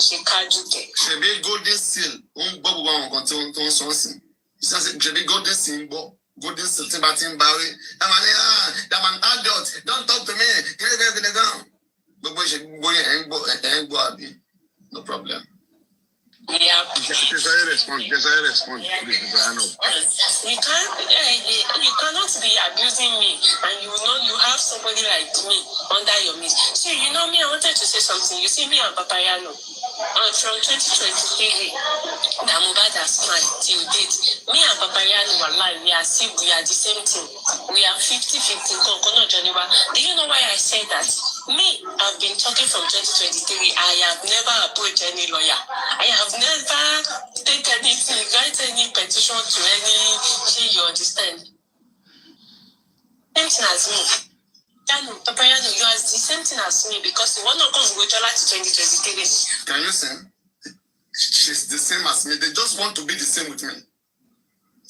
she can't do it. She be golden seal, Bob won't continue to something. He says, she be golden seal, golden seal, Timbatin Barry. I'm an adult, don't talk to me. Get it down. But boy, she go and go, no problem. Yeah. Respond. Please, You cannot be abusing me, and you know you have somebody like me under your midst. See, you know me, I wanted to say something. You see me and Papayano, from 2023, that MOHBAD has smiled till date. Me and Papayano were live. We are the same thing. We are 50-50. Do you know why I say that? Me, I've been talking from 2023. I have never approached any lawyer. I have never taken anything, write any petition to any, you understand? Same thing as me. Papayano, you are the same thing as me because you want to come go to 2023. can you sing? She's the same as me. They just want to be the same with me.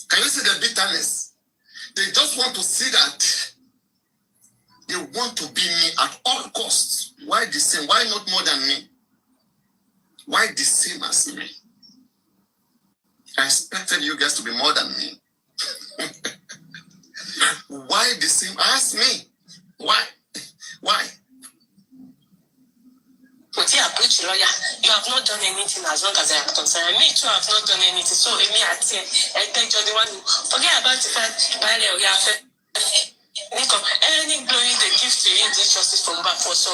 Can you see the bitterness? They just want to see that they want to be me at all costs. Why the same? Why not more than me? Why the same as me? I expected you guys to be more than me. Why the same as me? Why? Why? But you approach lawyer, you have not done anything as long as I am concerned. Me too have not done anything. So me at the one forget about the fact any glory they give to you in this justice from back for so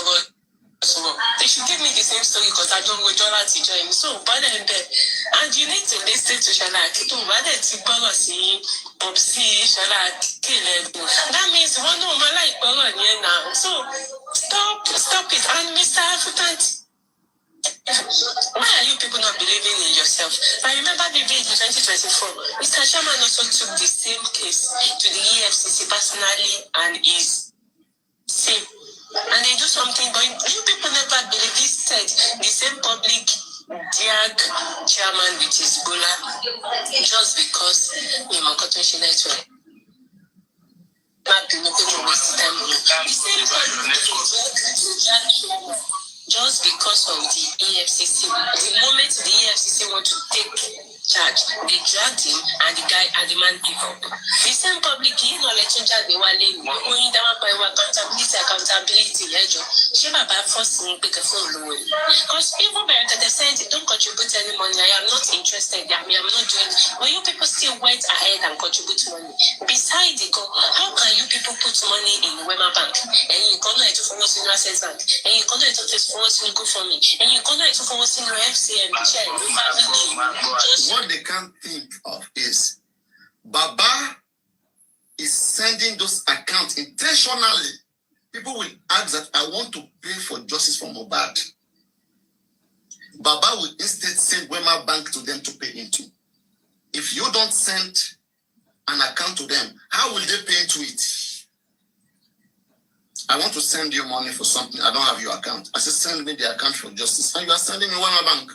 they should give me the same story because I don't go to join. So but and you need to listen to Shalaki to what it's policy Popsi Shalaki. That means one no my like now. So stop it. And Mr. African, why are you people not believing in yourself? I remember the day in 2024, Mr. Sherman also took the same case to the EFCC personally and is same. And they do something, but you people never believe this said the same public drag chairman with his Bola just because we Makoto Network. The same public just because of the EFCC. The moment the EFCC want to take charge, they dragged him and the guy and the man pick up. The same public, you know, let him they were laying going down by accountability. She my bad first thing pick a phone loan. Because people they said don't contribute any money. I am not interested. I mean, I'm not doing it. But you people still went ahead and contribute money. Besides, how can you people put money in WUMMI Bank? And you cannot do for what's in Access Bank. And you cannot do this for what's in Go for me. And you cannot do for what's in your FCM. What they can't think of is Baba is sending those accounts intentionally. People will ask that I want to pay for justice for MOHBAD. Baba will instead send WUMMI Bank to them to pay into. If you don't send an account to them, how will they pay into it? I want to send you money for something. I don't have your account. I said, send me the account for justice. And you are sending me WUMMI Bank.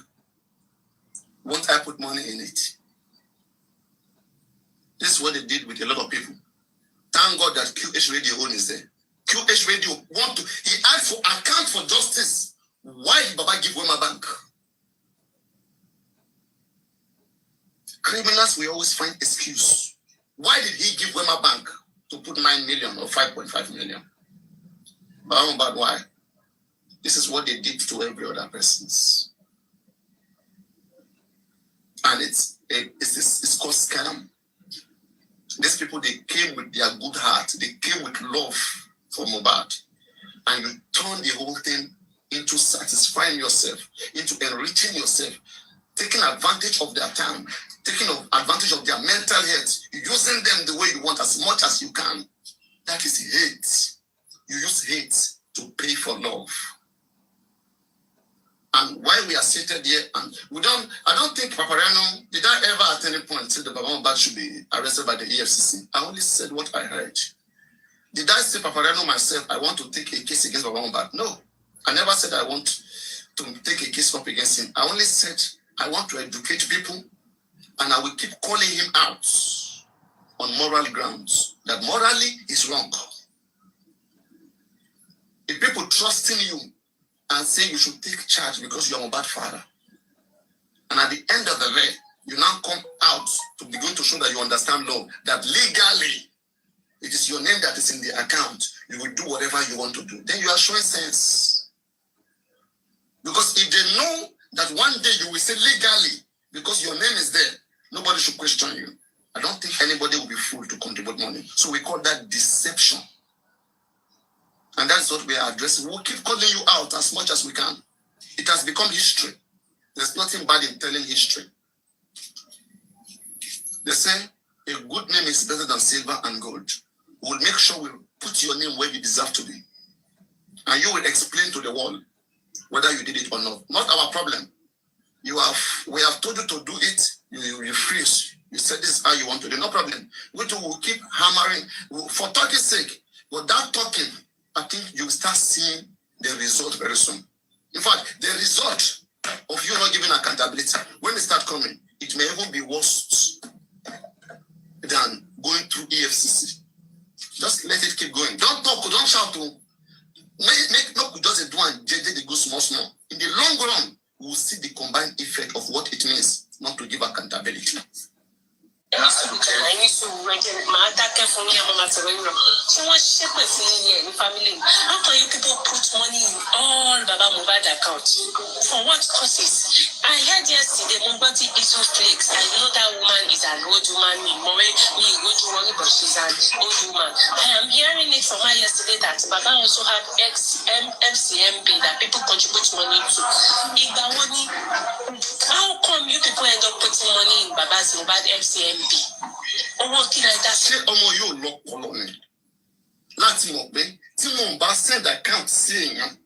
Won't I put money in it? This is what they did with a lot of people. Thank God that QH Radio own is there. QH Radio he asked for account for justice. Why did Baba give WUMMI Bank? Criminals will always find excuse. Why did he give WUMMI Bank to put 9 million or 5.5 million? But why? This is what they did to every other persons. And it's called scam. These people, they came with their good heart. They came with love for MOHBAD. And you turn the whole thing into satisfying yourself, into enriching yourself, taking advantage of their time, taking advantage of their mental health, using them the way you want as much as you can. That is hate. You use hate to pay for love. And while we are seated here, and I don't think Paparano, did I ever at any point say that MOHBAD should be arrested by the EFCC? I only said what I heard. Did I say Paparano myself, I want to take a case against MOHBAD? No. I never said I want to take a case up against him. I only said I want to educate people, and I will keep calling him out on moral grounds, that morally is wrong. If people trusting you and say you should take charge because you are a bad father, and at the end of the day, you now come out to begin to show that you understand law, that legally it is your name that is in the account, you will do whatever you want to do, then you are showing sense. Because if they know that one day you will say legally, because your name is there, nobody should question you. I don't think anybody will be fooled to contribute money. So we call that deception. And that's what we are addressing. We'll keep calling you out as much as we can. It has become history. There's nothing bad in telling history. They say a good name is better than silver and gold. We'll make sure we put your name where you deserve to be. And you will explain to the world whether you did it or not. Not our problem. We have told you to do it, you refuse. You said this is how you want to do it. No problem. We too will keep hammering for talking's sake. But that talking, I think you will start seeing the result very soon. In fact, the result of you not giving accountability, when it start coming, it may even be worse than going through EFCC. Just let it keep going. Don't talk, don't shout. Make just do and JJ they go small. In the long run, we'll see the combined effect of what it means not to give accountability. I need to my attacker for me, I'm not so much shepherds in the family. How can you people put money in all Baba MOHBAD accounts? For what causes? I heard yesterday MOHBAD issue flakes. I know that woman is an old woman. But she's an old woman. I am hearing it from her yesterday that Baba also have MCMB that people contribute money to. How come you people end up putting money in Baba's MOHBAD MCMB? Ṣé ọmọ yóò lọ pọlọ ni láti mọ̀ pé tí mo bá send account sí èèyàn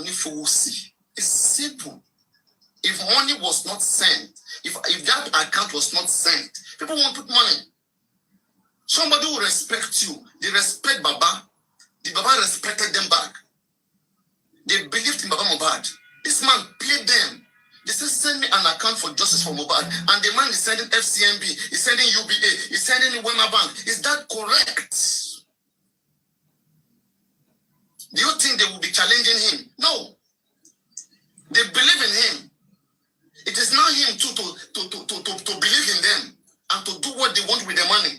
ní fowó sí? It's simple. If money was not sent, if that account was not sent, people won't put money. Somebody will respect you. They respect Baba. The Baba respected them back. They believed in Baba MOHBAD. This man paid them. They said, send me an account for justice for MOHBAD. And the man is sending FCMB, he's sending UBA, he's sending WUMMI Bank. Is that correct? Do you think they will be challenging him? No. They believe in him. It is now him too to believe in them and to do what they want with the money.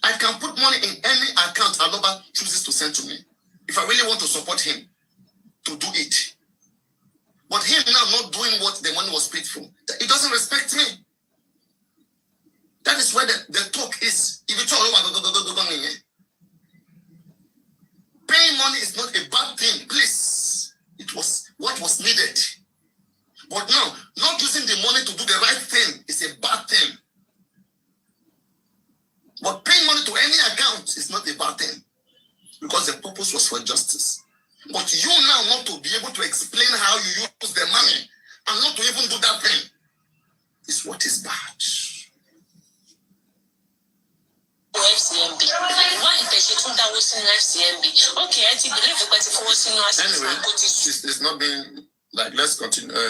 I can put money in any account Aloba chooses to send to me. If I really want to support him, to do it. But him now not doing what the money was paid for, he doesn't respect me. That is where the talk is. If you talk about paying money is not a bad thing, please. It was what was needed. But now, not using the money to do the right thing is a bad thing. But paying money to any account is not a bad thing. Because the purpose was for justice. But you now not to be able to explain how you use the money and not to even do that thing is what is bad. FCMB. Why is she told that was in FCMB? Okay, I believe but if it was in anyway, it's not being like, let's continue. They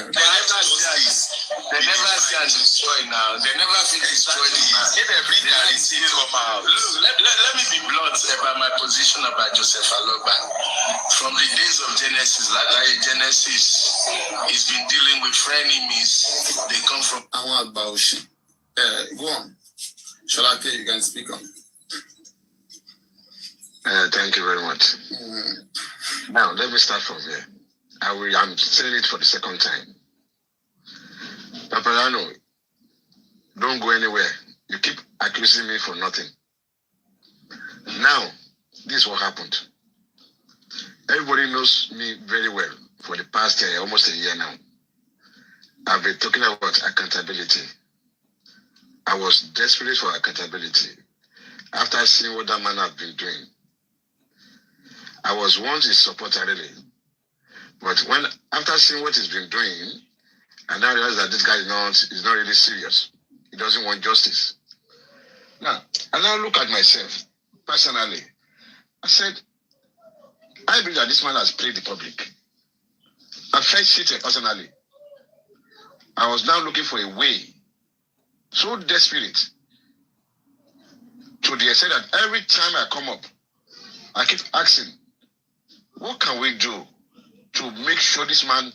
never see and destroy now. They never see destroy the man. They still come out. Let me be blunt about my position about Joseph Aloba. From the days of Genesis, Genesis, he's been dealing with frenemies. They come from Awad Bauchi. Go on. Shalake, you can speak on. Thank you very much. Now, let me start from here. I'm saying it for the second time. Paparano, don't go anywhere. You keep accusing me for nothing. Now, this is what happened. Everybody knows me very well for the past almost a year now. I've been talking about accountability. I was desperate for accountability after seeing what that man had been doing. I was once his supporter, really. But after seeing what he's been doing, I now realize that this guy is not really serious. He doesn't want justice. Now, I now look at myself personally. I said, I believe that this man has played the public. I felt cheated personally. I was now looking for a way, so desperate, to the extent that every time I come up, I keep asking, what can we do to make sure this man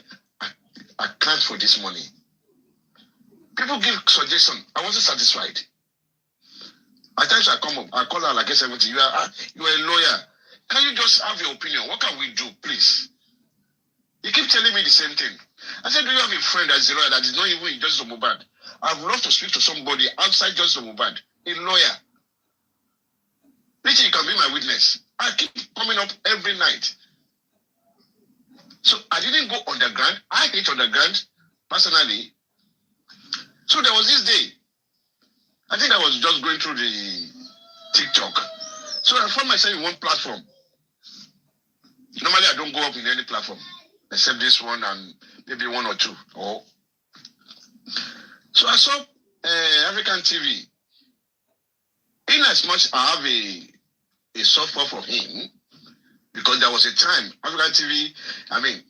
accounts for this money? People give suggestions. I wasn't satisfied. At times I come up, I call her like 70. You are a lawyer. Can you just have your opinion? What can we do, please? You keep telling me the same thing. I said, do you have a friend that's a lawyer that is not even in Justice of MOHBAD? I'd love to speak to somebody outside Justice of MOHBAD, a lawyer. Richie, you can be my witness. I keep coming up every night. So I didn't go underground. I hate underground, personally. So there was this day. I think I was just going through the TikTok. So I found myself in one platform. Normally, I don't go up in any platform, except this one and maybe one or two. So I saw African TV. In as much I have a soft spot for him, because there was a time, African TV,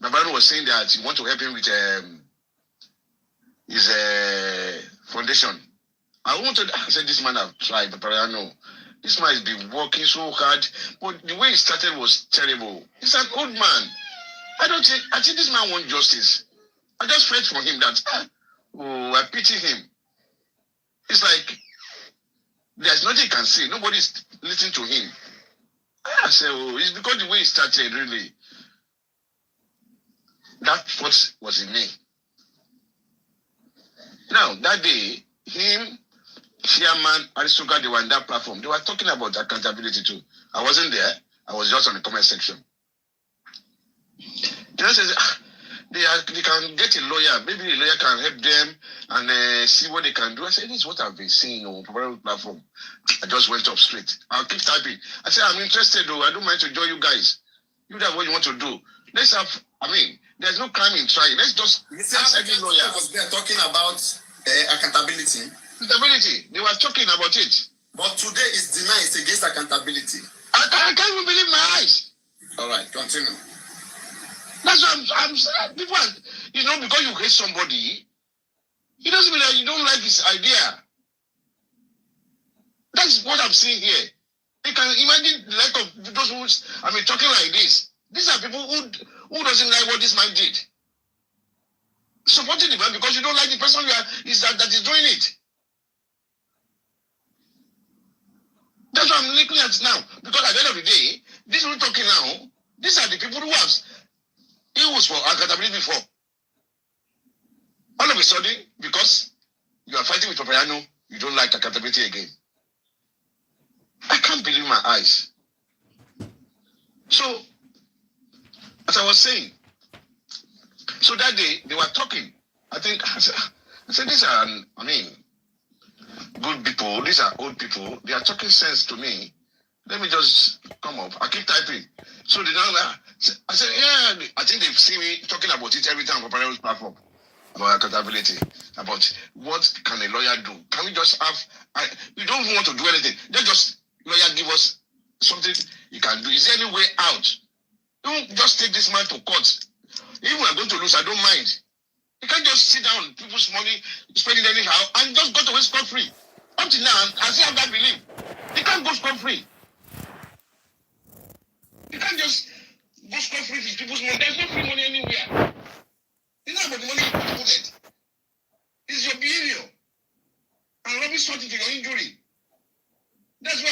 my brother was saying that he want to help him with his foundation. I said, this man have tried, but I know. This man has been working so hard, but the way he started was terrible. He's an old man. I think this man wants justice. I just felt for him that, I pity him. It's like, there's nothing he can say. Nobody's listening to him. I said, it's because the way he started, really. That thought was in me. Now, that day, him, Chairman, Aristotle, they were in that platform. They were talking about accountability too. I wasn't there. I was just on the comment section. They said, they can get a lawyer. Maybe a lawyer can help them and see what they can do. I said, this is what I've been seeing on the platform. I just went up straight. I'll keep typing. I said, I'm interested though. I don't mind to join you guys. You know what you want to do. Let's have, there's no crime in trying. Let's just ask every lawyer. They're talking about accountability. Accountability. They were talking about it. But today is denied. It's against accountability. I can't even believe my eyes. All right, continue. That's what I'm saying. People, because you hate somebody, it doesn't mean that you don't like his idea. That's what I'm seeing here. You can imagine the lack of those who, talking like this. These are people who doesn't like what this man did. Supporting the man because you don't like the person that is doing it. That's what I'm looking at now. Because at the end of the day, this we're talking now, these are the people who have was for accountability before. All of a sudden, because you are fighting with Papiano, you don't like accountability again. I can't believe my eyes. So, as I was saying, so that day they were talking. I said these are, good people. These are old people. They are talking sense to me. Let me just come up. I keep typing. So they now, I said, yeah, I think they see me talking about it every time on Papiano's platform. About accountability. About what can a lawyer do? Can we just have, we don't even want to do anything. Lawyer give us something you can do. Is there any way out? Don't just take this man to court. If we are going to lose, I don't mind. You can't just sit down, people's money, spend it anyhow, and just go to away scot-free. Up to now, I still have that belief. You can't go scot-free. You can't just go scot-free with people's money. There's no free money anywhere. It's not about the money you put. It's your behavior. And rubbish sorting to your injury. That's why